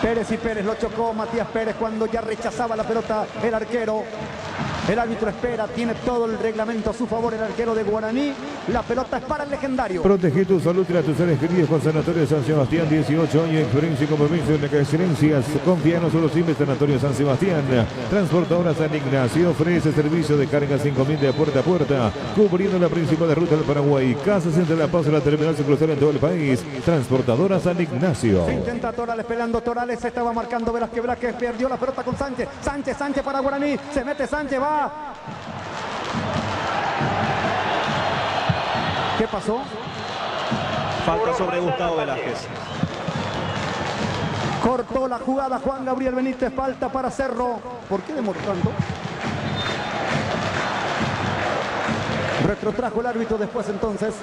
Pérez y Pérez lo chocó Matías Pérez cuando ya rechazaba la pelota el arquero. El árbitro espera, tiene todo el reglamento a su favor el arquero de Guaraní. La pelota es para el legendario. Protege tu salud y la de tus seres queridos con Sanatorio San Sebastián. 18 años de experiencia y compromiso en excelencias. Confía en nosotros siempre, Sanatorio San Sebastián. Transportadora San Ignacio ofrece servicio de carga sin encomienda de puerta a puerta, cubriendo la principal ruta del Paraguay. Casas entre La Paz y la terminal circular en todo el país. Transportadora San Ignacio. Se intenta Torales, peleando Torales, se estaba marcando Velázquez, perdió la pelota con Sánchez. Sánchez para Guaraní, se mete Sánchez, va. ¿Qué pasó? Falta sobre Gustavo Velázquez. Cortó la jugada Juan Gabriel Benítez, falta para Cerro. ¿Por qué demoró tanto? Retrotrajo el árbitro después entonces.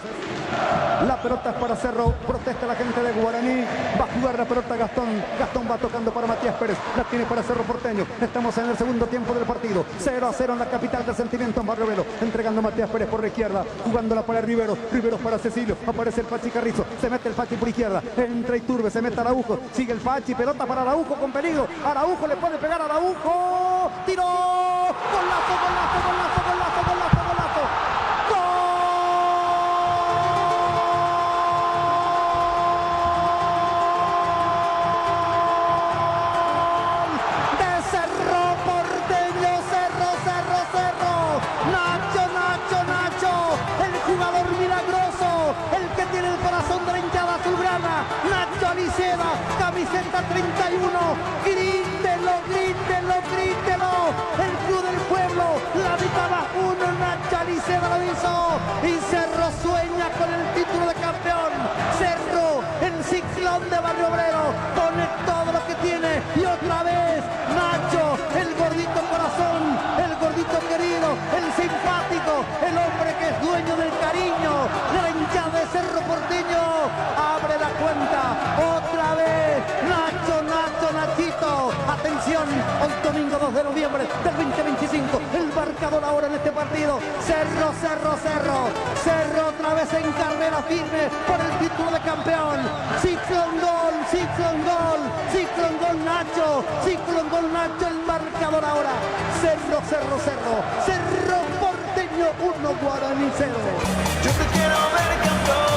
La pelota es para Cerro. Protesta la gente de Guaraní. Va a jugar la pelota Gastón. Gastón va tocando para Matías Pérez. La tiene para Cerro Porteño. Estamos en el segundo tiempo del partido. 0-0 en la capital del sentimiento en Barrio Velo. Entregando a Matías Pérez por la izquierda. Jugándola para Rivero. Rivero para Cecilio. Aparece el Pachi Carrizo. Se mete el Pachi por izquierda. Entra Iturbe. Se mete Araujo. Sigue el Pachi. Pelota para Araujo con peligro. Araujo le puede pegar a Araujo. Tiró. Golazo, golazo, golazo, golazo, golazo, golazo. Camiseta 31, grítelo, grítelo, grítelo, el Club del Pueblo, la mitad más uno, Nacho Aliceda lo hizo, y Cerro sueña con el título de campeón, Cerro, el ciclón de Barrio Obrero, pone todo lo que tiene, y otra vez, Nacho, el gordito corazón, el gordito querido, el simpático, el hombre que es dueño del cariño, de la hinchada de Cerro Porteño, abre la cuenta, otra vez, Nacho, Nacho, Nachito, atención, hoy domingo 2 de noviembre del 2025, el marcador ahora en este partido, Cerro, Cerro, Cerro, Cerro otra vez en carrera firme por el título de campeón, ciclón gol, ciclón gol, ciclón gol Nacho, ciclón gol Nacho, el marcador ahora, Cerro, Cerro, Cerro, Cerro Porteño 1, Guaraní 0. Yo te quiero ver campeón.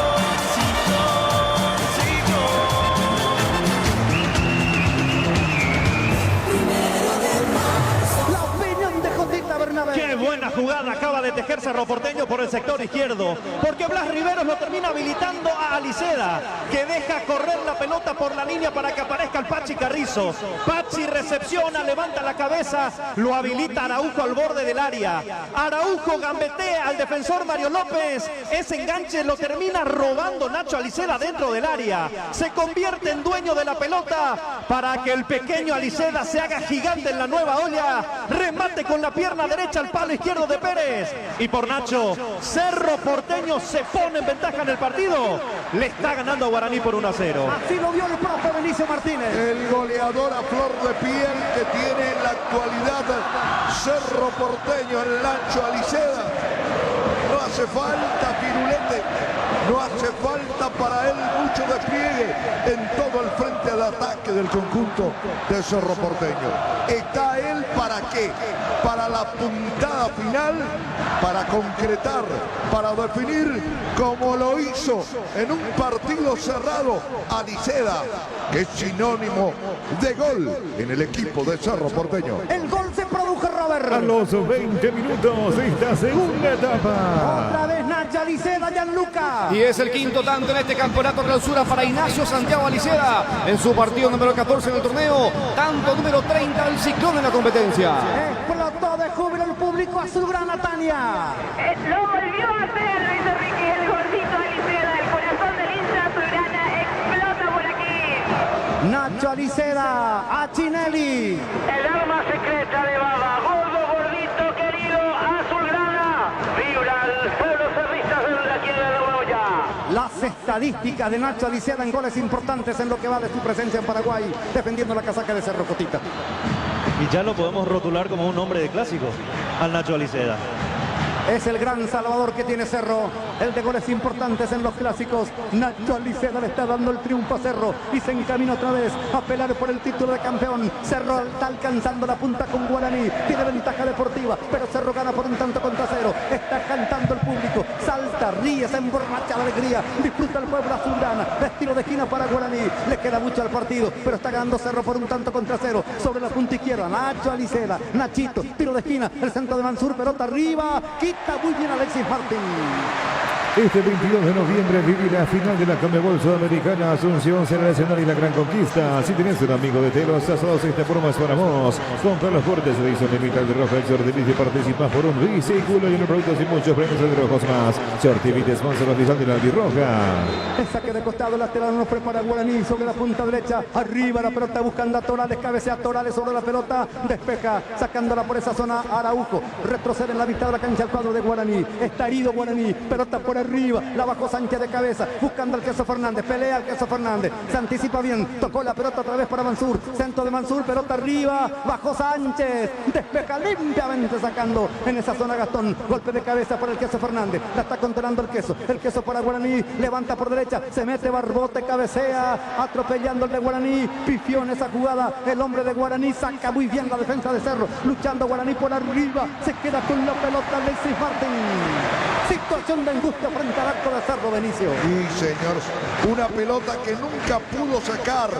Qué buena jugada acaba de tejer Cerro Porteño por el sector izquierdo, porque Blas Riveros lo termina habilitando a Aliceda, que deja correr la pelota por la línea para que aparezca el Pachi Carrizo. Pachi recepciona, levanta la cabeza, lo habilita Araujo al borde del área. Araujo gambetea al defensor Mario López, ese enganche lo termina robando Nacho Aliceda dentro del área. Se convierte en dueño de la pelota para que el pequeño Aliceda se haga gigante en la nueva olla. Remate con la pierna derecha al palo izquierdo de Pérez, y por Nacho, Cerro Porteño se pone en ventaja en el partido, le está ganando a Guaraní por 1-0. Así lo vio el profe Benicio Martínez. El goleador a flor de piel que tiene en la actualidad Cerro Porteño, el Nacho Aliceda. No hace falta pirulete, no hace falta para él mucho despliegue en todo el frente al ataque del conjunto de Cerro Porteño. ¿Está él para qué? Para la puntada final, para concretar, para definir como lo hizo en un partido cerrado Aliceda, que es sinónimo de gol en el equipo de Cerro Porteño. El gol se produjo, Robert. A los 20 minutos de esta segunda etapa. Otra vez Nacho Aliceda, Gianluca. Y es el quinto tanto en este campeonato clausura para Ignacio Santiago Aliceda en su partido número 14 en el torneo, tanto número 30 del ciclón en la competencia. Explotó de júbilo el público azulgrana, Tania. Lo volvió a hacer Luis Enrique, el gordito Aliceda, el corazón del hincha azulgrana explota por aquí. Nacho Aliceda, a Chinelli. El arma secreta de Baba, gordo, gordito, querido, azulgrana. Vibran los cerristas de aquí de la olla. Las estadísticas de Nacho Aliceda en goles importantes en lo que va de su presencia en Paraguay, defendiendo la casaca de Cerro Cotita. Y ya lo podemos rotular como un hombre de clásico al Nacho Aliceda. Es el gran salvador que tiene Cerro, el de goles importantes en los clásicos. Nacho Aliceda le está dando el triunfo a Cerro y se encamina otra vez a pelear por el título de campeón. Cerro está alcanzando la punta con Guaraní, tiene ventaja deportiva, pero Cerro gana por un tanto contra 0. Está cantando el público, salta, ríe, se emborracha de alegría, disfruta el pueblo azulgrana. Estilo de esquina para Guaraní, le queda mucho al partido, pero está ganando Cerro por un tanto contra 0. Sobre la punta izquierda, Nacho Aliceda, Nachito, tiro de esquina, el centro de Mansur, pelota arriba, quita muy bien Alexis Martín. Este 22 de noviembre viví la final de la Conmebol Sudamericana. Asunción será el escenario y la gran conquista. Si tenés un amigo de Telos, asados esta forma es para vos. Compra los cortes de edición limitada de Roja el Sortivite y participas por un vehículo y unos productos y muchos premios de rojos más. Sortivite, sponsor oficial de la Albirroja. El saque de costado lateral no fue para Guaraní sobre la punta derecha. Arriba la pelota buscando a Torales. Cabecea Torales sobre la pelota. Despeja, sacándola por esa zona. Araujo retrocede en la mitad de la cancha al cuadro de Guaraní. Está herido Guaraní. Pelota por arriba. La bajó Sánchez de cabeza. Buscando al Queso Fernández. Pelea al Queso Fernández. Se anticipa bien. Tocó la pelota otra vez para Mansur. Centro de Mansur. Pelota arriba. Bajó Sánchez. Despeja limpiamente sacando en esa zona Gastón. Golpe de cabeza para el Queso Fernández. La está controlando el Queso. El Queso para Guaraní. Levanta por derecha. Se mete Barbote. Cabecea. Atropellando el de Guaraní. Pifió en esa jugada. El hombre de Guaraní saca muy bien la defensa de Cerro. Luchando Guaraní por arriba. Se queda con la pelota Alexis Martín. Situación de angustia frente al arco de Cerro, Benicio. Y señor, una pelota que nunca pudo sacar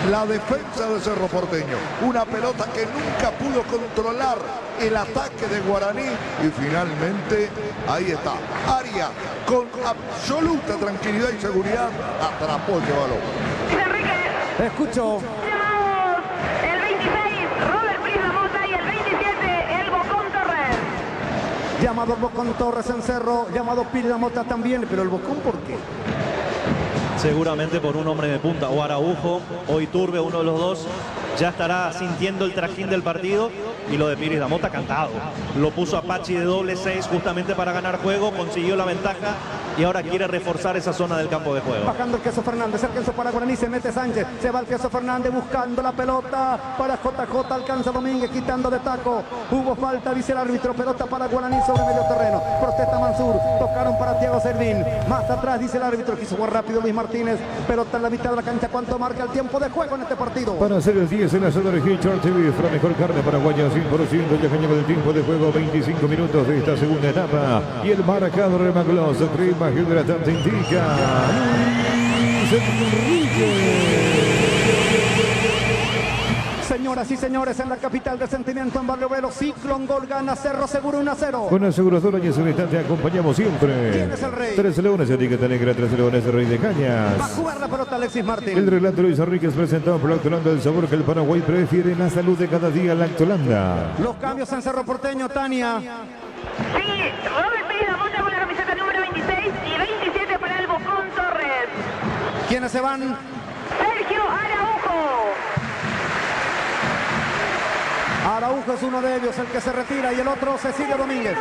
la defensa de Cerro Porteño. Una pelota que nunca pudo controlar el ataque de Guaraní. Y finalmente, ahí está. Aria, con absoluta tranquilidad y seguridad, atrapó el balón. Escucho. El 26, Robert Prisma Mota, y el 27, el Bocón Torres. Llamado Bocón Torres en Cerro, llamado Pirina Mota también, pero el Bocón, ¿por qué? Seguramente por un hombre de punta, o Araujo o Iturbe, uno de los dos, ya estará sintiendo el trajín del partido. Y lo de Piris da Mota cantado. Lo puso a Pachi de doble 6 justamente para ganar juego, consiguió la ventaja y ahora quiere reforzar esa zona del campo de juego. Bajando el Queso Fernández, el Queso para Guaraní, se mete Sánchez, se va el Queso Fernández buscando la pelota para JJ, alcanza Domínguez quitando de taco. Hubo falta, dice el árbitro, pelota para Guaraní sobre medio terreno. Protesta Mansur, tocaron para Thiago Servín. Más atrás dice el árbitro, quiso jugar rápido Luis Martínez, pelota en la mitad de la cancha. ¿Cuánto marca el tiempo de juego en este partido? Para hacer el 10 en la zona de Hitchard TV, la mejor carne paraguaya 100%, ya que lleva el tiempo de juego 25 minutos de esta segunda etapa. Y el marcador de Maglos, crema hidratante indica Luis Enrique. Señoras y señores, en la capital del sentimiento, en Barrio Obrero, Ciclón Gol gana Cerro Seguro 1-0. Con aseguradora y en su instante acompañamos siempre. ¿Quién es el rey? Tres Leones, etiqueta negra, Tres Leones, Rey de Cañas. Va a jugar la pelota Alexis Martín. El relato Luis Enríquez presentado por Lactolanda, el sabor que el Paraguay prefiere, la salud de cada día, Lactolanda. Los cambios en Cerro Porteño, Tania. Sí, Robert Prisma Mota con la camiseta número 26 y 27 para el Bocón Torres. ¿Quiénes se van? Sergio Araujo. Araujo es uno de ellos, el que se retira, y el otro Cecilio Domínguez.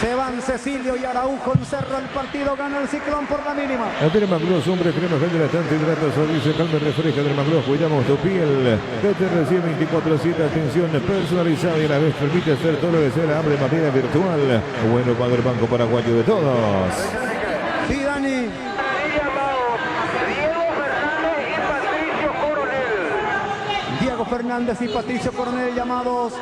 Se van Cecilio y Araujo en Cerro. El partido gana el Ciclón por la mínima. Dermagloss, hombre crema hidratante, hidrata, suaviza, calma, refresca. Dermagloss, cuidamos tu piel. DTRC 24/7, atención personalizada y a la vez permite hacer todo lo que sea la hambre de manera virtual. Bueno para el Banco Paraguayo de todos. Sí, Dani. Diego Fernández y Patricio Coronel llamados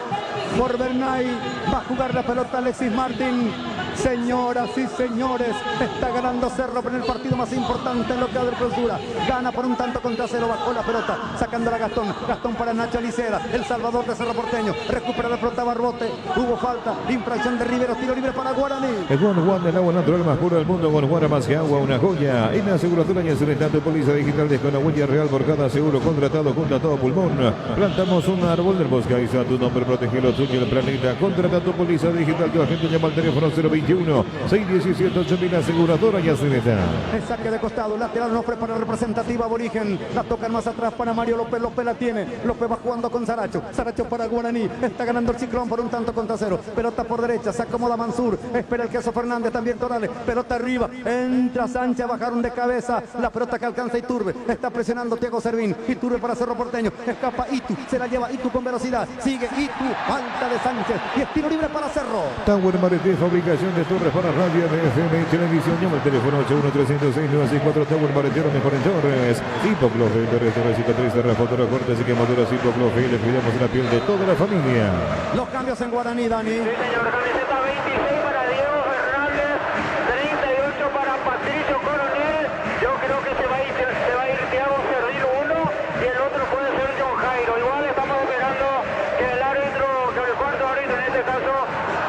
por Bernay. Va a jugar la pelota Alexis Martín. Señoras y señores, está ganando Cerro en el partido más importante en lo que ha de clausura. Gana por un tanto contra cero, bajó la pelota, sacándola a Gastón. Gastón para Nacho Alicera, el salvador de Cerro Porteño. Recupera la pelota Barbote. Hubo falta, infracción de Rivero, tiro libre para Guaraní. El Juan, el agua natural más pura del mundo, con Juan más que agua, una joya. En la aseguradora y en su instante, póliza digital de con la huella real por cada seguro contratado junto a todo pulmón. Plantamos un árbol del bosque, ahí está tu nombre, protege lo tuyo, el planeta. Contrata tu póliza digital, tu agente llama al teléfono 021-617-8000, aseguradora y Aceneta. El saque de costado, lateral no para representativa Aborigen. La tocan más atrás para Mario López. López la tiene. López va jugando con Saracho. Saracho para Guaraní. Está ganando el Ciclón por un tanto contra cero. Pelota por derecha. Se acomoda Mansur. Espera el Queso Fernández. También Torales. Pelota arriba. Entra Sánchez. Bajaron de cabeza. La pelota que alcanza Iturbe. Está presionando Thiago Servín. Iturbe para Cerro Porteño. Escapa Itu. Se la lleva Itu con velocidad. Sigue Itu. Falta de Sánchez. Y estilo libre para Cerro. Tower Mareté, fabricación de torres para radio, FM y televisión. Llama al teléfono 81-306-964. Tower Mareté, mejor en torres. Hipoclofe, torres, cicatriz, terrafotora, cortes y quemaduras. Hipoclofe, le cuidamos la piel de toda la familia. Los cambios en Guaraní, Dani. Sí, señor. Camiseta 26 para Diego Fernández, 38 para Patricio Coronel. Yo creo que se va a ir Thiago Servín uno y el otro puede ser John Jairo. Igual estamos esperando que el árbitro, que el cuarto árbitro en este caso,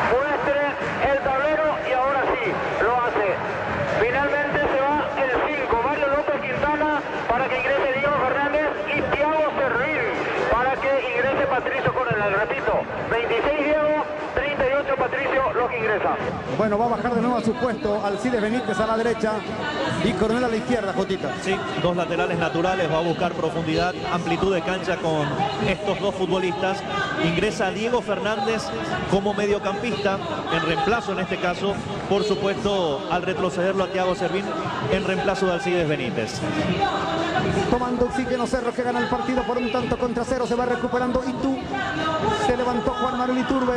muestre el tablero y ingresa. Bueno, va a bajar de nuevo a su puesto Alcides Benítez a la derecha y Coronel a la izquierda, Jotita. Sí, dos laterales naturales, va a buscar profundidad, amplitud de cancha con estos dos futbolistas. Ingresa Diego Fernández como mediocampista, en reemplazo en este caso, por supuesto, al retrocederlo a Thiago Servín, en reemplazo de Alcides Benítez. Tomando oxígeno Cerro, que gana el partido por un tanto contra cero, se va recuperando y tú. Se levantó Juan Manuel Iturbe,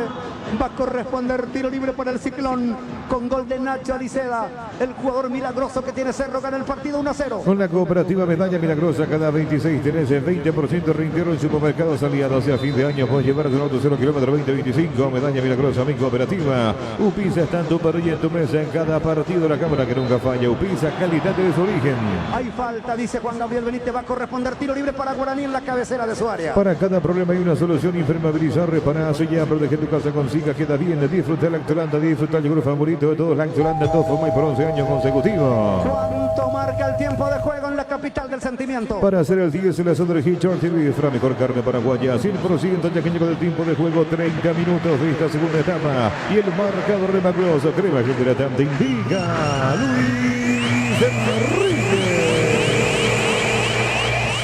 va a corresponder tiro libre para el Ciclón con gol de Nacho Aliceda, el jugador milagroso que tiene Cerro, gana el partido 1-0. Con la cooperativa Medalla Milagrosa, cada 26 tenés el 20% reintegro en supermercados aliados. Y a fin de año puedes llevarte un auto 0 kilómetro 2025. Medalla Milagrosa, mi cooperativa. Upisa está en tu parrilla, en tu mesa, en cada partido. La cámara que nunca falla. Upisa, calidad de su origen. Hay falta, dice Juan Gabriel Benítez, va a corresponder tiro libre para Guaraní en la cabecera de su área. Para cada problema hay una solución. Impermeabilizar, reparar, sellar, proteger tu casa con Siga. Queda bien, disfruta la Lactolanda, disfruta el yogur favorito de todos, Lactolanda, todo fue por 11 años consecutivos. ¿Cuánto marca el tiempo de juego en la capital del sentimiento? Para hacer el 10 en la zona de Hitchard TV, la mejor carne paraguaya, 100% ya que llegó el tiempo de juego, 30 minutos de esta segunda etapa. Y el marcador de Macroso, crema que hidratante indica Luis Enrique.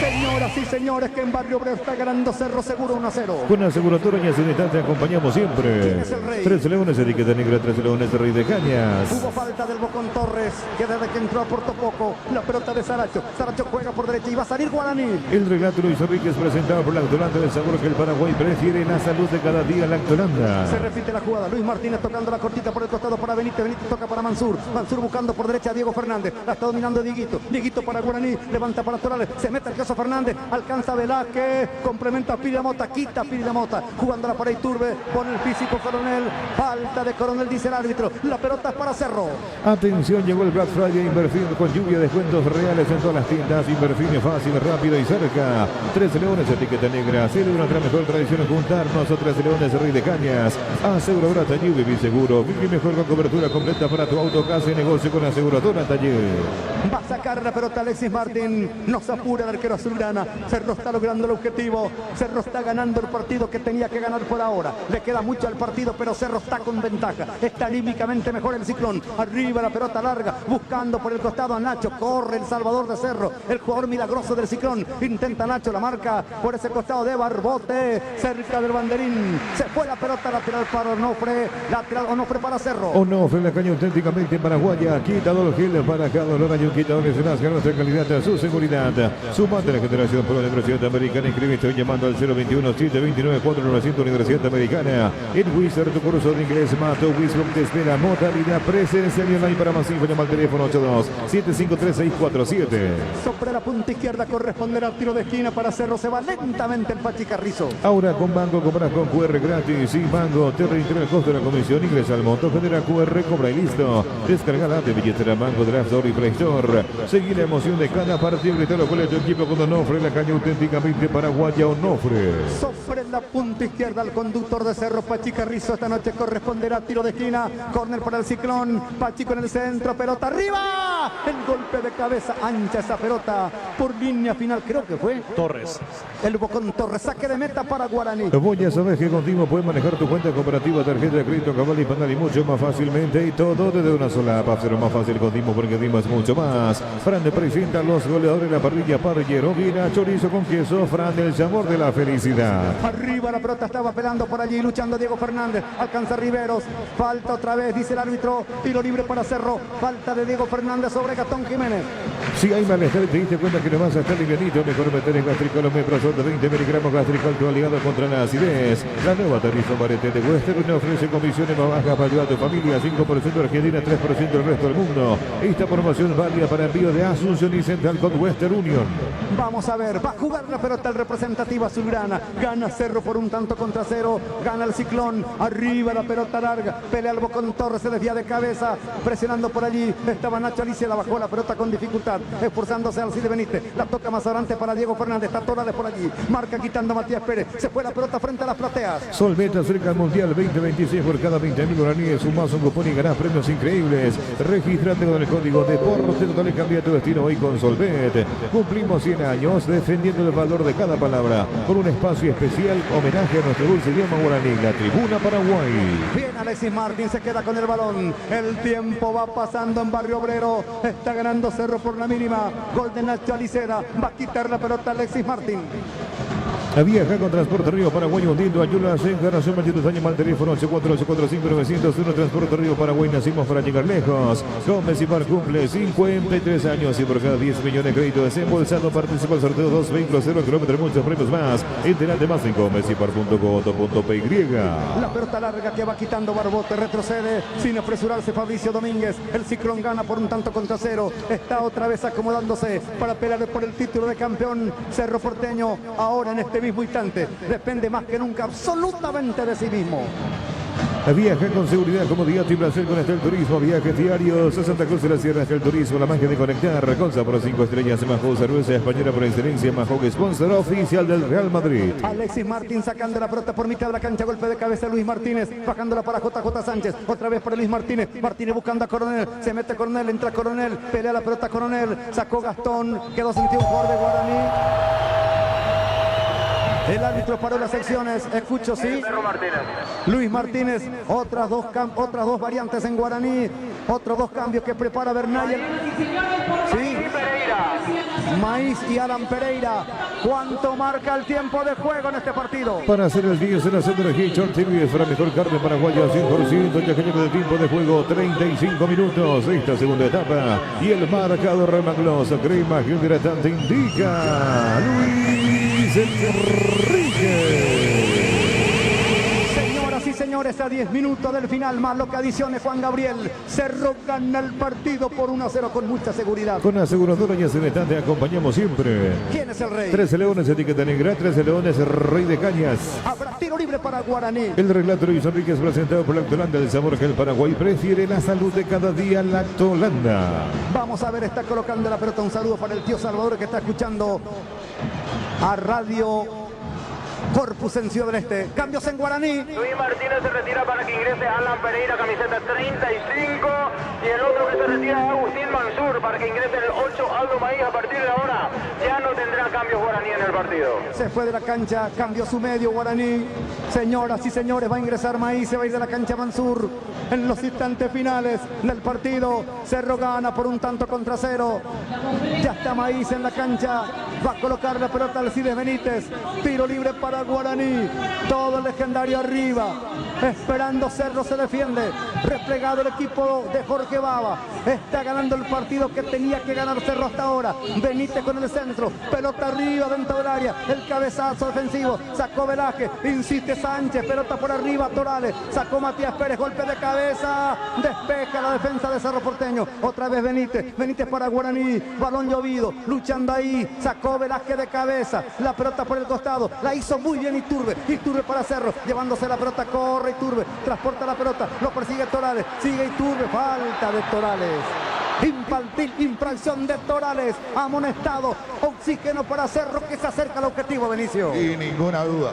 Señoras y señores, que en Barrio Obrero está ganando Cerro Seguro 1-0. Con aseguradora y Asenetán te acompañamos siempre. ¿Quién es el rey? 13 Leones, etiqueta negra, 13 Leones, Rey de Cañas. Hubo falta del Bocón Torres, que desde que entró aportó poco. La pelota de Saracho. Saracho juega por derecha y va a salir Guaraní. El relato Luis Enrique es presentado por Lactolanda, del sabor que el Paraguay prefiere, la salud de cada día, Lactolanda. Se repite la jugada. Luis Martínez tocando la cortita por el costado para Benítez. Benítez toca para Mansur. Mansur buscando por derecha a Diego Fernández. La está dominando Dieguito. Dieguito para Guaraní. Levanta para Torales. Se mete el caso Fernández. Alcanza Velázquez. Complementa a Piramota. Quita a Piramota. Jugándola para Iturbe. Pone el físico Coronel. Falta de Coronel, dice el árbitro. La pelota es para Cerro. Atención, llegó el Black Friday Inverfin con lluvia de descuentos reales en todas las tiendas. Inverfin es fácil, rápido y cerca. 13 Leones, etiqueta negra. Celebra nuestra mejor tradición es juntarnos. 13 Leones, Rey de Cañas. Aseguradora Taller, vivir seguro. Vivir mejor con cobertura completa para tu auto, casa y negocio con aseguradora Taller. Va a sacar la pelota Alexis Martín. No se apura el arquero azulgrana. Cerro está logrando el objetivo. Cerro está ganando el partido que tenía que ganar por ahora. Le queda mucho al partido, pero Cerro está con ventaja. Está anímicamente mejor el Ciclón. Arriba la pelota larga, buscando por el costado a Nacho. Corre el salvador de Cerro, el jugador milagroso del Ciclón. Intenta Nacho, la marca por ese costado de Barbote, cerca del banderín. Se fue la pelota lateral para Onofre. Lateral Onofre para Cerro. Onofre, la caña auténticamente paraguaya. Quitador Gil para cada olor. Hay un quitador que se nazca nuestra calidad, su seguridad. Sumate a la generación por la Universidad Americana. Inscribiste hoy llamando al 021-729-4900 Universidad Americana. En Wizard, tu curso de inglés Mato Wizard te espera. Modalidad presencial y online. Para más info llama al teléfono 82-753-647. Sobre la punta izquierda corresponderá al tiro de esquina para Cerro. Se va lentamente el Pachi Carrizo. Ahora con Banco compras con QR gratis. Y Banco te reintegra el costo de la comisión. Ingresa al monto, genera QR, cobra y listo. Descarga la app de billetera Banco de App Store y Play Store. Seguí la emoción de cada partido. Grita los goles de tu equipo con Onofre, la caña auténticamente paraguaya. Onofre. Sobre la punta izquierda al conductor de Cerro, Pachi Carrizo. Esta noche corresponderá tiro de esquina. Córner para el Ciclón. Pachi con el centro, pelota arriba. El golpe de cabeza, ancha esa pelota por línea final, creo que fue Torres. el Bocón Torres. Saque de meta para Guaraní. Voy a saber que contigo puedes manejar tu cuenta cooperativa, tarjeta de crédito, cabal y panal y mucho más fácilmente. Y todo desde una sola app. Pero más fácil con Dimo porque Dimo es mucho más. Fran de presenta los goleadores de la parrilla. Parrillero, vina, chorizo con queso. Fran, el sabor de la felicidad. Arriba la pelota, estaba pelando por allí, luchando Diego Fernández. Alcanza Riveros. Falta otra vez, dice el árbitro. Tiro libre para Cerro. Falta de Diego Fernández sobre Gastón Jiménez. Si hay malestar, te diste cuenta que no vas a estar livianito. Mejor meter en Gastricol Omeprazol de 20 miligramos. Gastricol, tu aliado contra la acidez. La nueva tarifa Marete de Western no ofrece comisiones más bajas para ayudar a tu familia. 5% Argentina, 3% el resto del mundo. Esta promoción válida para envío de Asunción y Central con Western Union. Vamos a ver, va a jugar la pelota el representativo azulgrana. Gana Cerro por un tanto contra cero. Gana el Ciclón. Arriba la pelota larga. Pelea el Bocón Torres, se desvía de cabeza. Presionando por allí. Estaba Nacho Alicia, la bajó la pelota con dificultad. dificultad, esforzándose Alcide Benítez. La toca más adelante para Diego Fernández. Está Torales por allí. Marca quitando Matías Pérez. Se fue la pelota frente a las plateas. Solvet acerca al Mundial 2026 por cada 20.000 guaraníes. Sumás un cupón y ganás premios increíbles. Regístrate con el código Deporte Total y cambia tu destino hoy con Solvet. Cumplimos 100 años defendiendo el valor de cada palabra con un espacio especial homenaje a nuestro dulce idioma guaraní. La Tribuna Paraguay. Bien, Alexis Martín se queda con el balón. El tiempo va pasando en Barrio Obrero. Está ganando Cerro por la mínima. Gol de Nacho Alicera. Va a quitar la pelota Alexis Martín. Viaja con Transporte Río Paraguay hundiendo ayudas en Garación Mayor años al teléfono 84845-901. Transporte Río Paraguay, nacimos para llegar lejos. Gómez y Mar cumple 53 años y por cada 10 millones de crédito desembolsado participa el sorteo 2 vehículos 0 kilómetros, muchos premios más. Enterate más en gómezipar.co.py. La pelota larga que va quitando Barbote, retrocede sin apresurarse Fabricio Domínguez. El Ciclón gana por un tanto contra cero. Está otra vez acomodándose para pelear por el título de campeón. Cerro Porteño ahora en este mismo instante depende más que nunca absolutamente de sí mismo. Viaja con seguridad, comodidad y placer con Estel Turismo. Viajes diarios a Santa Cruz de la Sierra. Estel Turismo, la magia de conectar. Conza por 5 estrellas. Mahou, cerveza española por excelencia. Mahou, sponsor oficial del Real Madrid. Alexis Martín sacando la pelota por mitad de la cancha. Golpe de cabeza Luis Martínez. Bajándola para JJ Sánchez. Otra vez para Luis Martínez. Martínez buscando a Coronel. Se mete Coronel, entra Coronel. Pelea la pelota Coronel. Sacó Gastón. Quedó sentido un jugador de Guaraní. El árbitro paró las secciones, escucho, sí. Luis Martínez, otras dos variantes en Guaraní, otros dos cambios que prepara Bernal. Sí. Maíz y Alan Pereira. ¿Cuánto marca el tiempo de juego en este partido? Para hacer el 10 en la centro de Hitchon, sirve para mejor carne paraguaya 100%, ya que lleva de tiempo de juego 35 minutos. Esta segunda etapa y el marcador remagloso, crema hidratante indica Luis Enrique. Señoras y señores, a 10 minutos del final, más lo que adicione Juan Gabriel. Cerro gana el partido por 1-0 con mucha seguridad. Con aseguradora y Acenetán te acompañamos siempre. ¿Quién es el rey? 13 Leones, etiqueta negra, 13 Leones, Rey de Cañas. Habrá tiro libre para Guaraní. El relato Luis Enrique es presentado por Lactolanda, del sabor que el Paraguay prefiere, la salud de cada día, Lactolanda. Vamos a ver, está colocando la pelota. Un saludo para el tío Salvador que está escuchando a Radio Corpus en Ciudad del Este. Cambios en Guaraní. Luis Martínez se retira para que ingrese Alan Pereira, camiseta 35. Y el otro que se retira es Agustín Mansur para que ingrese el 8 Aldo Maíz. A partir de ahora ya no tendrá cambios Guaraní en el partido. Se fue de la cancha, cambió su medio Guaraní. Señoras y señores, va a ingresar Maíz, se va a ir de la cancha Mansur. En los instantes finales del partido, Cerro gana por un tanto contra cero. Ya está Maíz en la cancha. Va a colocar la pelota Alcides Benítez. Tiro libre para Guaraní. Todo el legendario arriba. Esperando Cerro, se defiende. Replegado el equipo de Jorge Baba. Está ganando el partido que tenía que ganar Cerro hasta ahora. Benítez con el centro. Pelota arriba dentro del área. El cabezazo defensivo. Sacó Velázquez. Insiste Sánchez. Pelota por arriba. Torales. Sacó Matías Pérez. Golpe de cabeza. Despeja la defensa de Cerro Porteño. Otra vez Benítez. Benítez para Guaraní. Balón llovido. Luchando ahí. Sacó Velázquez de cabeza. La pelota por el costado. La hizo muy bien Iturbe. Iturbe para Cerro. Llevándose la pelota. Corre Iturbe. Transporta la pelota. Lo persigue Torales. Sigue Iturbe. Falta de Torales. Infracción de Torales. Amonestado. Oxígeno para Cerro que se acerca al objetivo, Benicio. Y ninguna duda.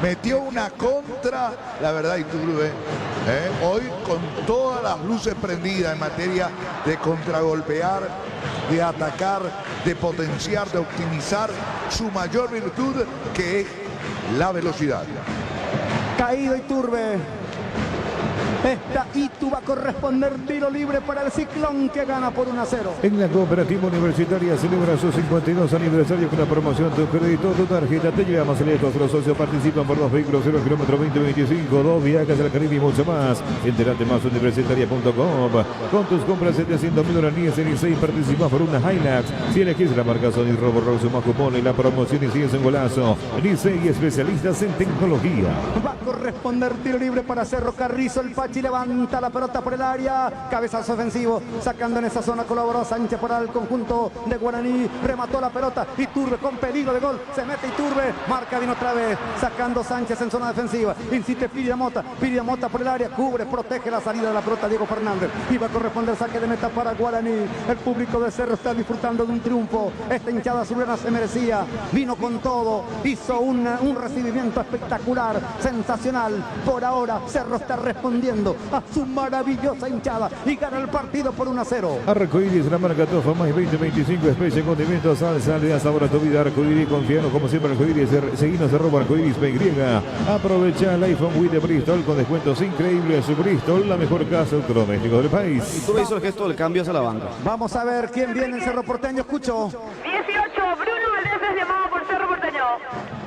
Metió una contra, la verdad, Iturbe. Hoy con todas las luces prendidas en materia de contragolpear, de atacar, de potenciar, de optimizar su mayor virtud, que es la velocidad. Caído Iturbe. Esta Itu va a corresponder tiro libre para el Ciclón que gana por 1-0. En la Cooperativa Universitaria celebra su 52 aniversario con la promoción Tu crédito, tu tarjeta te lleva más lejos. Los socios participan por 2 vehículos 0 kilómetro 2025, 2 viajes al Caribe y mucho más. Entérate más en universitaria.com. Con tus compras de 700.000 guaraníes en I6 participas por una Hilux. Si elegís la marca Sony Robo Roll, suma cupón y la promoción y sigues en golazo. I6 y especialistas en tecnología. Va a corresponder tiro libre para Cerro. Carrizo, el Pacho Pachi levanta la pelota por el área. Cabezazo ofensivo. Sacando en esa zona. Colaboró Sánchez para el conjunto de Guaraní. Remató la pelota. Iturbe con peligro de gol. Se mete Iturbe. Marca bien otra vez. Sacando Sánchez en zona defensiva. Insiste Piriamota. Piriamota por el área. Cubre, protege la salida de la pelota Diego Fernández. Iba a corresponder saque de meta para Guaraní. El público de Cerro está disfrutando de un triunfo. Esta hinchada azulgrana se merecía. Vino con todo. Hizo un recibimiento espectacular. Sensacional. Por ahora Cerro está respondiendo a su maravillosa hinchada y gana el partido por 1-0. Arcoiris, la marca Tofa, más 20-25, especie, condimentos, salsa, le da sabor a tu vida. Arcoiris, confiando como siempre Arcoiris. Seguinos @Arcoiris PY. Aprovecha el iPhone Wii de Bristol con descuentos increíbles. Bristol, la mejor casa electrodoméstico del país. Y tú me hizo el gesto del cambio hacia la banca. Vamos a ver quién viene en Cerro Porteño. Escucho. 18, Bruno Valdés es llamado por Cerro Porteño.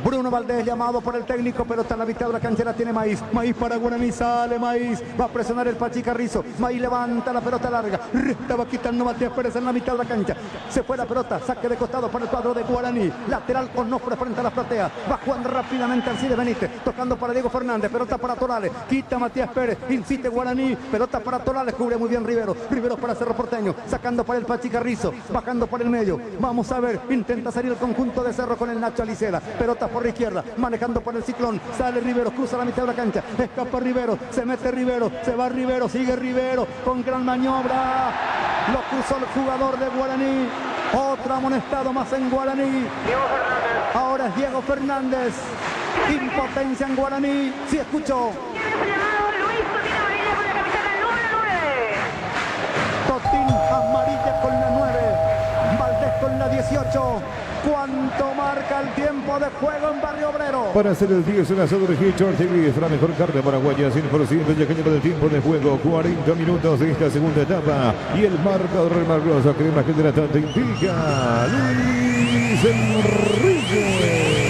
Bruno Valdés llamado por el técnico, pero está en la mitad de la canchera, tiene Maíz. Maíz para Guaraní, sale Maíz. Va a presionar el Pachi Carrizo. Maíz levanta la pelota larga. Estaba quitando Matías Pérez en la mitad de la cancha. Se fue la pelota, saque de costado para el cuadro de Guaraní. Lateral con Onofre frente a la platea. Va jugando rápidamente Alcides Benítez. Tocando para Diego Fernández. Pelota para Torales. Quita Matías Pérez. Insiste Guaraní. Pelota para Torales. Cubre muy bien Rivero. Rivero para Cerro Porteño. Sacando para el Pachi Carrizo. Bajando por el medio. Vamos a ver. Intenta salir el conjunto de Cerro con el Nacho Aliceda. Pelota por la izquierda. Manejando por el Ciclón. Sale Rivero. Cruza la mitad de la cancha. Escapa Rivero. Se mete Rivero. Se va Rivero. Sigue Rivero. Con gran maniobra. Lo cruzó el jugador de Guaraní. Otro amonestado más en Guaraní. Ahora es Diego Fernández. Impotencia en Guaraní. Sí, escucho. Totín amarilla con la 9. Valdés con la 18. ¿Cuánto marca el tiempo de juego en Barrio Obrero? Para hacer el 10 en la Southern Hitchcock TV, la mejor carta paraguaya, 100% ya que lleva el tiempo de juego, 40 minutos de esta segunda etapa. Y el marcador remarcoso que más que hidratante indica Luis Enrique.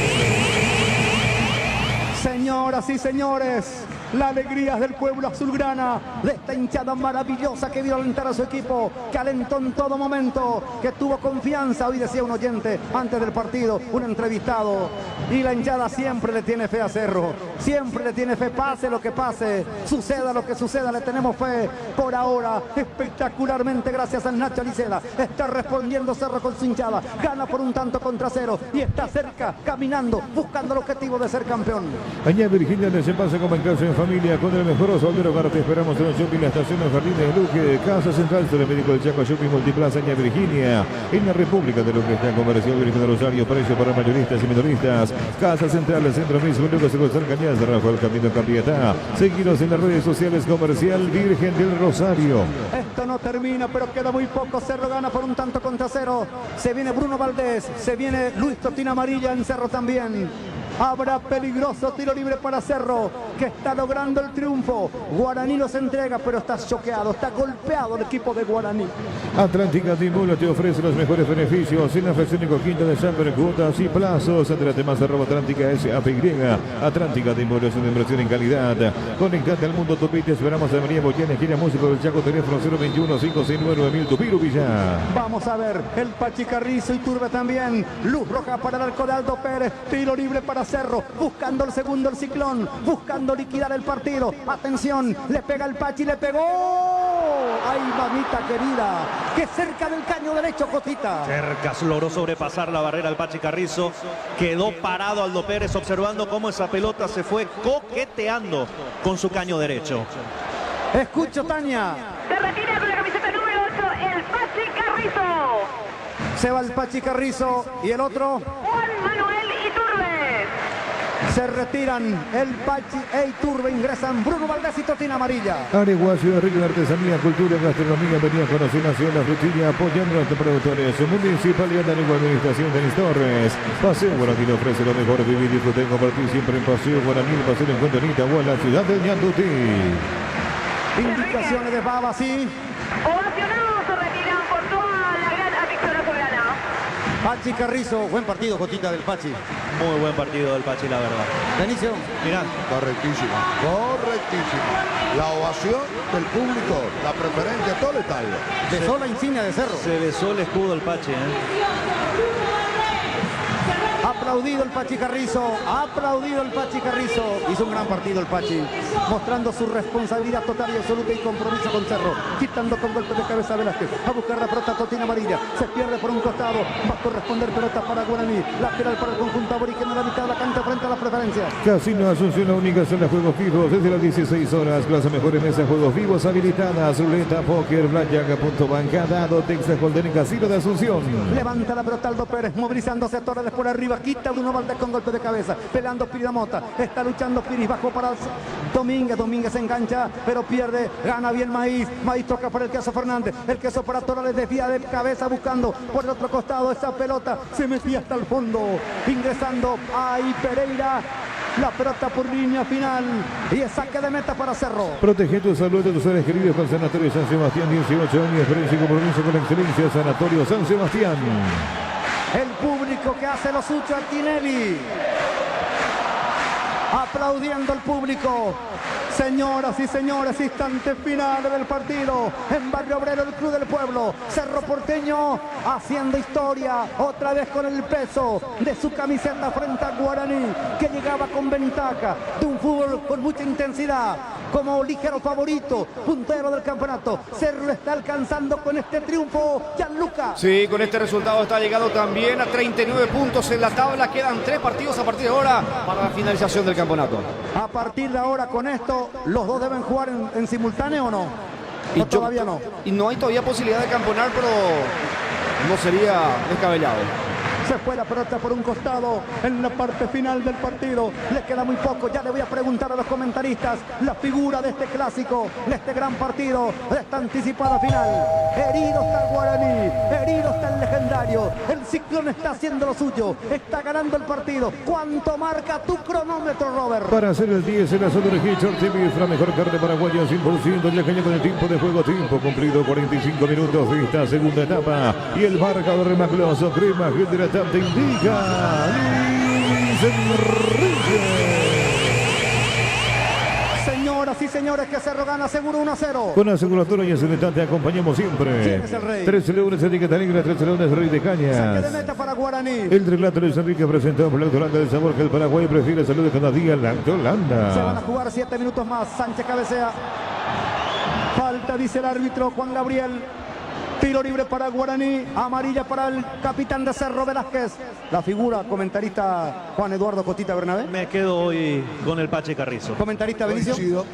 Señoras y señores, la alegría del pueblo azulgrana, de esta hinchada maravillosa que vio alentar a su equipo, que alentó en todo momento, que tuvo confianza. Hoy decía un oyente antes del partido, un entrevistado, y la hinchada siempre le tiene fe a Cerro, siempre le tiene fe, pase lo que pase, suceda lo que suceda, le tenemos fe. Por ahora, espectacularmente, gracias al Nacho Aliceda, está respondiendo Cerro con su hinchada, gana por 1-0 y está cerca, caminando, buscando el objetivo de ser campeón. Añade Virginia se pasa como en casa en familia con el mejor Osvaldo Hogar. Te esperamos en el shopping La Estación de Jardines de Luque, Casa Central, Centro Médico del Chaco, Shopping Multiplaza, Añade Virginia, en la República de Luque, está Comercial Virgen de Rosario, precio para mayoristas y minoristas. Casa Central, el centro mismo, Luque, Cerro Cañas, Rafael Camino Campietá. Seguinos en las redes sociales, Comercial Virgen del Rosario. Esto no termina, pero queda muy poco. Cerro gana por 1-0. Se viene Bruno Valdés, se viene Luis Totín amarilla en Cerro también. Habrá peligroso tiro libre para Cerro, que está logrando el triunfo. Guaraní los entrega, pero está choqueado, está golpeado el equipo de Guaraní. Atlántica Timbolo te ofrece los mejores beneficios en la fracción Coquinta de San en cuotas y plazos. Entrate más @Atlántica SAPY. Atlántica Timbolo es una inversión en calidad. Conectate al mundo Tupi. Te esperamos en María Boyana, esquina Músico del Chaco, teléfono 021-569-9000, Tupiro Villar. Vamos a ver, el Pachi Carrizo y Turbe también. Luz roja para el arco de Aldo Pérez. Tiro libre para Cerro, buscando el segundo el Ciclón, buscando liquidar el partido. Atención, le pega el Pachi, le pegó. ¡Ay, mamita querida! ¡Qué cerca del caño derecho, Cotita! Cerca, logró sobrepasar la barrera el Pachi Carrizo. Quedó parado Aldo Pérez observando cómo esa pelota se fue coqueteando con su caño derecho. Escucho, Tania. Se retira con la camiseta número 8 el Pachi Carrizo. Se va el Pachi Carrizo y el otro. Juan Manuel Iturbe. Se retiran el Pachi e Iturbe, ingresan Bruno Valdés y Totín amarilla. Areguá, Ciudad Rica de Artesanía, Cultura, Gastronomía, venía a conocer Nación La Frutilla, apoyando a los productores. Municipalidad de Areguá, Administración Denis Torres. Paseo Guaraní ofrece lo mejor, vivir, disfrutar y compartir siempre en Paseo Guaraní, el paseo encuentro en Itagua, la ciudad de Ñandutí. Indicaciones de Baba, sí. Ovacionados se retiran por toda la gran afición azulgrana. Pachi Carrizo, buen partido, Cotita, del Pachi. Muy buen partido del Pachi, la verdad. Benicio. Mirá. Correctísimo, correctísimo. La ovación del público, la preferencia, todo letal. Besó la insignia de Cerro. Se besó el escudo del Pachi, Aplaudido el Pachi Carrizo, aplaudido el Pachi Carrizo. Hizo un gran partido el Pachi, mostrando su responsabilidad total y absoluta y compromiso con Cerro. Quitando con golpe de cabeza a Velázquez, a buscar la pelota Totina Amarilla. Se pierde por un costado, va a corresponder pelota para Guaraní. Lateral para el conjunto aborigen en la mitad de la cancha frente a la preferencia. Casino Asunción, la única sala de juegos vivos desde las 16 horas. Clase mejores mesas, juegos vivos habilitadas. Ruleta, póker, blackjack, punto banca, dado, Texas Golden en Casino de Asunción. Levanta la pelota Aldo Pérez, movilizándose a Torres por arriba. Quita Bruno Valdés con golpe de cabeza. Peleando Piramota. Está luchando Piris bajo para Domínguez. Domínguez se engancha, pero pierde. Gana bien Maíz. Maíz toca para el Queso Fernández. El Queso para Torres, desvía de cabeza buscando por el otro costado. Esa pelota se metía hasta el fondo. Ingresando ahí Pereira. La pelota por línea final y es saque de meta para Cerro. Protege tu salud de tus seres queridos con Sanatorio San Sebastián. 18 años de experiencia y compromiso con la excelencia. Sanatorio San Sebastián. El público que hace lo suyo a Tinelli. Aplaudiendo al público. Señoras y señores, instante final del partido en Barrio Obrero, el Club del Pueblo. Cerro Porteño haciendo historia, otra vez con el peso de su camiseta frente a Guaraní, que llegaba con ventaja de un fútbol con mucha intensidad, como ligero favorito, puntero del campeonato. Cerro está alcanzando con este triunfo, Gianluca. Sí, con este resultado está llegando también a 39 puntos en la tabla. Quedan 3 partidos a partir de ahora para la finalización del campeonato. A partir de ahora con esto, ¿los dos deben jugar en simultáneo o no? ¿O todavía no? Y no hay todavía posibilidad de campeonar, pero no sería descabellado. Se fue la pelota por un costado en la parte final del partido. Le queda muy poco. Ya le voy a preguntar a los comentaristas la figura de este clásico, de este gran partido, de esta anticipada final. Herido está el Guaraní, herido está el legendario. El Ciclón está haciendo lo suyo, está ganando el partido. ¿Cuánto marca tu cronómetro, Robert? Para hacer el 10 en la zona de Hitcher TV, la mejor carne paraguaya 100%, ya que con el tiempo de juego, tiempo cumplido, 45 minutos de esta segunda etapa. Y el marcador remacloso, crema, hidratante indica Luis Enrique. Señoras y señores, que Cerro gana seguro 1-0. Con aseguradora y Aseguradora te acompañamos siempre. ¿Quién es el rey? 13 leones, etiqueta negra, 13 leones, Rey de Cañas. Saque de meta para Guaraní. El relato de Luis Enrique presentado por la Holanda del sabor que el Paraguay prefiere. Salud de cada día, la Holanda. Se van a jugar 7 minutos más. Sánchez cabecea. Falta, dice el árbitro Juan Gabriel. Tiro libre para Guaraní, amarilla para el capitán de Cerro, Velázquez. La figura, comentarista Juan Eduardo Cotita Bernabé. Me quedo hoy con el Pache Carrizo. Comentarista Benicio.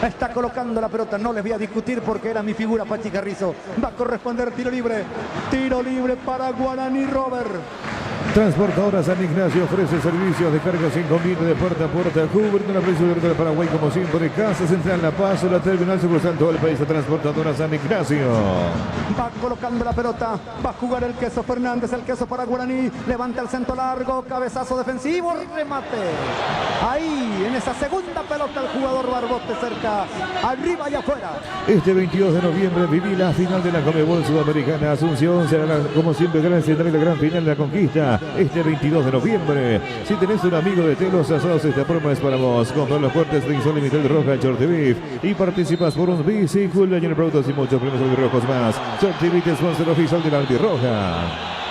Está colocando la pelota, no les voy a discutir porque era mi figura Pachi Carrizo. Va a corresponder tiro libre para Guaraní, Robert. Transportadora San Ignacio ofrece servicios de carga sin convite de puerta a puerta, cubriendo la presión del Paraguay como siempre. Casa Central La Paz, la terminal sucursal todo el país. Transportadora San Ignacio. Va colocando la pelota, va a jugar el Queso Fernández, el Queso para Guaraní. Levanta el centro largo, cabezazo defensivo, remate. Ahí, en esa segunda pelota, el jugador Barbote cerca, arriba y afuera. Este 22 de noviembre viví la final de la Conmebol Sudamericana. Asunción será como siempre gran central y la gran final de la conquista. Este 22 de noviembre, si tenés un amigo de Telos Asados, esta forma es para vos. Compra los cortes de Insol Limited Roja, Short Beef y participas por un biciclo, General Productos y muchos premios albirrojos más. Short Beef, sponsor oficial de la Albirroja.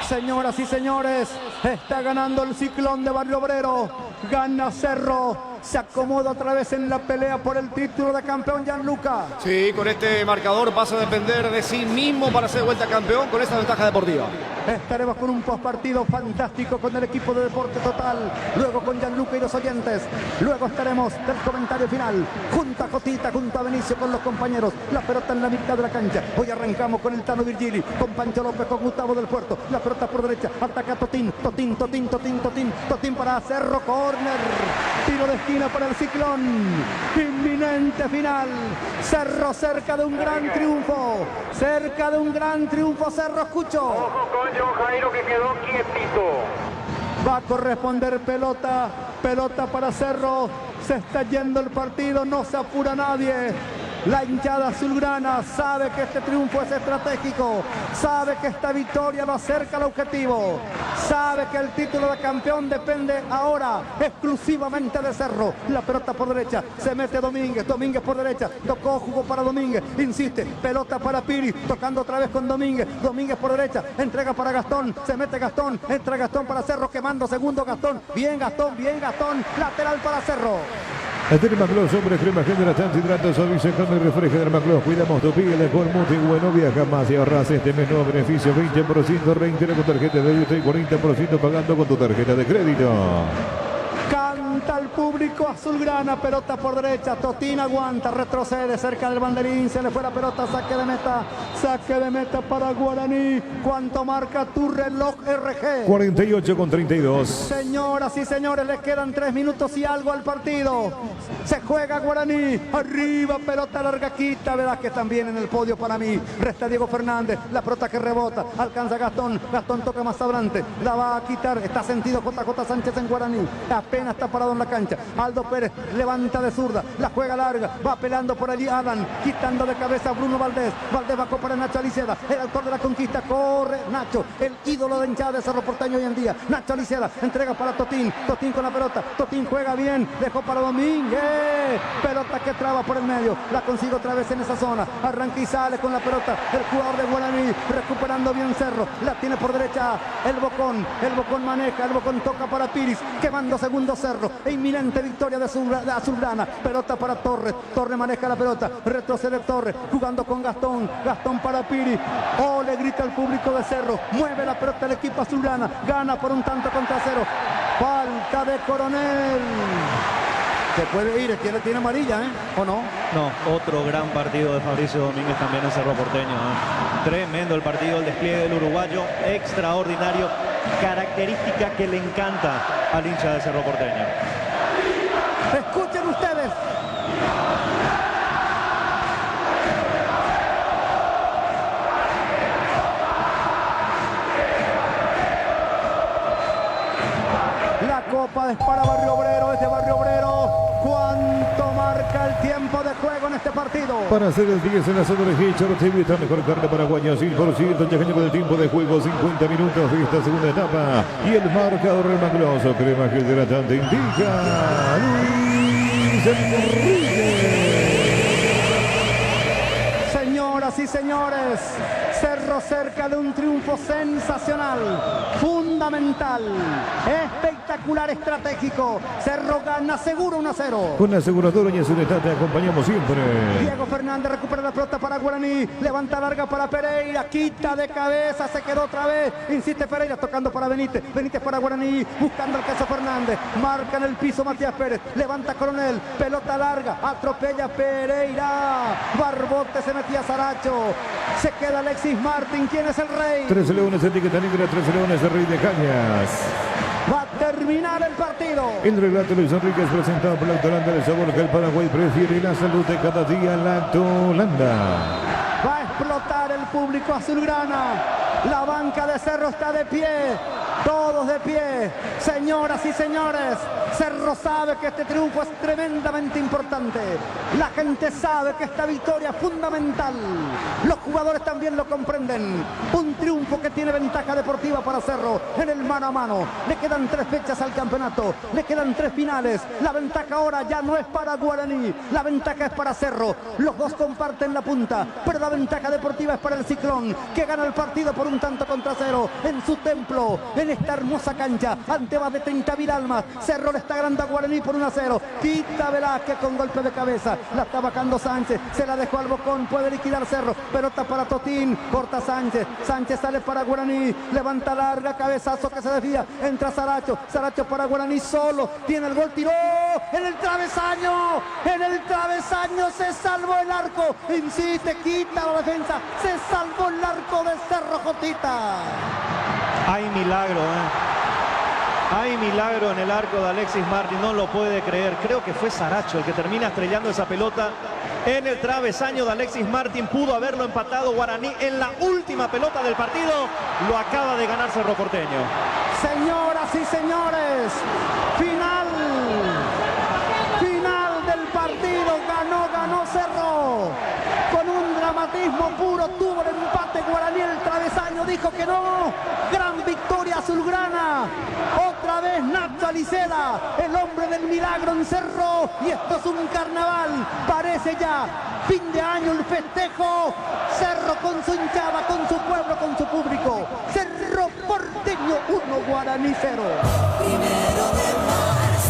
Señoras y señores, está ganando el Ciclón de Barrio Obrero. Gana Cerro. Se acomoda otra vez en la pelea por el título de campeón, Gianluca. Sí, con este marcador pasa a depender de sí mismo para ser vuelta campeón con esta ventaja deportiva. Estaremos con un postpartido fantástico con el equipo de Deporte Total. Luego con Gianluca y los oyentes. Luego estaremos del comentario final. Junto a Cotita, junto a Benicio con los compañeros. La pelota en la mitad de la cancha. Hoy arrancamos con el Tano Virgili, con Pancho López, con Gustavo del Puerto. La pelota por derecha. Ataca Totín. Totín para Cerro. Corner. Tiro de esquina para el Ciclón. Inminente final. Cerro cerca de un gran triunfo. Cerca de un gran triunfo, Cerro. Escucho. Ojo con John Jairo, que quedó quietito. Va a corresponder pelota para Cerro. Se está yendo el partido, no se apura nadie. La hinchada azulgrana sabe que este triunfo es estratégico, sabe que esta victoria lo acerca al objetivo, sabe que el título de campeón depende ahora exclusivamente de Cerro. La pelota por derecha, se mete Domínguez, Domínguez por derecha, tocó, jugó para Domínguez, insiste, pelota para Piri, tocando otra vez con Domínguez, Domínguez por derecha, entrega para Gastón, se mete Gastón, entra Gastón para Cerro, quemando segundo Gastón, bien Gastón, lateral para Cerro. Dermagloss, hombre, crema hidratante, hidrata, suaviza, cambia y refresca. Dermagloss, cuidamos tu piel con Muti. Bueno, viaja más y ahorras este mes nuevo beneficio, 20%, reintegra con tarjeta de débito y 40% pagando con tu tarjeta de crédito. Canta el público azulgrana, pelota por derecha, Totín aguanta, retrocede cerca del banderín, se le fue la pelota, saque de meta para Guaraní. ¿Cuánto marca tu reloj RG? 48,32. Señoras y señores, le quedan 3 minutos y algo al partido. Se juega Guaraní, arriba, pelota larga, quita, verás que también en el podio para mí. Resta Diego Fernández, la pelota que rebota, alcanza Gastón, Gastón toca más adelante, la va a quitar, está sentido JJ Sánchez en Guaraní, apenas está parado en la cancha. Aldo Pérez levanta de zurda, la juega larga, va pelando por allí Adam, quitando de cabeza a Bruno Valdés. Valdés va para Nacho Aliceda, el autor de la conquista, corre Nacho, el ídolo de hinchada de Cerro Porteño hoy en día. Nacho Aliceda, entrega para Totín, Totín con la pelota, Totín juega bien, dejó para Domínguez, pelota que traba por el medio, la consigue otra vez en esa zona, arranca y sale con la pelota, el jugador de Guaraní, recuperando bien Cerro, la tiene por derecha el Bocón maneja, el Bocón toca para Piris, quemando segundo Cerro, e inminente victoria de Azulgrana, pelota para Torres, Torres maneja la pelota, retrocede Torres, jugando con Gastón, Gastón para Piri, oh, le grita al público de Cerro, mueve la pelota el equipo azulgrana, gana por un tanto contra cero, falta de Coronel. Se puede ir, tiene amarilla, ¿o no? No, otro gran partido de Fabricio Domínguez también en Cerro Porteño. Tremendo el partido, el despliegue del uruguayo, extraordinario, característica que le encanta al hincha de Cerro Porteño. Escuchen ustedes. La copa es para Barrio Obrero, es de Barrio Obrero. ¿Cuánto marca el tiempo de juego en este partido? Para hacer el 10 en la zona de Hitcher, TV está mejor carne paraguaya, 100%, ya con el tiempo de juego, 50 minutos de esta segunda etapa. Y el marcador remagloso, crema hidratante, indica Luis Enrique. Señoras y señores, Cerro cerca de un triunfo sensacional, fundamental, espectacular, estratégico. Cerro gana seguro 1-0. Con la aseguradora y en su detalle te acompañamos siempre. Diego Fernández recupera la pelota para Guaraní, levanta larga para Pereira, quita de cabeza, se quedó otra vez, insiste Pereira, tocando para Benítez, Benítez para Guaraní, buscando al Queso Fernández, marca en el piso Matías Pérez, levanta Coronel, pelota larga, atropella Pereira, Barbote se metía Saracho, se queda Alexis Martín. ¿Quién es el rey? 13 Leones, etiqueta negra, 13 Leones, el rey de Cañas. Va a terminar el partido. El relato Luis Enrique es presentado por la Autolanda de sabor que el Paraguay prefiere, la salud de cada día, la Autolanda. Va a explotar el público azulgrana. La banca de Cerro está de pie. Todos de pie. Señoras y señores, Cerro sabe que este triunfo es tremendamente importante. La gente sabe que esta victoria es fundamental. Los jugadores también lo comprenden. Un triunfo que tiene ventaja deportiva para Cerro en el mano a mano. Le quedan 3 fechas al campeonato. Le quedan 3 finales. La ventaja ahora ya no es para Guaraní. La ventaja es para Cerro. Los dos comparten la punta. Pero la ventaja deportiva es para el Ciclón, que gana el partido por un tanto contra 0 en su templo, en esta hermosa cancha, ante más de 30.000 almas. Cerro le está ganando a Guaraní por 1-0. Quita Velázquez con golpe de cabeza. La está bajando Sánchez. Se la dejó al Bocón. Puede liquidar Cerro. Pelota para Totín. Corta Sánchez. Sánchez sale para Guaraní. Levanta larga. Cabezazo que se desvía. Entra Saracho. Saracho para Guaraní solo. Tiene el gol. Tiró. En el travesaño. En el travesaño se salvó el arco. Insiste. Quita la defensa. Se salvó el arco de Cerro, Jotita. Hay milagro, Hay milagro en el arco de Alexis Martín, no lo puede creer. Creo que fue Saracho el que termina estrellando esa pelota en el travesaño de Alexis Martín. Pudo haberlo empatado Guaraní en la última pelota del partido. Lo acaba de ganar Cerro Porteño. Señoras y señores, final del partido. Ganó Cerro. Apuro tuvo el empate Guaraní, el travesaño dijo que no. Gran victoria azulgrana. Otra vez Nacho Aliceda, el hombre del milagro en Cerro. Y esto es un carnaval. Parece ya fin de año el festejo. Cerro con su hinchada, con su pueblo, con su público. Cerro Porteño 1, Guaraní 0.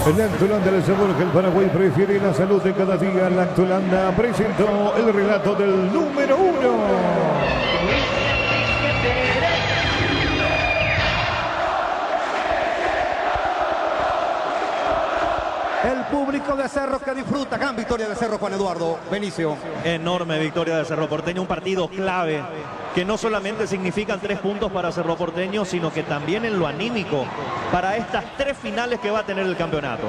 En la Actulanda les sabor que el Paraguay prefiere la salud de cada día. La Actulanda presentó el relato del número 1. El público de Cerro que disfruta. Gran victoria de Cerro, Juan Eduardo Benicio. Enorme victoria de Cerro Porteño, un partido clave que no solamente significan 3 puntos para Cerro Porteño, sino que también en lo anímico para estas 3 finales que va a tener el campeonato.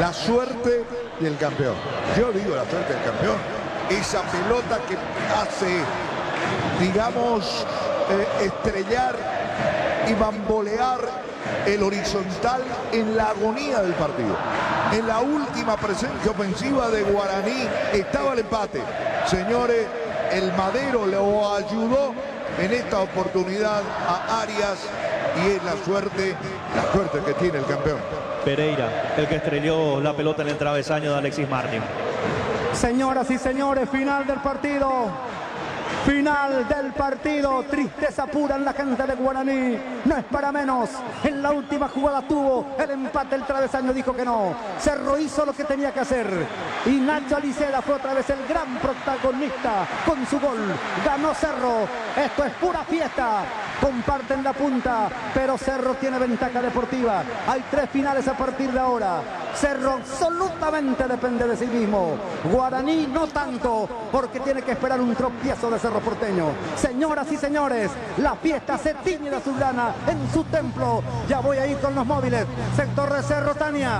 La suerte del campeón. Yo digo la suerte del campeón. Esa pelota que hace, digamos, estrellar y bambolear el horizontal en la agonía del partido. En la última presencia ofensiva de Guaraní estaba el empate. Señores, el Madero lo ayudó en esta oportunidad a Arias y es la suerte que tiene el campeón. Pereira, el que estrelló la pelota en el travesaño de Alexis Martín. Señoras y señores, final del partido. Final del partido, tristeza pura en la cancha de Guaraní, no es para menos. En la última jugada tuvo el empate, el travesaño dijo que no. Cerro hizo lo que tenía que hacer y Nacho Aliceda fue otra vez el gran protagonista con su gol. Ganó Cerro, esto es pura fiesta. Comparten la punta, pero Cerro tiene ventaja deportiva. Hay 3 finales a partir de ahora. Cerro absolutamente depende de sí mismo. Guaraní no tanto, porque tiene que esperar un tropiezo de Cerro Porteño. Señoras y señores, la fiesta se tiñe de azulgrana en su templo. Ya voy a ir con los móviles. Sector de Cerro, Tania.